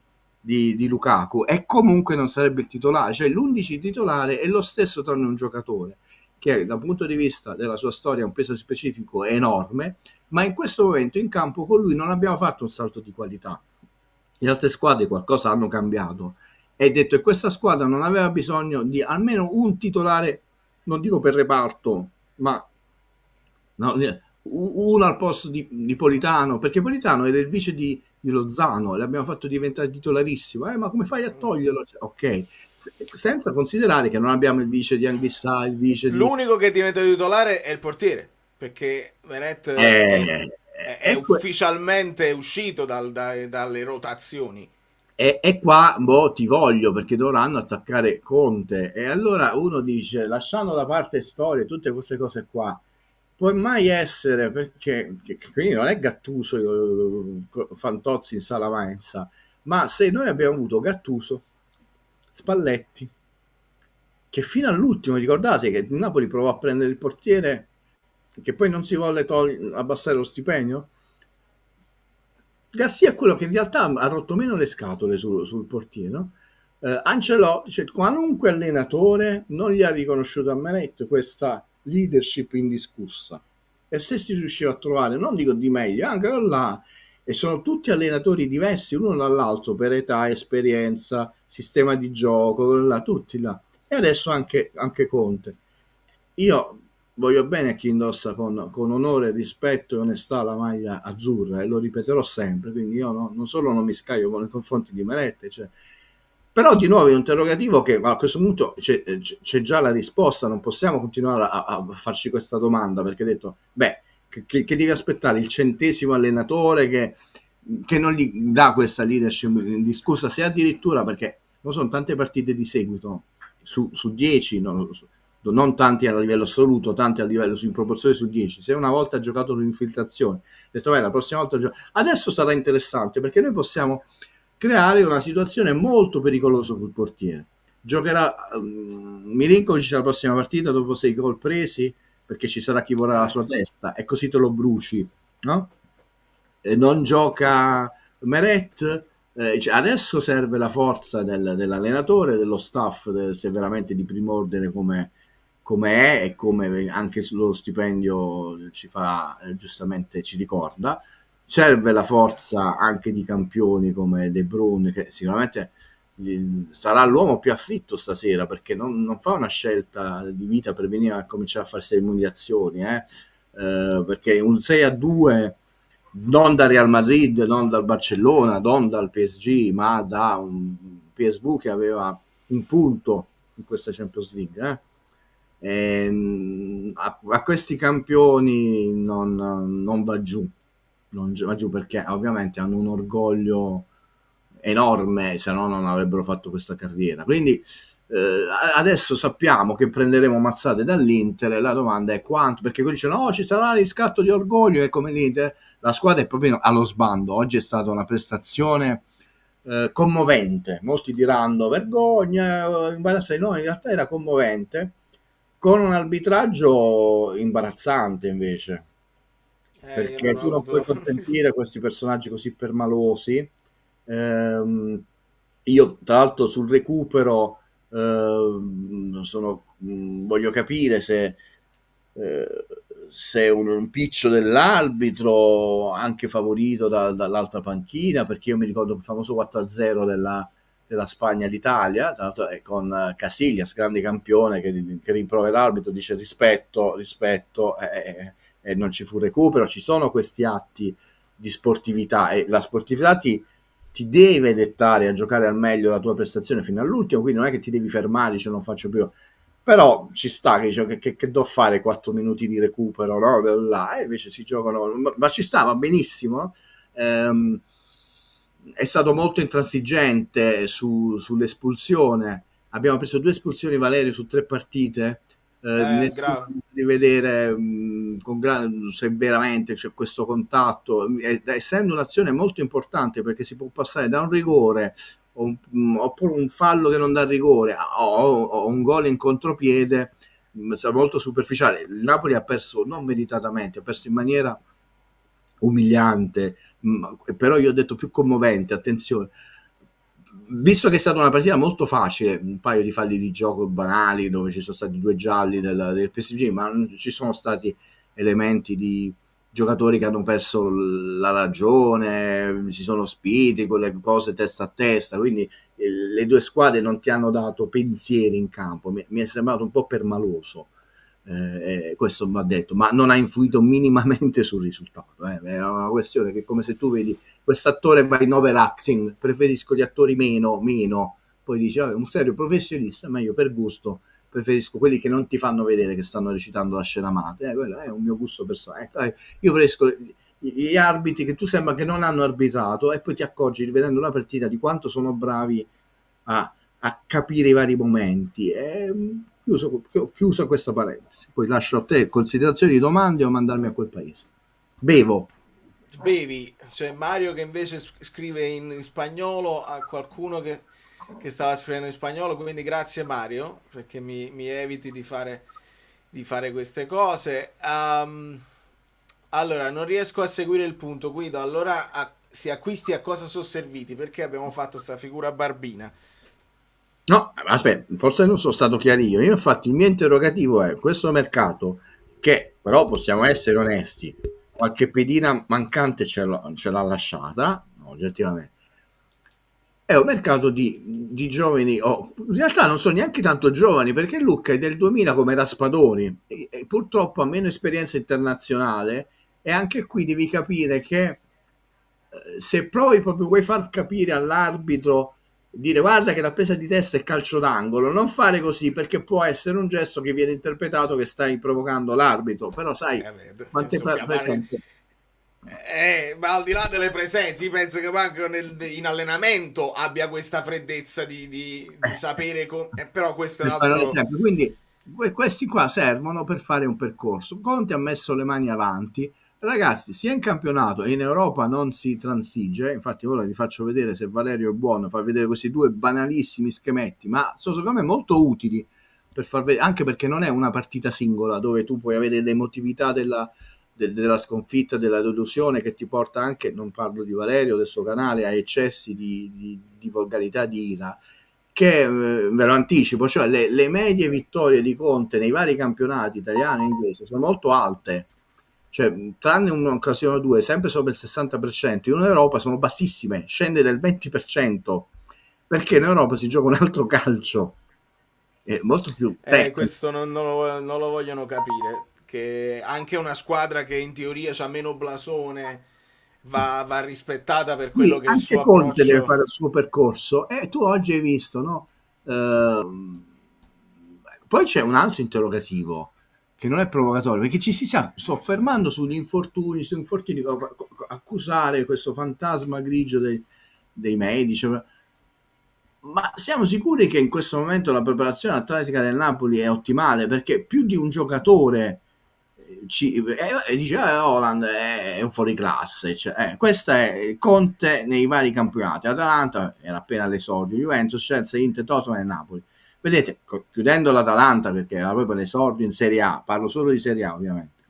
Lukaku, e comunque non sarebbe il titolare, cioè l'11 titolare è lo stesso tranne un giocatore che dal punto di vista della sua storia ha un peso specifico enorme, ma in questo momento in campo con lui non abbiamo fatto un salto di qualità. Le altre squadre qualcosa hanno cambiato, e detto che questa squadra non aveva bisogno di almeno un titolare, non dico per reparto, ma no, uno al posto di Politano, perché Politano era il vice di Lozano, l'abbiamo fatto diventare titolarissimo, ma come fai a toglierlo? Ok, senza considerare che non abbiamo il vice di Anghissà, il vice di... L'unico che diventa titolare è il portiere, perché Meret è ufficialmente uscito dalle rotazioni. E qua ti voglio, perché dovranno attaccare Conte, e allora uno dice, lasciando da parte storie, tutte queste cose qua, può mai essere, perché quindi non è Gattuso, Fantozzi in sala mensa, ma se noi abbiamo avuto Gattuso, Spalletti, che fino all'ultimo, ricordate che il Napoli provò a prendere il portiere, che poi non si volle abbassare lo stipendio, Gassia è quello che in realtà ha rotto meno le scatole sul portiere, no? Ancelotti, cioè, qualunque allenatore non gli ha riconosciuto a Meret questa leadership indiscussa, e se si riusciva a trovare, non dico di meglio, anche là, e sono tutti allenatori diversi uno dall'altro per età, esperienza, sistema di gioco, là, tutti là, e adesso anche Conte. Io voglio bene a chi indossa con onore, rispetto e onestà la maglia azzurra, e lo ripeterò sempre, quindi io non solo non mi scaglio nei confronti di Meret, cioè, però di nuovo è un interrogativo che a questo punto c'è già la risposta, non possiamo continuare a farci questa domanda, perché ho detto, che devi aspettare il 100° allenatore che non gli dà questa leadership indiscussa, se addirittura, perché non sono tante partite di seguito, su 10, non tanti a livello assoluto, tanti a livello in proporzione su 10, se una volta ha giocato l'infiltrazione, ho detto la prossima volta adesso sarà interessante, perché noi possiamo creare una situazione molto pericolosa sul portiere. giocherà Milinkovic la prossima partita dopo 6 gol presi, perché ci sarà chi vorrà la sua testa, e così te lo bruci, no? E non gioca Meret. Cioè, adesso serve la forza dell'allenatore, dello staff, se veramente di primo ordine come è, e come anche sullo stipendio ci fa, giustamente ci ricorda. Serve la forza anche di campioni come De Bruyne, che sicuramente sarà l'uomo più afflitto stasera, perché non fa una scelta di vita per venire a cominciare a farsi le umiliazioni, perché un 6-2 non dal Real Madrid, non dal Barcellona, non dal PSG, ma da un PSV che aveva un punto in questa Champions League, a questi campioni non va giù, perché ovviamente hanno un orgoglio enorme, se no non avrebbero fatto questa carriera. Quindi adesso sappiamo che prenderemo mazzate dall'Inter, e la domanda è quanto, perché quelli dicono no, ci sarà il riscatto di orgoglio, e come l'Inter la squadra è proprio allo sbando. Oggi è stata una prestazione commovente, molti diranno vergogna, imbarazzante, no, in realtà era commovente, con un arbitraggio imbarazzante invece, perché tu non puoi consentire questi personaggi così permalosi. Io tra l'altro sul recupero voglio capire se un piccio dell'arbitro, anche favorito dall'altra panchina, perché io mi ricordo il famoso 4-0 della Spagna d'Italia, tra l'altro, con Casillas, grande campione, che rimprovera l'arbitro, dice rispetto, e non ci fu recupero. Ci sono questi atti di sportività, e la sportività ti deve dettare a giocare al meglio la tua prestazione fino all'ultimo, quindi non è che ti devi fermare, dice non faccio più, però ci sta che dice che do fare 4 minuti di recupero, no? Là, e invece si giocano, ma ci sta, va benissimo. È stato molto intransigente sull'espulsione. Abbiamo preso 2 espulsioni, Valerio, su 3 partite. Nessuno di vedere se veramente c'è questo contatto, essendo un'azione molto importante, perché si può passare da un rigore oppure un fallo che non dà rigore o un gol in contropiede molto superficiale. Il Napoli ha perso non meritatamente, ha perso in maniera umiliante, però io ho detto più commovente, attenzione, visto che è stata una partita molto facile, un paio di falli di gioco banali dove ci sono stati 2 gialli del PSG, ma ci sono stati elementi di giocatori che hanno perso la ragione, si sono spiti con le cose testa a testa, quindi le 2 squadre non ti hanno dato pensieri in campo, mi è sembrato un po' permaloso. Questo va detto, ma non ha influito minimamente sul risultato. È una questione che, come se tu vedi quest'attore va in overacting, preferisco gli attori meno, poi dici vabbè, un serio professionista, ma io per gusto preferisco quelli che non ti fanno vedere che stanno recitando la scena madre. Quello è un mio gusto personale. Io preferisco gli arbitri che tu sembra che non hanno arbitrato, e poi ti accorgi, rivedendo una partita, di quanto sono bravi a capire i vari momenti. Chiuso questa parentesi, poi lascio a te considerazioni di domande o mandarmi a quel paese. Bevi, c'è Mario che invece scrive in spagnolo, a qualcuno che stava scrivendo in spagnolo, quindi grazie Mario, perché mi eviti di fare queste cose. Allora, non riesco a seguire il punto, Guido. Allora, si acquisti a cosa sono serviti? Perché abbiamo fatto sta figura barbina? No, aspetta, forse non sono stato chiaro io. Infatti il mio interrogativo è questo mercato, che però possiamo essere onesti, qualche pedina mancante ce l'ha lasciata, oggettivamente. È un mercato di giovani, in realtà non sono neanche tanto giovani, perché Lucca è del 2000 come Raspadori, e purtroppo ha meno esperienza internazionale, e anche qui devi capire che se provi proprio, vuoi far capire all'arbitro, dire guarda che la presa di testa è calcio d'angolo, non fare così, perché può essere un gesto che viene interpretato che stai provocando l'arbitro, però sai quante presenze. Ma al di là delle presenze, io penso che anche in allenamento abbia questa freddezza di sapere però questo è un altro esempio. Quindi questi qua servono per fare un percorso. Conte ha messo le mani avanti, Ragazzi, sia in campionato e in Europa non si transige, infatti ora vi faccio vedere, se Valerio è buono, fa vedere questi due banalissimi schemetti, ma sono secondo me molto utili per far vedere, anche perché non è una partita singola dove tu puoi avere l'emotività della sconfitta, della delusione, che ti porta anche, non parlo di Valerio, del suo canale, a eccessi di volgarità, di ira, che ve lo anticipo, cioè le medie vittorie di Conte nei vari campionati italiano e inglese sono molto alte, cioè tranne un'occasione o due, sempre sopra il 60%, in Europa sono bassissime, scende del 20%, perché in Europa si gioca un altro calcio, è molto più tecnico. Questo non lo vogliono capire, che anche una squadra che in teoria ha meno blasone va rispettata per quello Sì, che è il anche suo Conte deve approccio. fare il suo percorso, e tu oggi hai visto, no? Poi c'è un altro interrogativo che non è provocatorio, perché ci si sta soffermando sugli infortuni, accusare questo fantasma grigio dei medici, ma siamo sicuri che in questo momento la preparazione atletica del Napoli è ottimale? Perché più di un giocatore dice Haaland è un fuoriclasse, questo è Conte nei vari campionati. Atalanta era appena all'esordio, Juventus, Chelsea, Inter, Tottenham e Napoli. Vedete, chiudendo l'Atalanta, perché era proprio l'esordio in Serie A, parlo solo di Serie A ovviamente,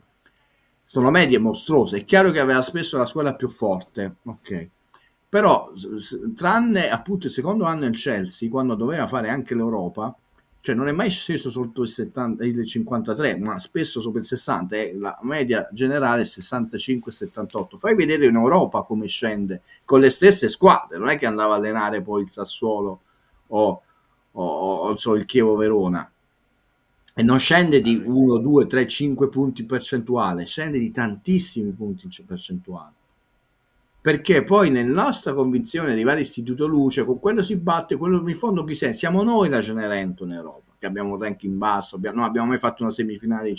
sono medie mostruose. È chiaro che aveva spesso la squadra più forte, ok, però tranne appunto il secondo anno il Chelsea, quando doveva fare anche l'Europa, cioè non è mai sceso sotto il 53, ma spesso sopra il 60, la media generale è 65-78. Fai vedere in Europa come scende con le stesse squadre, non è che andava a allenare poi il Sassuolo o il Chievo Verona, e non scende di 1, 2, 3, 5 punti percentuali, scende di tantissimi punti percentuali, perché poi nella nostra convinzione di vari istituto luce, con quello si batte, quello in fondo chi sei? Siamo noi la Cenerentola in Europa, che abbiamo un ranking basso, non abbiamo mai fatto una semifinale,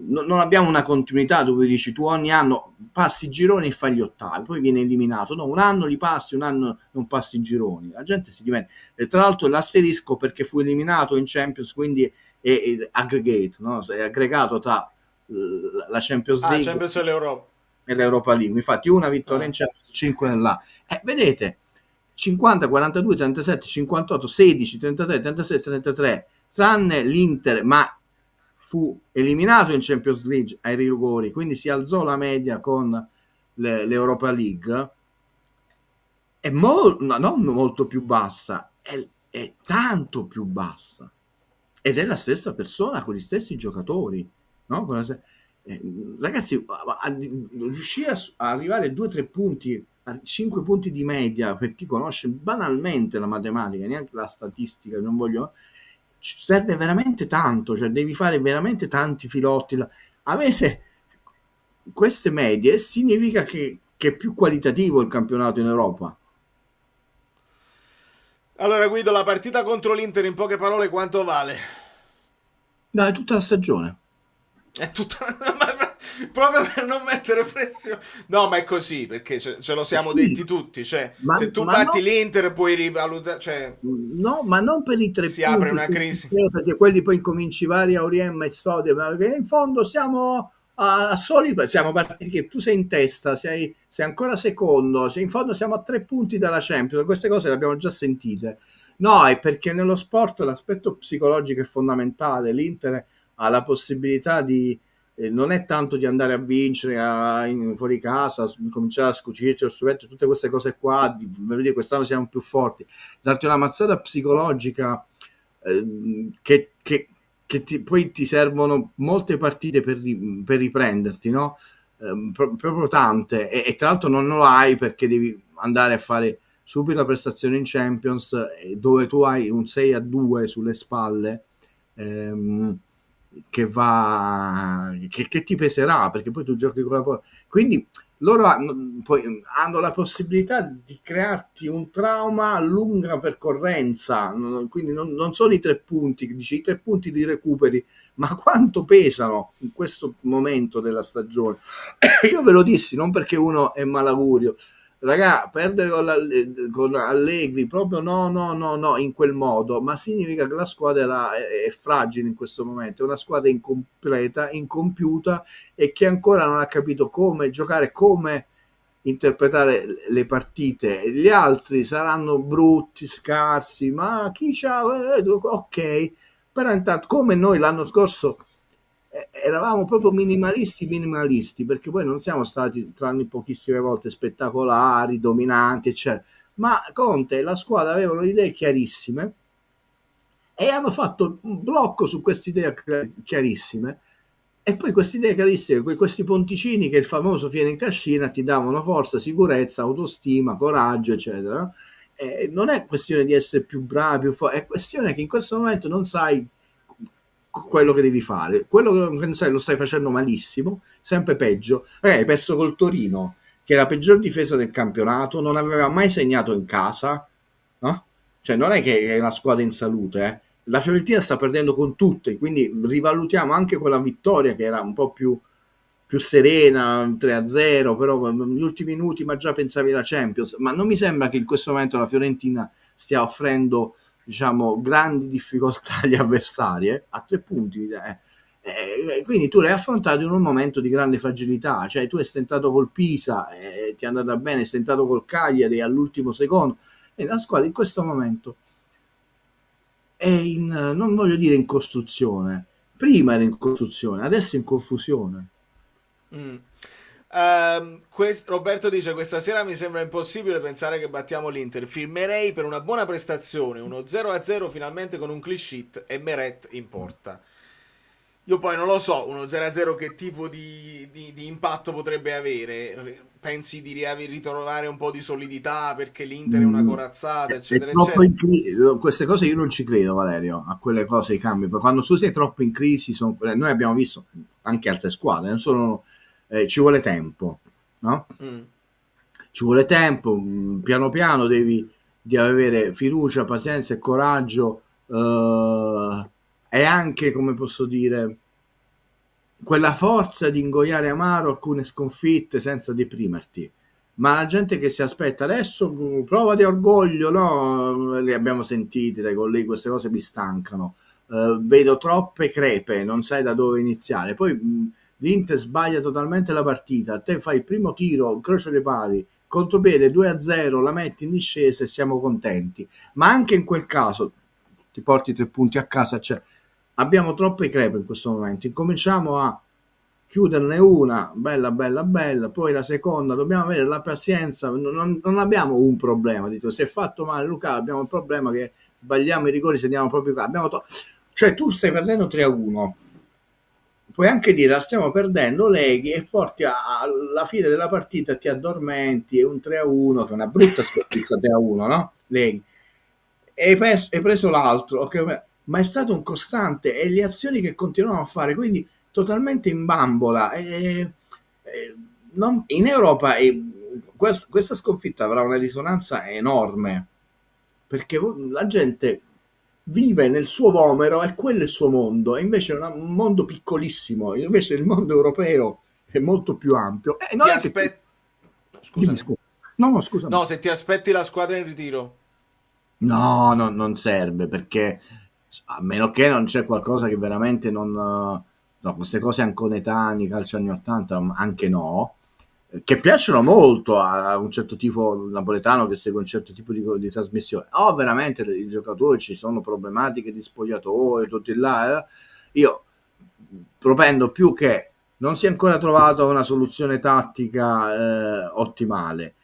non abbiamo una continuità dove dici tu ogni anno passi i gironi e fai gli ottavi, poi viene eliminato, no, un anno li passi, un anno non passi i gironi, la gente si diventa, e tra l'altro l'asterisco perché fu eliminato in Champions, quindi è aggregate, no? È aggregato tra la Champions League Champions e l'Europa e l'Europa League, infatti una vittoria in Champions, 5 nella, vedete 50, 42, 37, 58, 16, 36, 36, 33, tranne l'Inter, ma fu eliminato in Champions League ai rigori, quindi si alzò la media con l'Europa League, è non molto più bassa, è tanto più bassa, ed è la stessa persona con gli stessi giocatori, no? Ragazzi, riuscire a arrivare a 2-3 punti, a 5 punti di media, per chi conosce banalmente la matematica, neanche la statistica, non voglio, serve veramente tanto, cioè devi fare veramente tanti filotti. Avere queste medie significa che è più qualitativo il campionato in Europa. Allora Guido, la partita contro l'Inter in poche parole quanto vale? No, è tutta la stagione. È tutta proprio per non mettere pressione. No, ma è così, perché ce lo siamo detti tutti, cioè se tu batti l'Inter puoi rivalutare, cioè no, ma non per i 3 si punti, apre una crisi, perché quelli poi incominci vari Auriemma e Sodia, perché in fondo siamo a soli, siamo partiti che tu sei in testa, sei ancora secondo, in fondo siamo a 3 punti dalla Champions, queste cose le abbiamo già sentite. No, è perché nello sport l'aspetto psicologico è fondamentale. L'Inter ha la possibilità di non è tanto di andare a vincere fuori casa, cominciare a scucirci il subetto, tutte queste cose qua, vedete quest'anno siamo più forti, darti una mazzata psicologica che poi ti servono molte partite per riprenderti, no? Proprio tante, e tra l'altro non lo hai perché devi andare a fare subito la prestazione in Champions, dove tu hai un 6-2 sulle spalle, che ti peserà, perché poi tu giochi con la palla, quindi loro hanno la possibilità di crearti un trauma a lunga percorrenza, quindi non sono i 3 punti, dici i 3 punti li recuperi, ma quanto pesano in questo momento della stagione. Io ve lo dissi, non perché uno è malaugurio, Raga, perdere con Allegri proprio no, in quel modo, ma significa che la squadra è fragile in questo momento, è una squadra incompleta, incompiuta e che ancora non ha capito come giocare, come interpretare le partite. Gli altri saranno brutti, scarsi, ma chi c'ha, ok, però intanto come noi l'anno scorso eravamo proprio minimalisti, perché poi non siamo stati, tranne pochissime volte, spettacolari, dominanti, eccetera. Ma Conte e la squadra avevano idee chiarissime e hanno fatto un blocco su queste idee chiarissime. E poi queste idee chiarissime, questi ponticini che il famoso fieno in cascina ti davano forza, sicurezza, autostima, coraggio, eccetera. Non è questione di essere più bravi, è questione che in questo momento non sai quello che devi fare, quello che non sai lo stai facendo malissimo, sempre peggio. Hai perso col Torino, che è la peggior difesa del campionato, non aveva mai segnato in casa, no? Cioè non è che è una squadra in salute, eh. La Fiorentina sta perdendo con tutte, quindi rivalutiamo anche quella vittoria che era un po' più serena, 3-0, però negli ultimi minuti ma già pensavi alla Champions. Ma non mi sembra che in questo momento la Fiorentina stia offrendo, diciamo, grandi difficoltà agli avversari, a 3 punti. Quindi tu l'hai affrontato in un momento di grande fragilità, cioè tu hai stentato col Pisa, ti è andata bene, hai stentato col Cagliari all'ultimo secondo, e la squadra in questo momento è non voglio dire in costruzione, prima era in costruzione, adesso è in confusione. Roberto dice: questa sera mi sembra impossibile pensare che battiamo l'Inter, firmerei per una buona prestazione, uno 0-0 finalmente con un clean sheet e Meret in porta. Io poi non lo so, uno 0-0 che tipo di impatto potrebbe avere? Pensi di ritrovare un po' di solidità perché l'Inter è una corazzata, eccetera, eccetera? Queste cose io non ci credo, Valerio, a quelle cose, i cambi, perché quando tu sei troppo in crisi, noi abbiamo visto anche altre squadre, non sono, ci vuole tempo, no? Ci vuole tempo, piano piano devi avere fiducia, pazienza e coraggio, e anche, come posso dire, quella forza di ingoiare amaro alcune sconfitte senza deprimerti. Ma la gente che si aspetta adesso, prova di orgoglio, no? Le abbiamo sentite dai colleghi, queste cose mi stancano. Vedo troppe crepe, non sai da dove iniziare. Poi l'Inter sbaglia totalmente la partita, te fai il primo tiro, incrocia le pali, contropiede 2-0, la metti in discesa e siamo contenti. Ma anche in quel caso ti porti 3 punti a casa, cioè abbiamo troppe crepe in questo momento, incominciamo a chiuderne una, bella, poi la seconda, dobbiamo avere la pazienza, non abbiamo un problema, dito, se è fatto male Luca, abbiamo il problema che sbagliamo i rigori, segniamo proprio cioè tu stai perdendo 3-1, puoi anche dire la stiamo perdendo, leghi e porti alla fine della partita, ti addormenti, è un 3-1, che è una brutta sconfitta 3-1, no? Leghi. E hai preso l'altro, okay? Ma è stato un costante e le azioni che continuano a fare, quindi totalmente in bambola. In Europa questa sconfitta avrà una risonanza enorme, perché la gente vive nel suo vomero e quello è il suo mondo, e invece è un mondo piccolissimo, invece il mondo europeo è molto più ampio. No, se ti aspetti la squadra in ritiro. No, non serve, perché a meno che non c'è qualcosa che veramente non... No, queste cose anconetani, calcio anni 80, anche no, che piacciono molto a un certo tipo napoletano che segue un certo tipo di trasmissione. Veramente i giocatori, ci sono problematiche di spogliatoio, tutti là. Io propendo più che non si è ancora trovata una soluzione tattica ottimale.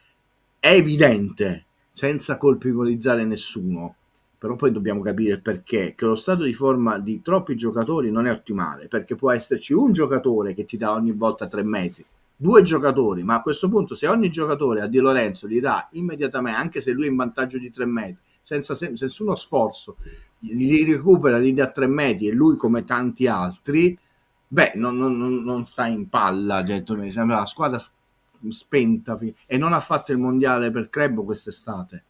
È evidente, senza colpevolizzare nessuno, però poi dobbiamo capire il perché, che lo stato di forma di troppi giocatori non è ottimale, perché può esserci un giocatore che ti dà ogni volta 3 metri, 2 giocatori, ma a questo punto se ogni giocatore a Di Lorenzo gli dà immediatamente, anche se lui è in vantaggio di 3 metri, senza nessuno sforzo, li recupera, gli dà 3 metri e lui come tanti altri, non sta in palla, mi sembra la squadra spenta e non ha fatto il mondiale per club quest'estate.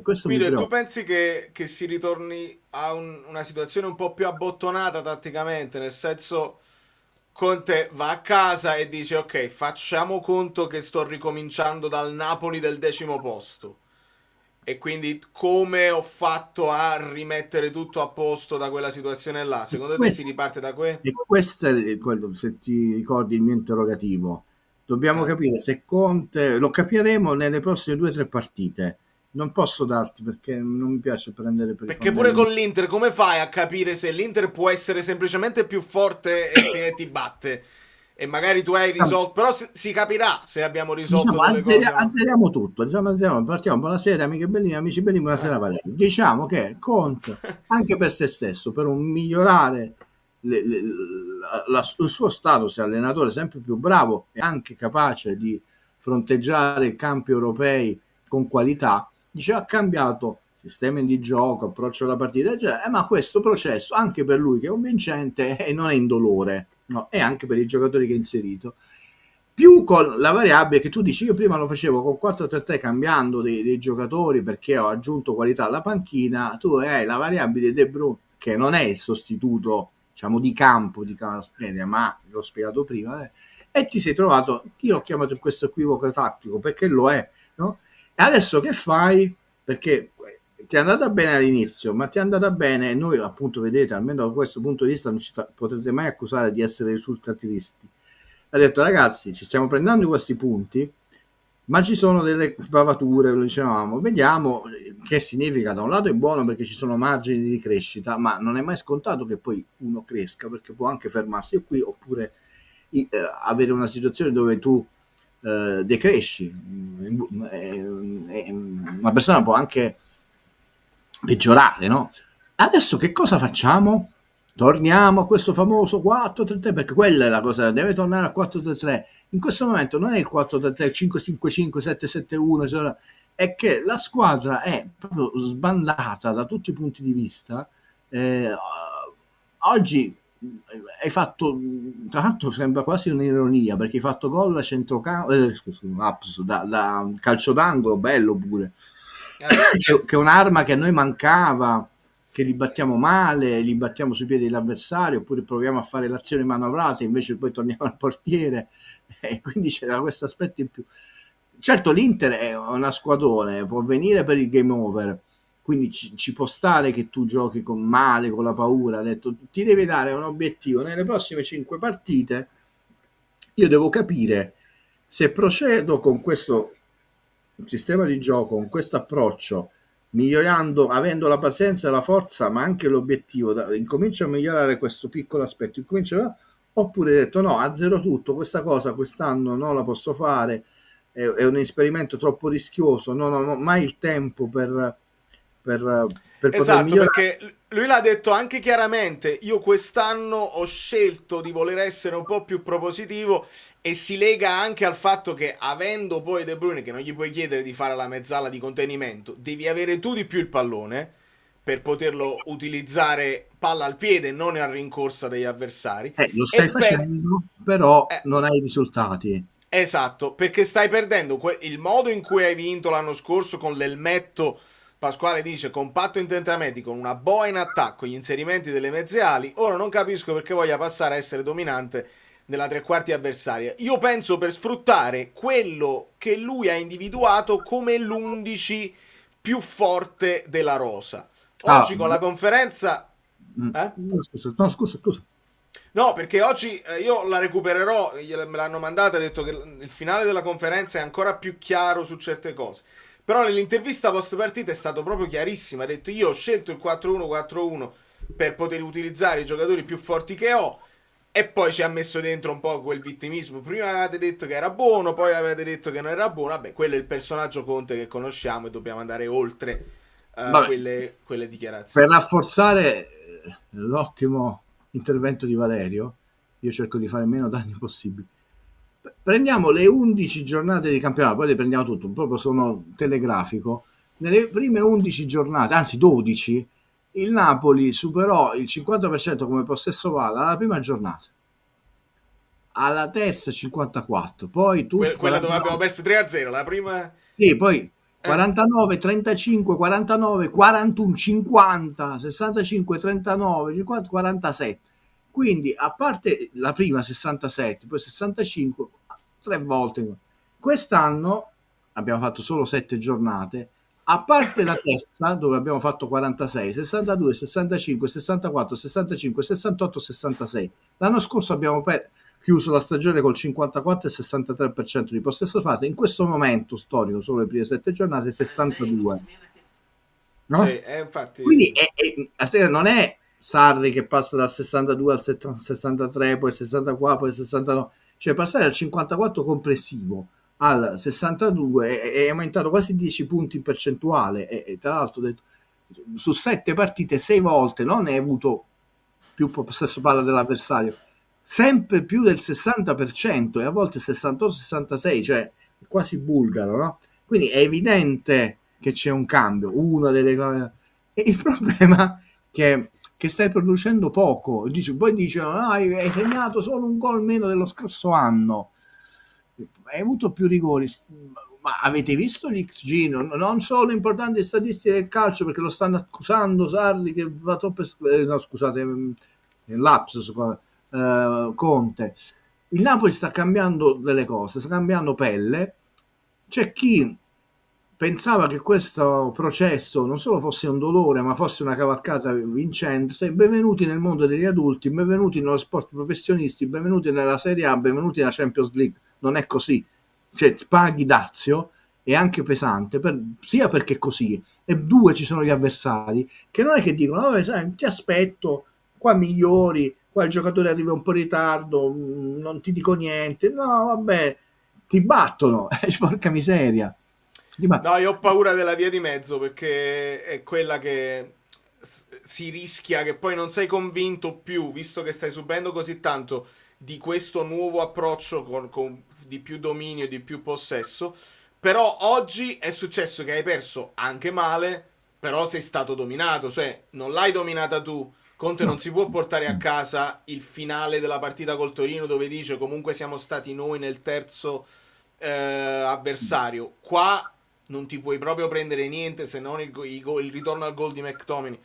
Quindi tu pensi che si ritorni a una situazione un po' più abbottonata tatticamente, nel senso Conte va a casa e dice ok, facciamo conto che sto ricominciando dal Napoli del 10° posto. E quindi come ho fatto a rimettere tutto a posto da quella situazione là? Secondo te si riparte da qui? E questo è quello, se ti ricordi il mio interrogativo. Dobbiamo capire se Conte, lo capiremo nelle prossime 2 o 3 partite. Non posso darti perché non mi piace prendere per i Perché pure con l'Inter come fai a capire se l'Inter può essere semplicemente più forte e ti batte? E magari tu hai risolto, però si capirà se abbiamo risolto delle cose. Azzeriamo tutto, partiamo, buonasera amici bellini, buonasera Valerio. Diciamo che Conte, anche per se stesso, per un migliorare il suo status di allenatore sempre più bravo e anche capace di fronteggiare i campi europei con qualità, ha cambiato sistemi di gioco, approccio alla partita, ma questo processo anche per lui che è un vincente e non è indolore, no? E anche per i giocatori che ha inserito, più con la variabile che tu dici, io prima lo facevo con 4-3-3 cambiando dei giocatori perché ho aggiunto qualità alla panchina, tu hai la variabile De Bruyne che non è il sostituto diciamo di campo di Kvaratskhelia, ma l'ho spiegato prima, e ti sei trovato, io l'ho chiamato in questo equivoco tattico perché lo è, no? E adesso che fai? Perché ti è andata bene all'inizio, ma ti è andata bene, e noi appunto vedete, almeno da questo punto di vista non ci potete mai accusare di essere risultatisti. Ha detto ragazzi, ci stiamo prendendo questi punti, ma ci sono delle bavature, lo dicevamo, vediamo che significa. Da un lato è buono perché ci sono margini di crescita, ma non è mai scontato che poi uno cresca, perché può anche fermarsi qui oppure avere una situazione dove tu decresci. Una persona può anche peggiorare, no? Adesso che cosa facciamo? Torniamo a questo famoso 4-3-3, perché quella è la cosa, deve tornare al 4-3-3. In questo momento non è il 4-3-3, 5-5-5, 7-7-1, è che la squadra è proprio sbandata da tutti i punti di vista. Oggi hai fatto, tra l'altro sembra quasi un'ironia, perché hai fatto gol a centrocampo, da calcio d'angolo, bello pure, che è un'arma che a noi mancava, che li battiamo male, li battiamo sui piedi dell'avversario, oppure proviamo a fare l'azione manovrata, invece poi torniamo al portiere, e quindi c'era questo aspetto in più. Certo, l'Inter è una squadrone, può venire per il game over, quindi ci può stare che tu giochi con male, con la paura. Ha detto, ti devi dare un obiettivo nelle prossime 5 partite. Io devo capire se procedo con questo sistema di gioco, con questo approccio, migliorando, avendo la pazienza e la forza, ma anche l'obiettivo, incomincio a migliorare questo piccolo aspetto, oppure detto no, azzero tutto, questa cosa quest'anno non la posso fare, è un esperimento troppo rischioso, non ho mai il tempo per esatto, migliorare. perché lui l'ha detto anche chiaramente, io quest'anno ho scelto di voler essere un po' più propositivo, e si lega anche al fatto che avendo poi De Bruyne, che non gli puoi chiedere di fare la mezzala di contenimento, devi avere tu di più il pallone per poterlo utilizzare palla al piede, non a rincorsa degli avversari. Lo stai facendo, però non hai risultati. Esatto, perché stai perdendo il modo in cui hai vinto l'anno scorso con l'elmetto. Pasquale dice compatto intentamente con una boa in attacco, gli inserimenti delle mezze ali. Ora non capisco perché voglia passare a essere dominante nella tre quarti avversaria. Io penso per sfruttare quello che lui ha individuato come l'11 più forte della rosa. Oggi con la conferenza Scusa. No, perché oggi io la recupererò, me l'hanno mandata, ha detto che il finale della conferenza è ancora più chiaro su certe cose. Però nell'intervista post partita è stato proprio chiarissimo, ha detto io ho scelto il 4-1-4-1 per poter utilizzare i giocatori più forti che ho, e poi ci ha messo dentro un po' quel vittimismo. Prima avevate detto che era buono, poi avete detto che non era buono. Vabbè, quello è il personaggio Conte che conosciamo e dobbiamo andare oltre quelle dichiarazioni. Per rafforzare l'ottimo intervento di Valerio, io cerco di fare meno danni possibili. Prendiamo le 11 giornate di campionato, poi le prendiamo tutto, proprio sono telegrafico. Nelle prime 11 giornate, anzi 12, il Napoli superò il 50% come possesso palla alla prima giornata, alla terza 54, poi quella dove abbiamo perso 3-0, la prima. Sì, poi 49, 35, 49, 41, 50, 65, 39, 50, 47. Quindi, a parte la prima 67, poi 65, 3 volte. Quest'anno abbiamo fatto solo 7 giornate, a parte la terza, dove abbiamo fatto 46, 62, 65, 64, 65, 68, 66. L'anno scorso abbiamo chiuso la stagione col 54 e 63% di possesso fase. In questo momento storico, solo le prime 7 giornate, 62. No? Sì, infatti... Quindi non è Sarri che passa dal 62 al 63, poi 64, poi 69, cioè passare dal 54 complessivo al 62 è aumentato quasi 10 punti in percentuale e tra l'altro su 7 partite 6 volte non hai avuto più possesso palla dell'avversario, sempre più del 60% e a volte 68-66, cioè è quasi bulgaro, no? Quindi è evidente che c'è un cambio, una delle cose. E il problema è che stai producendo poco, poi dicono hai segnato solo un gol meno dello scorso anno, hai avuto più rigori, ma avete visto l'XG? Non sono importanti le statistiche del calcio, perché lo stanno accusando Sarri che va troppo no, scusate, lapsus, Conte. Il Napoli sta cambiando delle cose, sta cambiando pelle. C'è chi pensava che questo processo non solo fosse un dolore, ma fosse una cavalcata vincente. Benvenuti nel mondo degli adulti, benvenuti nello sport professionisti, benvenuti nella Serie A, benvenuti nella Champions League. Non è così, cioè paghi dazio, è anche pesante, sia perché è così, e due, ci sono gli avversari che non è che dicono vabbè, sai, ti aspetto, qua migliori, qua il giocatore arriva un po' in ritardo, non ti dico niente, no vabbè, ti battono, porca miseria. No, io ho paura della via di mezzo, perché è quella che si rischia che poi non sei convinto più, visto che stai subendo così tanto di questo nuovo approccio con di più dominio, di più possesso. Però oggi è successo che hai perso anche male, però sei stato dominato, cioè non l'hai dominata tu. Conte non si può portare a casa il finale della partita col Torino, dove dice comunque siamo stati noi nel terzo avversario. Qua non ti puoi proprio prendere niente, se non il ritorno al gol di McTominay,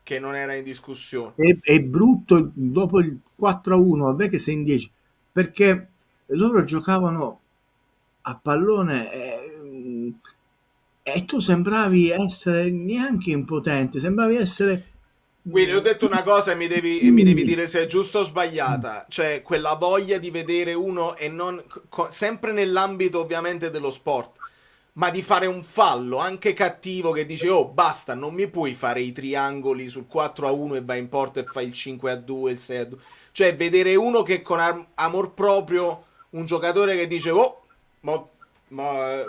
che non era in discussione. È brutto dopo il 4-1, vabbè che sei in 10, perché loro giocavano a pallone e tu sembravi essere neanche impotente, sembravi essere... Quindi ho detto una cosa e mi devi dire se è giusta o sbagliata, cioè quella voglia di vedere uno, e non sempre nell'ambito ovviamente dello sport, ma di fare un fallo anche cattivo, che dice oh basta, non mi puoi fare i triangoli sul 4-1 e vai in porta e fai il 5-2, il 6-2, cioè vedere uno che con amor proprio, un giocatore che dice oh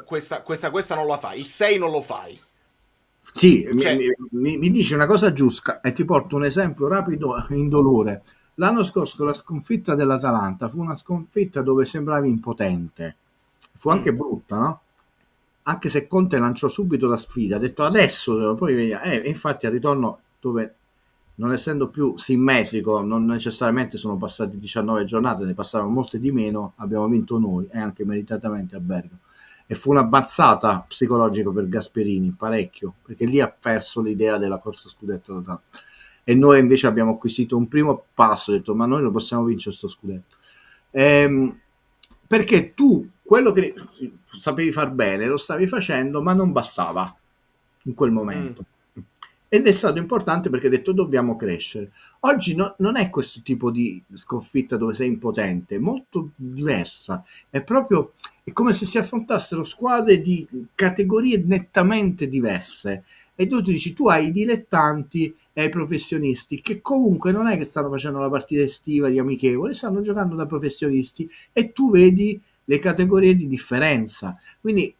questa non la fai, il 6 non lo fai. Sì, cioè, mi dici una cosa giusta e ti porto un esempio rapido e indolore. L'anno scorso la sconfitta dell'Atalanta fu una sconfitta dove sembravi impotente, fu anche brutta, no? Anche se Conte lanciò subito la sfida, ha detto adesso, poi vediamo. Infatti al ritorno, dove non essendo più simmetrico, non necessariamente sono passati 19 giornate, ne passarono molte di meno, abbiamo vinto noi e anche meritatamente a Bergamo. E fu una bazzata psicologica per Gasperini, parecchio, perché lì ha perso l'idea della corsa scudetto d'Atalanta. E noi invece abbiamo acquisito un primo passo, ho detto ma noi lo possiamo vincere sto scudetto. Perché tu quello che sapevi far bene lo stavi facendo, ma non bastava in quel momento. Ed è stato importante perché ha detto dobbiamo crescere. Oggi non è questo tipo di sconfitta dove sei impotente, è molto diversa. È come se si affrontassero squadre di categorie nettamente diverse. E tu dici, tu hai i dilettanti e i professionisti, che comunque non è che stanno facendo la partita estiva di amichevole, stanno giocando da professionisti, e tu vedi le categorie di differenza. Quindi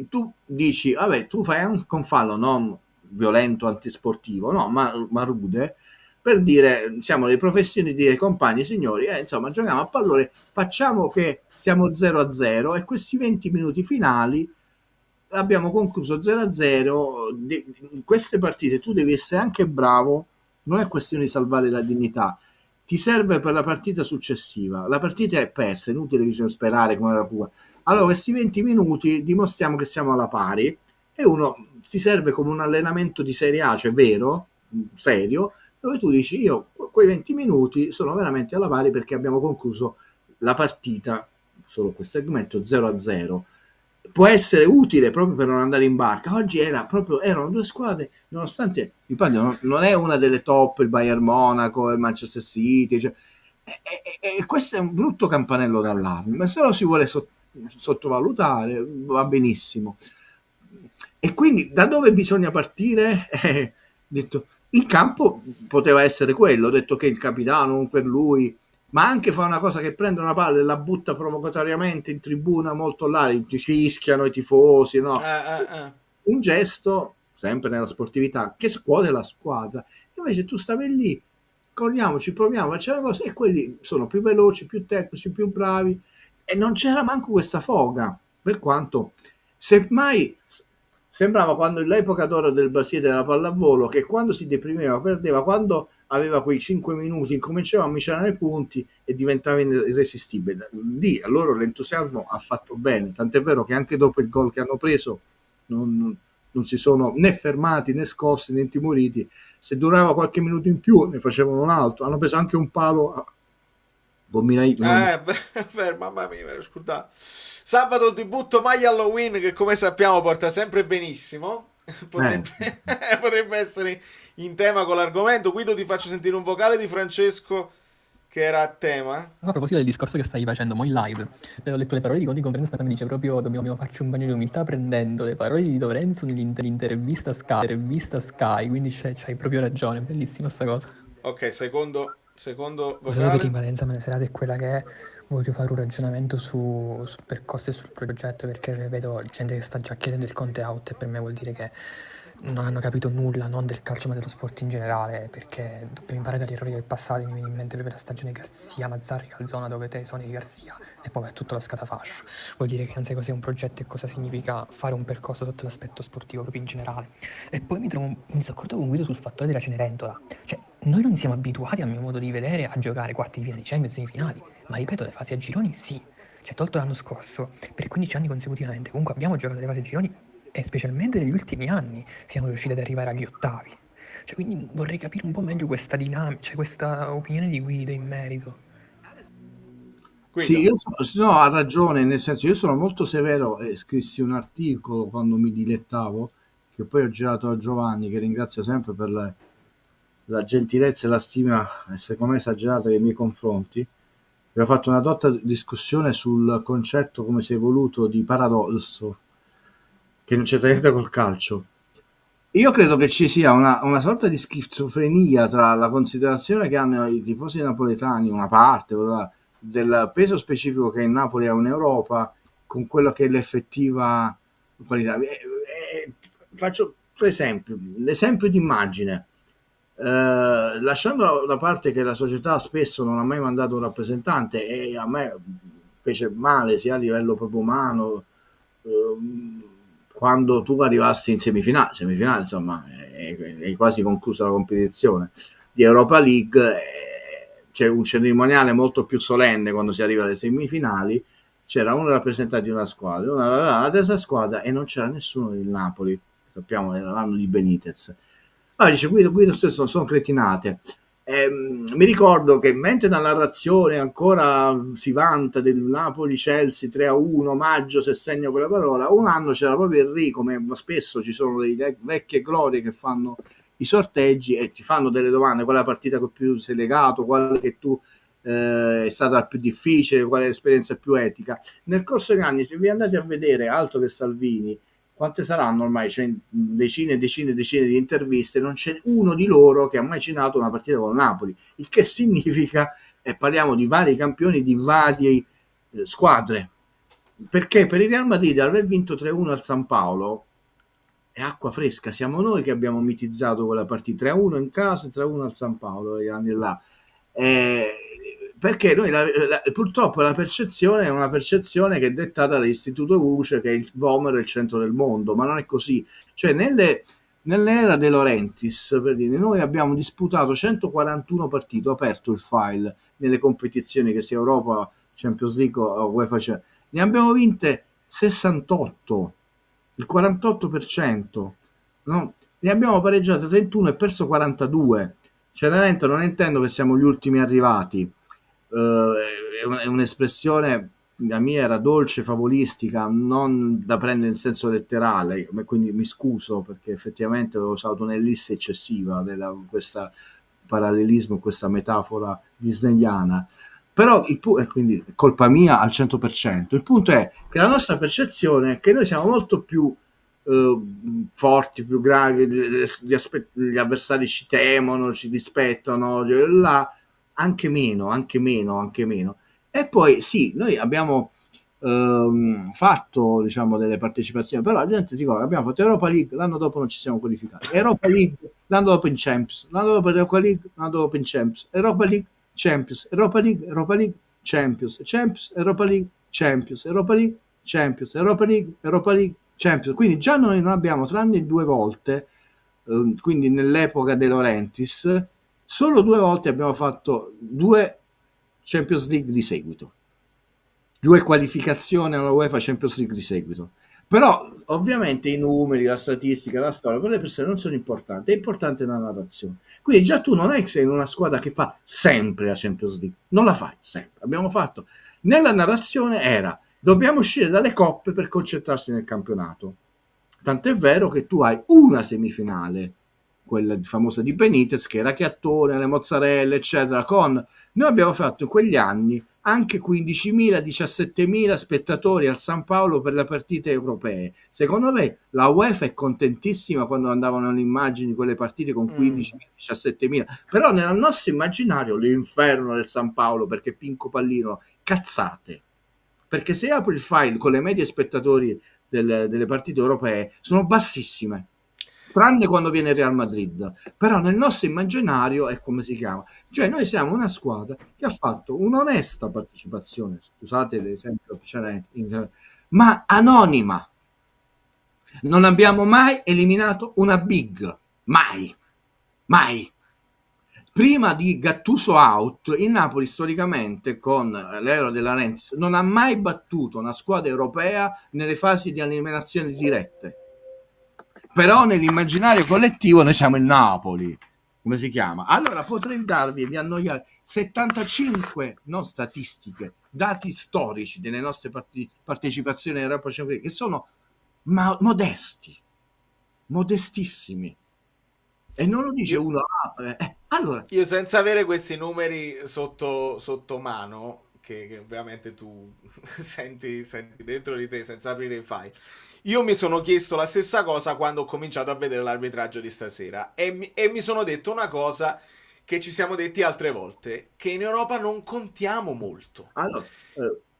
tu dici, vabbè, tu fai anche un fallo non violento, antisportivo, no, ma rude, per dire siamo dei professionisti, dire compagni, signori, insomma giochiamo a pallone, facciamo che siamo 0-0 e questi 20 minuti finali abbiamo concluso 0-0. In queste partite tu devi essere anche bravo, non è questione di salvare la dignità, ti serve per la partita successiva. La partita è persa, è inutile che sperare come la Puglia. Allora questi 20 minuti dimostriamo che siamo alla pari, e uno ti serve come un allenamento di Serie A, cioè vero, serio, dove tu dici io quei 20 minuti sono veramente alla pari, perché abbiamo concluso la partita, solo quel segmento, 0-0. Può essere utile proprio per non andare in barca. Oggi erano due squadre, nonostante non è una delle top, il Bayern Monaco, il Manchester City, cioè, e questo è un brutto campanello d'allarme, ma se lo si vuole sottovalutare va benissimo. E quindi da dove bisogna partire? Detto, il campo poteva essere quello, ho detto che il capitano, non per lui, ma anche fa una cosa, che prende una palla e la butta provocatoriamente in tribuna molto là, ci fischiano i tifosi, no? Un gesto, sempre nella sportività, che scuote la squadra. Invece tu stavi lì, corriamoci, proviamo, facciamo una cosa, e quelli sono più veloci, più tecnici, più bravi, e non c'era manco questa foga, per quanto semmai sembrava, quando l'epoca d'oro del Basile della pallavolo, che quando si deprimeva perdeva, quando aveva quei 5 minuti incominciava a misciare i punti e diventava irresistibile. Lì a loro l'entusiasmo ha fatto bene, tant'è vero che anche dopo il gol che hanno preso non si sono né fermati, né scossi, né intimoriti. Se durava qualche minuto in più ne facevano un altro. Hanno preso anche un palo mamma mia, scusate. Sabato il debutto maglia Halloween, che come sappiamo porta sempre benissimo. Potrebbe essere in tema con l'argomento. Guido, ti faccio sentire un vocale di Francesco che era a tema. A proposito del discorso che stai facendo mo in live, ho letto le parole di Conti Comprenza, mi dice proprio dobbiamo farci un bagno di umiltà prendendo le parole di Di Lorenzo nell'intervista Sky, quindi c'hai proprio ragione, bellissima sta cosa. Ok, secondo Scusate vocale. per l'invadenza, ma la serata è quella che è. Voglio fare un ragionamento sul percorso e sul progetto, perché vedo gente che sta già chiedendo il Conte out, e per me vuol dire che non hanno capito nulla, non del calcio ma dello sport in generale, perché dobbiamo imparare dagli errori del passato. Mi viene in mente proprio la stagione Garzia, Mazzarri, Calzona, dove te suoni di Garzia e poi è tutto la scatafascio. Vuol dire che non sai cos'è un progetto e cosa significa fare un percorso sotto l'aspetto sportivo proprio in generale. E poi mi trovo in disaccordo con Guido sul fattore della Cenerentola. Cioè, noi non siamo abituati, a mio modo di vedere, a giocare quarti di finale, Champions, semifinali, ma ripeto, le fasi a gironi sì. Cioè, tolto l'anno scorso, per 15 anni consecutivamente, comunque abbiamo giocato le fasi a gironi, e specialmente negli ultimi anni siamo riusciti ad arrivare agli ottavi. Cioè, quindi vorrei capire un po' meglio questa dinamica, cioè questa opinione di Guido in merito. Sì, no, ha ragione, nel senso, io sono molto severo e scrissi un articolo quando mi dilettavo, che poi ho girato a Giovanni, che ringrazio sempre per la gentilezza e la stima, secondo me esagerata, nei miei confronti. Abbiamo fatto una dotta discussione sul concetto, come si è evoluto, di paradosso, che non c'entra niente col calcio. Io credo che ci sia una sorta di schizofrenia tra la considerazione che hanno i tifosi napoletani, una parte, del peso specifico che in Napoli ha un'Europa, con quello che è l'effettiva qualità. Faccio tre esempi. L'esempio di immagine. Lasciando da parte che la società spesso non ha mai mandato un rappresentante, e a me fece male sia a livello proprio umano, quando tu arrivassi in semifinale insomma è quasi conclusa la competizione di Europa League, c'è un cerimoniale molto più solenne quando si arriva alle semifinali. C'era un rappresentante di una squadra, la terza squadra, e non c'era nessuno del Napoli, sappiamo era l'anno di Benitez. Allora dice Guido stesso, sono cretinate. Mi ricordo che mentre la narrazione ancora si vanta del Napoli-Chelsea 3-1, maggio se segna quella parola, un anno c'era proprio Enrico, come spesso ci sono delle vecchie glorie che fanno i sorteggi e ti fanno delle domande: qual è la partita che più sei legato, quale che tu è stata la più difficile, qual è l'esperienza più etica. Nel corso degli anni, se vi andate a vedere, altro che Salvini, quante saranno ormai? C'è decine e decine e decine di interviste, non c'è uno di loro che ha mai citato una partita con Napoli, il che significa, e parliamo di vari campioni di varie squadre, perché per il Real Madrid aver vinto 3-1 al San Paolo è acqua fresca. Siamo noi che abbiamo mitizzato quella partita, 3-1 in casa e 3-1 al San Paolo gli anni là, perché noi purtroppo la percezione è una percezione che è dettata dall'Istituto Luce, che il Vomero è il centro del mondo, ma non è così. Cioè nell'era De Laurentiis, per dire, noi abbiamo disputato 141 partite, ho aperto il file nelle competizioni che sia Europa, Champions League o UEFA, ne abbiamo vinte 68, il 48%, no? Ne abbiamo pareggiate 31 e perso 42. Cenerentola non intendo che siamo gli ultimi arrivati, è un'espressione, la mia era dolce, favolistica, non da prendere in senso letterale, quindi mi scuso perché effettivamente avevo usato un'ellisse eccessiva questo parallelismo, questa metafora disneyana. Però è quindi colpa mia al 100%. Il punto è che la nostra percezione è che noi siamo molto più forti, più gravi, gli avversari ci temono, ci rispettano, anche meno. E poi sì, noi abbiamo fatto, diciamo, delle partecipazioni, però la gente si ricorda, abbiamo fatto Europa League, l'anno dopo non ci siamo qualificati, Europa League, l'anno dopo in Champions, l'anno dopo Europa League, l'anno dopo in Champions, Europa League, Champions, Europa League, Champions, Europa League, Champions, Europa League, Champions, Europa League, Champions. Quindi già noi non abbiamo, tranne 2 volte, quindi nell'epoca De Laurentiis, solo 2 volte abbiamo fatto 2 Champions League di seguito, 2 qualificazioni alla UEFA Champions League di seguito. Però ovviamente i numeri, la statistica, la storia per le persone non sono importanti, è importante la narrazione. Quindi già tu non è che sei in una squadra che fa sempre la Champions League, non la fai sempre. Abbiamo fatto, nella narrazione era, dobbiamo uscire dalle coppe per concentrarsi nel campionato. Tant'è vero che tu hai una semifinale, quella famosa di Benitez, che era Chiattone, le mozzarelle, eccetera, noi abbiamo fatto in quegli anni anche 15.000, 17.000 spettatori al San Paolo per le partite europee. Secondo me la UEFA è contentissima quando andavano le immagini quelle partite con 15.000, 17.000, però nel nostro immaginario l'inferno del San Paolo, perché Pinco Pallino, cazzate, perché se apri il file con le medie spettatori delle partite europee sono bassissime, tranne quando viene Real Madrid. Però nel nostro immaginario è come si chiama, cioè noi siamo una squadra che ha fatto un'onesta partecipazione, scusate l'esempio precedente, ma anonima. Non abbiamo mai eliminato una big, mai. Prima di Gattuso out, il Napoli storicamente con l'era della Laurentiis non ha mai battuto una squadra europea nelle fasi di eliminazione dirette. Però nell'immaginario collettivo noi siamo il Napoli, come si chiama? Allora potrei darvi di annoiare 75, non statistiche, dati storici delle nostre partecipazioni all'Europa Champions League, che sono modestissimi. E non lo dice uno. Allora, io senza avere questi numeri sotto mano, che ovviamente tu senti dentro di te senza aprire i file, io mi sono chiesto la stessa cosa quando ho cominciato a vedere l'arbitraggio di stasera e mi sono detto una cosa che ci siamo detti altre volte, che in Europa non contiamo molto. Allora,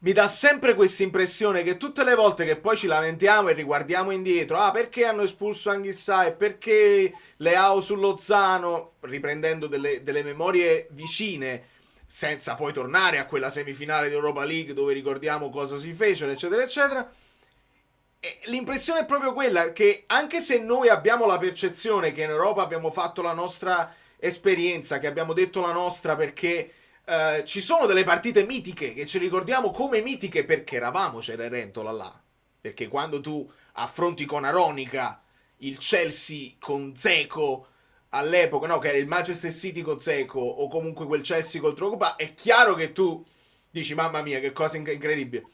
mi dà sempre questa impressione che tutte le volte che poi ci lamentiamo e riguardiamo indietro, perché hanno espulso Anghissà e perché Leao su Lozano, riprendendo delle memorie vicine, senza poi tornare a quella semifinale di Europa League dove ricordiamo cosa si fecero, eccetera, eccetera. E l'impressione è proprio quella che, anche se noi abbiamo la percezione che in Europa abbiamo fatto la nostra esperienza, che abbiamo detto la nostra perché ci sono delle partite mitiche che ci ricordiamo come mitiche perché eravamo Cenerentola là, perché quando tu affronti con Aronica il Chelsea con Dzeko all'epoca, no, che era il Manchester City con Dzeko o comunque quel Chelsea col Drogba, è chiaro che tu dici mamma mia che cosa incredibile,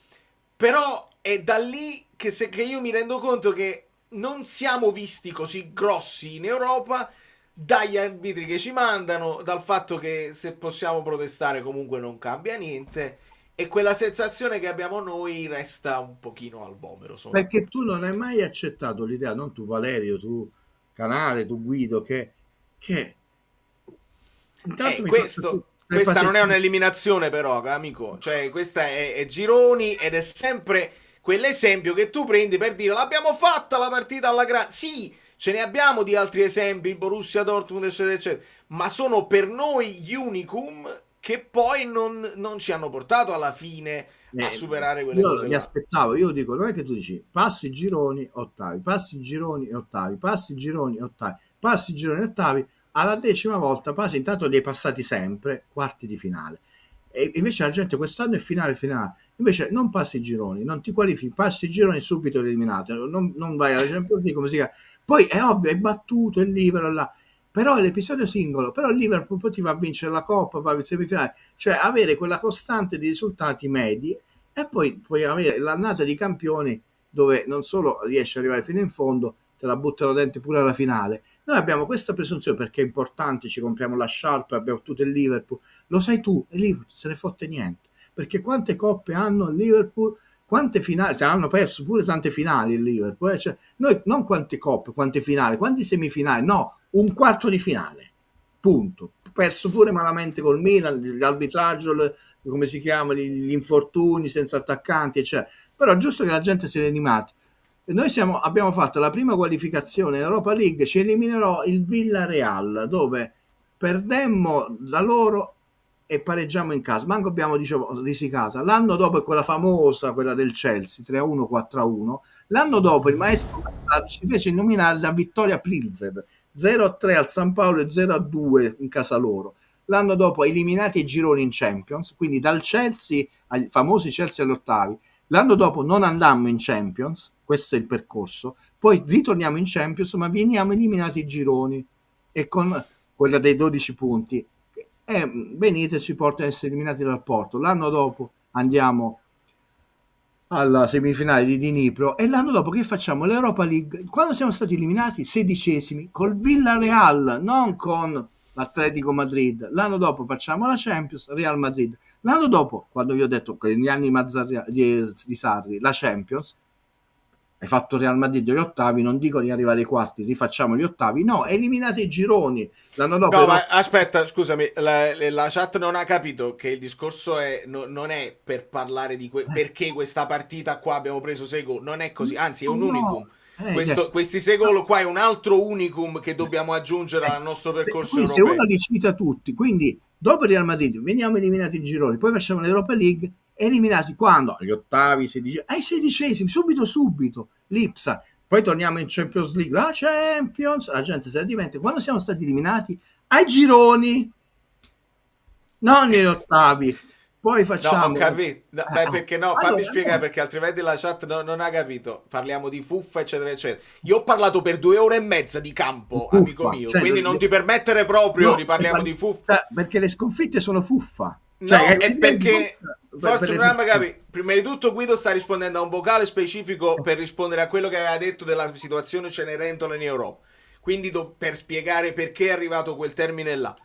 però è da lì che io mi rendo conto che non siamo visti così grossi in Europa dagli arbitri che ci mandano, dal fatto che se possiamo protestare comunque non cambia niente, e quella sensazione che abbiamo noi resta un pochino al vomero. Perché tu non hai mai accettato l'idea, non tu Valerio, tu Canale, tu Guido, che intanto questa non è un'eliminazione però, amico, cioè questa è gironi ed è sempre quell'esempio che tu prendi per dire l'abbiamo fatta la partita alla grande. Sì, ce ne abbiamo di altri esempi, il Borussia Dortmund, eccetera, eccetera, ma sono per noi gli unicum che poi non ci hanno portato alla fine a superare quelle cose. Io mi aspettavo, io dico, non è che tu dici passi gironi, ottavi, passi gironi, ottavi, passi gironi, ottavi, passi gironi, ottavi, alla 10ª volta passi, intanto li hai passati sempre, quarti di finale. E invece la gente quest'anno è finale, invece non passi i gironi, non ti qualifichi, passi i gironi subito eliminato, non vai alla Champions League, come si chiama. Poi è ovvio, è battuto, è libero là, però è l'episodio singolo, però il Liverpool poi ti va a vincere la Coppa, va in semifinale, cioè avere quella costante di risultati medi e poi puoi avere l'annata di campioni dove non solo riesci ad arrivare fino in fondo, te la buttano dentro pure alla finale. Noi abbiamo questa presunzione perché è importante, ci compriamo la sciarpa, abbiamo tutto il Liverpool, lo sai tu, il Liverpool se ne fotte niente, perché quante coppe hanno il Liverpool, quante finali, cioè hanno perso pure tante finali il Liverpool, cioè, noi non quante coppe, quante finali, quante semifinali, no, un quarto di finale, punto. Perso pure malamente col Milan, l'arbitraggio, come si chiama, gli infortuni senza attaccanti, eccetera. Però è giusto che la gente si rianimati. Noi abbiamo fatto la prima qualificazione in Europa League, ci eliminerò il Villarreal, dove perdemmo da loro e pareggiamo in casa. Manco abbiamo risi casa. L'anno dopo è quella famosa, quella del Chelsea, 3-1, 4-1. L'anno dopo il maestro ci fece nominare da Vittoria Plzeň, 0-3 al San Paolo e 0-2 in casa loro. L'anno dopo eliminati i gironi in Champions, quindi dal Chelsea ai famosi Chelsea agli ottavi. L'anno dopo non andammo in Champions, questo è il percorso, poi ritorniamo in Champions ma veniamo eliminati i gironi e con quella dei 12 punti venite ci porta a essere eliminati dal Porto. L'anno dopo andiamo alla semifinale di Dnipro e l'anno dopo che facciamo? L'Europa League, quando siamo stati eliminati 16esimi col Villarreal, non con l'Atletico Madrid. L'anno dopo facciamo la Champions, Real Madrid. L'anno dopo, quando vi ho detto che negli anni di Sarri la Champions, hai fatto Real Madrid agli ottavi, non dico di arrivare ai quarti, rifacciamo gli ottavi, no, eliminate i gironi. L'anno dopo no, ma aspetta, scusami, la chat non ha capito che il discorso è non è per parlare di perché questa partita qua abbiamo preso 6 gol, non è così, anzi è un unicum. Questi 6 gol qua è un altro unicum che dobbiamo aggiungere al nostro percorso europeo. Se uno li cita tutti, quindi dopo il Real Madrid veniamo eliminati i gironi, poi facciamo l'Europa League, eliminati quando? Agli ottavi, ai 16esimi, subito, l'Ipsa, poi torniamo in Champions League, la Champions, la gente se la dimentica, quando siamo stati eliminati? Ai gironi, non negli ottavi. Poi facciamo... No, ho capito. Perché no, fammi spiegare perché altrimenti la chat non ha capito. Parliamo di fuffa, eccetera, eccetera. Io ho parlato per 2 ore e mezza di campo, fuffa, amico mio, cioè, quindi non ti permettere proprio di parliamo di fuffa. Perché le sconfitte sono fuffa. No, è perché forse non abbiamo capito. Prima di tutto Guido sta rispondendo a un vocale specifico per rispondere a quello che aveva detto della situazione Cenerentola in Europa. Quindi per spiegare perché è arrivato quel termine là.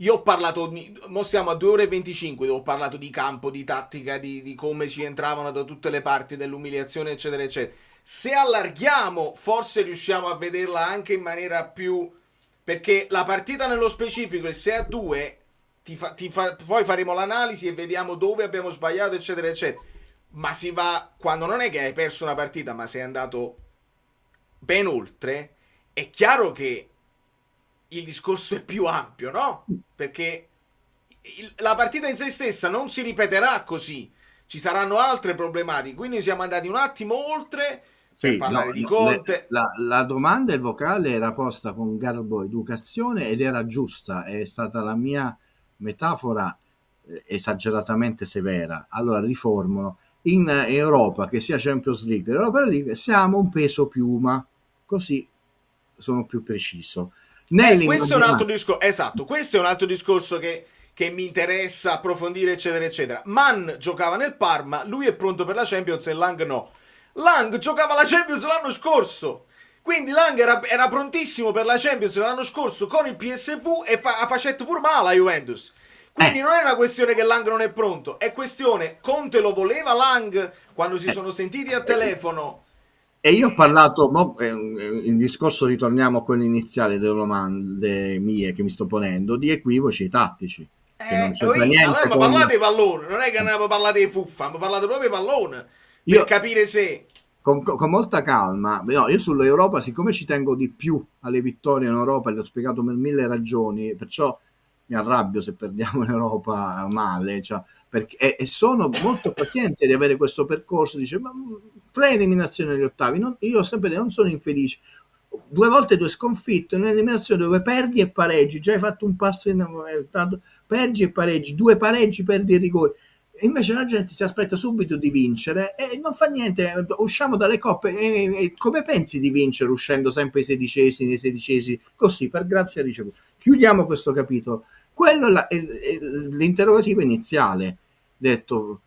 Io ho parlato, mo stiamo a 2 ore e 25, dove ho parlato di campo, di tattica, di come ci entravano da tutte le parti, dell'umiliazione, eccetera, eccetera. Se allarghiamo, forse riusciamo a vederla anche in maniera più... Perché la partita nello specifico, il 6-2... poi faremo l'analisi e vediamo dove abbiamo sbagliato, eccetera, eccetera. Ma si va, quando non è che hai perso una partita, ma sei andato ben oltre, è chiaro che il discorso è più ampio, no? Perché la partita in sé stessa non si ripeterà così, ci saranno altre problematiche, quindi siamo andati un attimo oltre per parlare di Conte. La domanda, il vocale era posta con garbo educazione ed era giusta, è stata la mia metafora esageratamente severa. Allora riformulo: in Europa, che sia Champions League, Europa League, siamo un peso piuma, così sono più preciso. Questo è un altro discorso, esatto, questo è un altro discorso che mi interessa approfondire, eccetera, eccetera. Mann giocava nel Parma, lui è pronto per la Champions e Lang no. Lang giocava la Champions l'anno scorso, quindi Lang era prontissimo per la Champions l'anno scorso con il PSV e ha facetto pure male a Juventus. Quindi non è una questione che Lang non è pronto, è questione Conte lo voleva Lang quando si sono sentiti a telefono. E io ho parlato, il discorso, ritorniamo a quello iniziale delle domande mie che mi sto ponendo, di equivoci tattici. Allora parlate di pallone, non è che andiamo a parlare di fuffa, ma parlate proprio di pallone, per capire se... Con molta calma, no, io sull'Europa, siccome ci tengo di più alle vittorie in Europa, le ho spiegato per 1000 ragioni, perciò mi arrabbio se perdiamo in Europa male, cioè, perché, e sono molto paziente di avere questo percorso, dice, ma 3 eliminazioni agli ottavi, io ho sempre detto, non sono infelice, 2 volte 2 sconfitte, un'eliminazione dove perdi e pareggi, già hai fatto un passo perdi e pareggi, 2 pareggi, perdi il rigore, Invece la gente si aspetta subito di vincere e non fa niente, usciamo dalle coppe e come pensi di vincere uscendo sempre ai sedicesimi, così per grazia ricevuta. Chiudiamo questo capitolo. Quello è l'interrogativo iniziale, detto,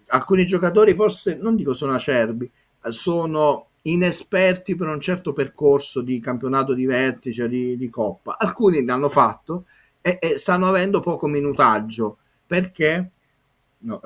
alcuni giocatori forse, non dico sono acerbi, sono inesperti per un certo percorso di campionato di vertice, di coppa, alcuni l'hanno fatto e stanno avendo poco minutaggio. Perché? No,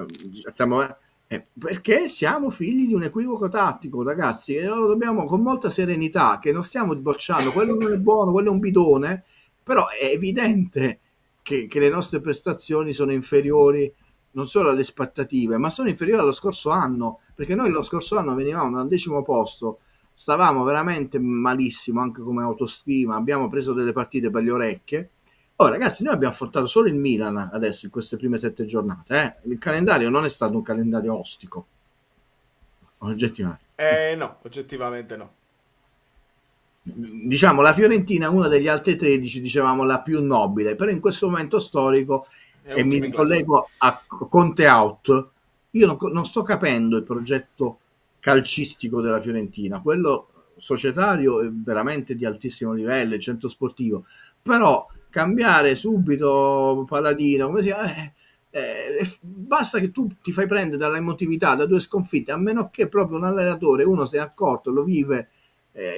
perché siamo figli di un equivoco tattico, ragazzi, e lo dobbiamo con molta serenità, che non stiamo bocciando, quello non è buono, quello è un bidone, però è evidente che le nostre prestazioni sono inferiori non solo alle aspettative, ma sono inferiori allo scorso anno, perché noi lo scorso anno venivamo dal 10° posto, stavamo veramente malissimo anche come autostima, abbiamo preso delle partite per le orecchie. Oh, ragazzi, noi abbiamo affrontato solo il Milan adesso in queste prime 7 giornate. Il calendario non è stato un calendario ostico, oggettivamente. No, oggettivamente no. Diciamo, la Fiorentina è una degli altri 13, dicevamo la più nobile, però in questo momento storico, e mi ricollego a Conte out, io non sto capendo il progetto calcistico della Fiorentina, quello societario è veramente di altissimo livello, il centro sportivo, però cambiare subito Paladino, come si chiama? Basta che tu ti fai prendere dalla emotività, da 2 sconfitte, a meno che proprio un allenatore, uno si è accorto, lo vive,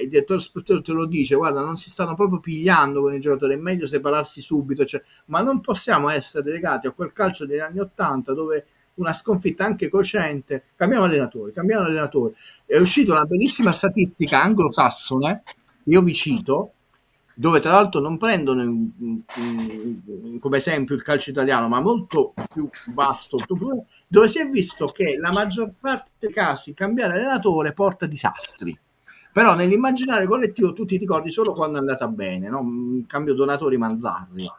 il direttore sportivo te lo dice, guarda, non si stanno proprio pigliando con i giocatori, è meglio separarsi subito, cioè, ma non possiamo essere legati a quel calcio degli anni 80 dove una sconfitta anche cocente, cambiamo allenatore. È uscita una bellissima statistica anglosassone, io vi cito, dove tra l'altro non prendono come esempio il calcio italiano, ma molto più vasto, dove si è visto che la maggior parte dei casi cambiare allenatore porta disastri. Però nell'immaginario collettivo tu ti ricordi solo quando è andata bene, no? Cambio donatori Manzarri.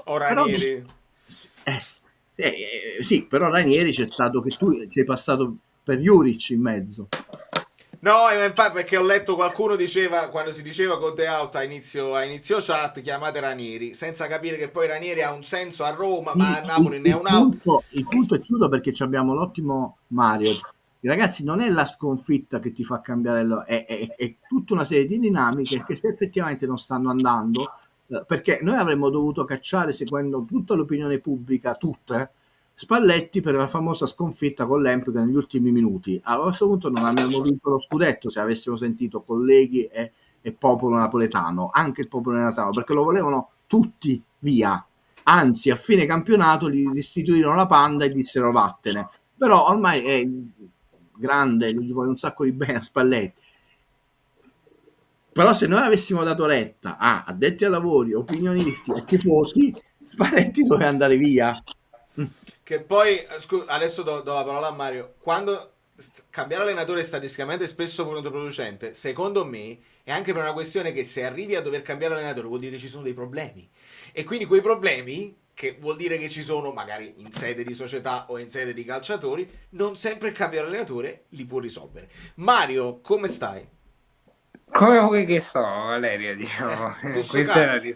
O Ranieri. Sì, però Ranieri c'è stato che tu ci hai passato per Juric in mezzo. No, infatti, perché ho letto qualcuno diceva, quando si diceva Conte out a inizio chat, chiamate Ranieri, senza capire che poi Ranieri ha un senso a Roma, Sì, ma a Napoli ne ha un altro. Il punto è chiuso perché abbiamo l'ottimo Mario. Ragazzi, non è la sconfitta che ti fa cambiare, è tutta una serie di dinamiche che se effettivamente non stanno andando, perché noi avremmo dovuto cacciare, seguendo tutta l'opinione pubblica, Spalletti per la famosa sconfitta con l'Empoli negli ultimi minuti. A questo punto non avremmo vinto lo scudetto se avessimo sentito colleghi e popolo napoletano, anche il popolo napoletano, perché lo volevano tutti via. Anzi, a fine campionato gli restituirono la panda e dissero vattene. Però ormai è grande, gli vuole un sacco di bene a Spalletti. Però se noi avessimo dato retta a addetti ai lavori, opinionisti e tifosi, Spalletti doveva andare via. Che poi, adesso do la parola a Mario, quando cambiare allenatore statisticamente è spesso controproducente, secondo me è anche per una questione che se arrivi a dover cambiare allenatore vuol dire che ci sono dei problemi. E quindi quei problemi, che vuol dire che ci sono magari in sede di società o in sede di calciatori, non sempre il cambiare allenatore li può risolvere. Mario, come stai? Come vuoi che so, Valerio, diciamo. Questa è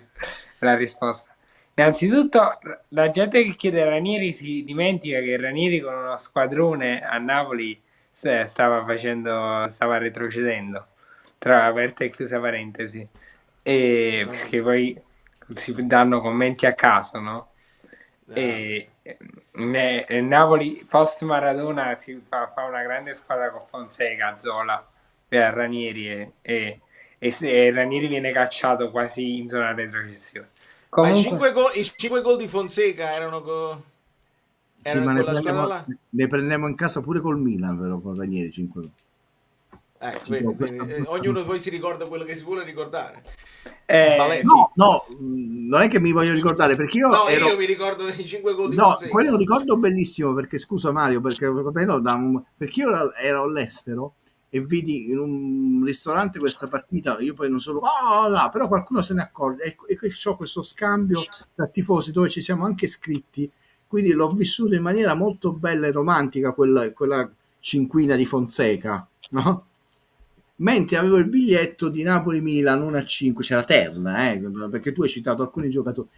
la risposta. Innanzitutto, la gente che chiede Ranieri si dimentica che Ranieri con uno squadrone a Napoli stava retrocedendo, tra aperta e chiusa parentesi, e perché poi si danno commenti a caso, no? E Napoli post Maradona si fa una grande squadra con Fonseca, Zola, Ranieri e Ranieri viene cacciato quasi in zona retrocessione. Comunque, ma i 5 gol di Fonseca erano sì, ma ne prendiamo in casa pure col Milan, vero? Con Ranieri 5 gol. Ognuno poi si ricorda quello che si vuole ricordare. No, non è che mi voglio ricordare, perché io mi ricordo i 5 gol di Fonseca. Quello è un ricordo bellissimo, perché scusa Mario, perché io ero all'estero e vidi in un ristorante questa partita, io poi non sono però qualcuno se ne accorge e c'ho questo scambio tra tifosi dove ci siamo anche iscritti, quindi l'ho vissuto in maniera molto bella e romantica quella cinquina di Fonseca, no? Mentre avevo il biglietto di Napoli-Milan 1-5, c'era Terna, perché tu hai citato alcuni giocatori.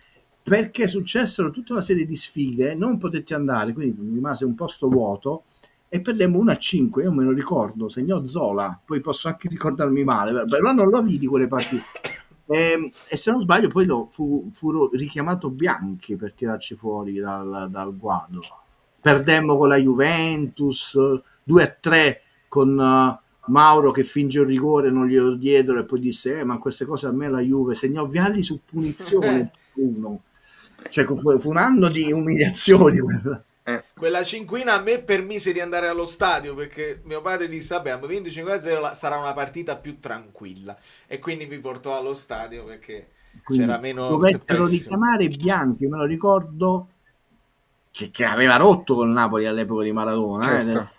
perché successero tutta una serie di sfighe, non potetti andare, quindi rimase un posto vuoto e perdemmo 1-5, io me lo ricordo, segnò Zola, poi posso anche ricordarmi male, però non lo vidi quelle partite. E se non sbaglio poi fu richiamato Bianchi per tirarci fuori dal guado. Perdemmo con la Juventus 2-3 con Mauro che finge un rigore, non glielo diedero e poi disse ma queste cose a me la Juve, segnò Vialli su punizione 1. Cioè fu un anno di umiliazioni. Quella cinquina a me permise di andare allo stadio perché mio padre disse vabbè, abbiamo vinto 5-0, sarà una partita più tranquilla, e quindi mi portò allo stadio perché Quindi c'era meno dovettero pressione. richiamare Bianchi, me lo ricordo, che aveva rotto col Napoli all'epoca di Maradona. Certo.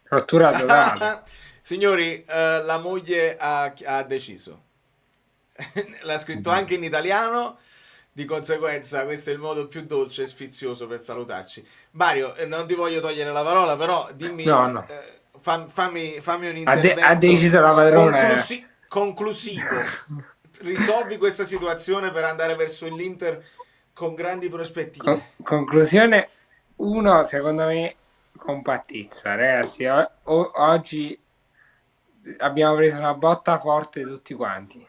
Rottura totale. Signori, la moglie ha deciso. L'ha scritto anche in italiano, di conseguenza questo è il modo più dolce e sfizioso per salutarci. Mario, non ti voglio togliere la parola, però dimmi, No. fammi un intervento Ha deciso la padrona. conclusivo. Risolvi questa situazione per andare verso l'Inter con grandi prospettive. Conclusione 1, secondo me, compattezza, ragazzi. Oggi abbiamo preso una botta forte tutti quanti,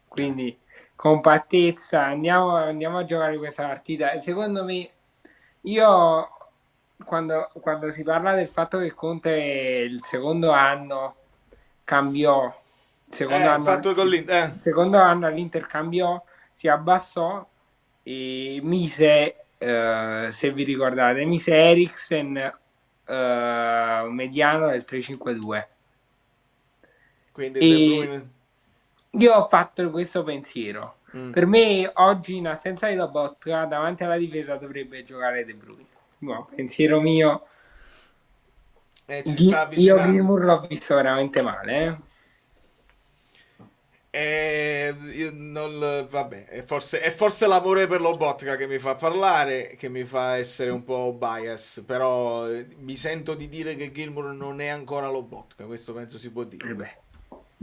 quindi compattezza, andiamo a giocare questa partita. Secondo me, io quando si parla del fatto che Conte il secondo anno cambiò, secondo anno all'Inter cambiò, si abbassò e mise, se vi ricordate, mise Eriksen mediano del 3-5-2. Quindi E io ho fatto questo pensiero. Per me oggi in assenza di Lobotka davanti alla difesa dovrebbe giocare De Bruyne. No, pensiero mio. Ci sta Io avvicinando. Gilmour l'ho visto veramente male. Vabbè, è forse l'amore per Lobotka che mi fa parlare, che mi fa essere un po' bias, però mi sento di dire che Gilmour non è ancora Lobotka, questo penso si può dire.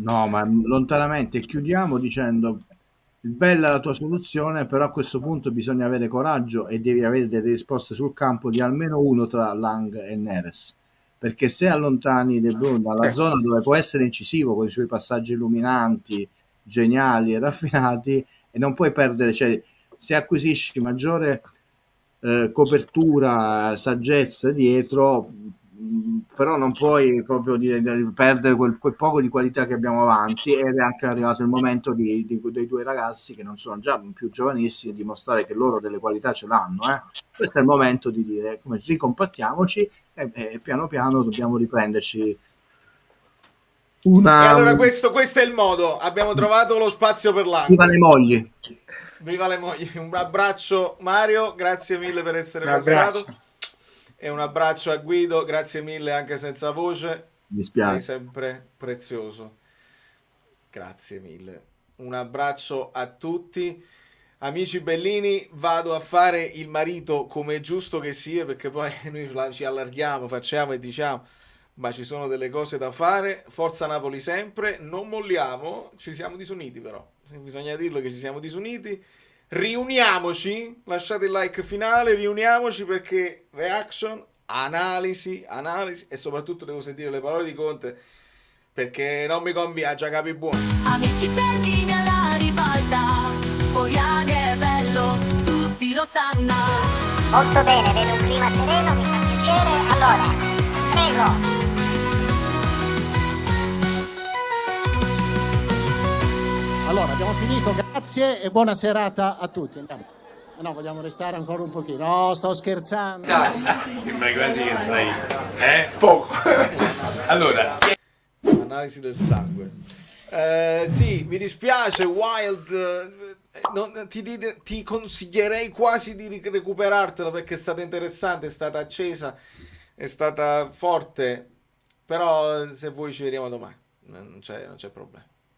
No, ma lontanamente. Chiudiamo dicendo bella la tua soluzione, però a questo punto bisogna avere coraggio e devi avere delle risposte sul campo di almeno uno tra Lang e Neres, perché se allontani De Bruyne dalla zona dove può essere incisivo con i suoi passaggi illuminanti, geniali e raffinati, e non puoi perdere, cioè se acquisisci maggiore copertura, saggezza dietro, però non puoi proprio perdere quel poco di qualità che abbiamo avanti, ed è anche arrivato il momento dei due ragazzi che non sono già più giovanissimi dimostrare che loro delle qualità ce l'hanno. Questo è il momento di dire come ricompattiamoci e piano piano dobbiamo riprenderci E allora questo è il modo, abbiamo trovato lo spazio per l'angolo. Viva le mogli! Viva le mogli! Un abbraccio Mario, grazie mille per essere Un abbraccio. passato. E un abbraccio a Guido, grazie mille anche senza voce. Mi spiace. Sei sempre prezioso. Grazie mille. Un abbraccio a tutti. Amici bellini, vado a fare il marito come è giusto che sia, perché poi noi ci allarghiamo, facciamo e diciamo, ma ci sono delle cose da fare. Forza Napoli sempre, non molliamo, ci siamo disuniti però. Bisogna dirlo che ci siamo disuniti. Riuniamoci, lasciate il like finale, riuniamoci perché reaction, analisi e soprattutto devo sentire le parole di Conte perché non mi conviene, già capi buono. Amici bellini alla ribalta, Poriani è bello, tutti lo sanno. Molto bene, vedo un clima sereno, mi fa piacere. Allora, prego. Allora, abbiamo finito, grazie e buona serata a tutti. Andiamo. No, vogliamo restare ancora un pochino. No, sto scherzando. Sembra quasi che sai, poco. Allora. Analisi del sangue. Sì, mi dispiace, Wild. Ti consiglierei quasi di recuperartela perché è stata interessante, è stata accesa, è stata forte. Però se vuoi ci vediamo domani. Non c'è problema.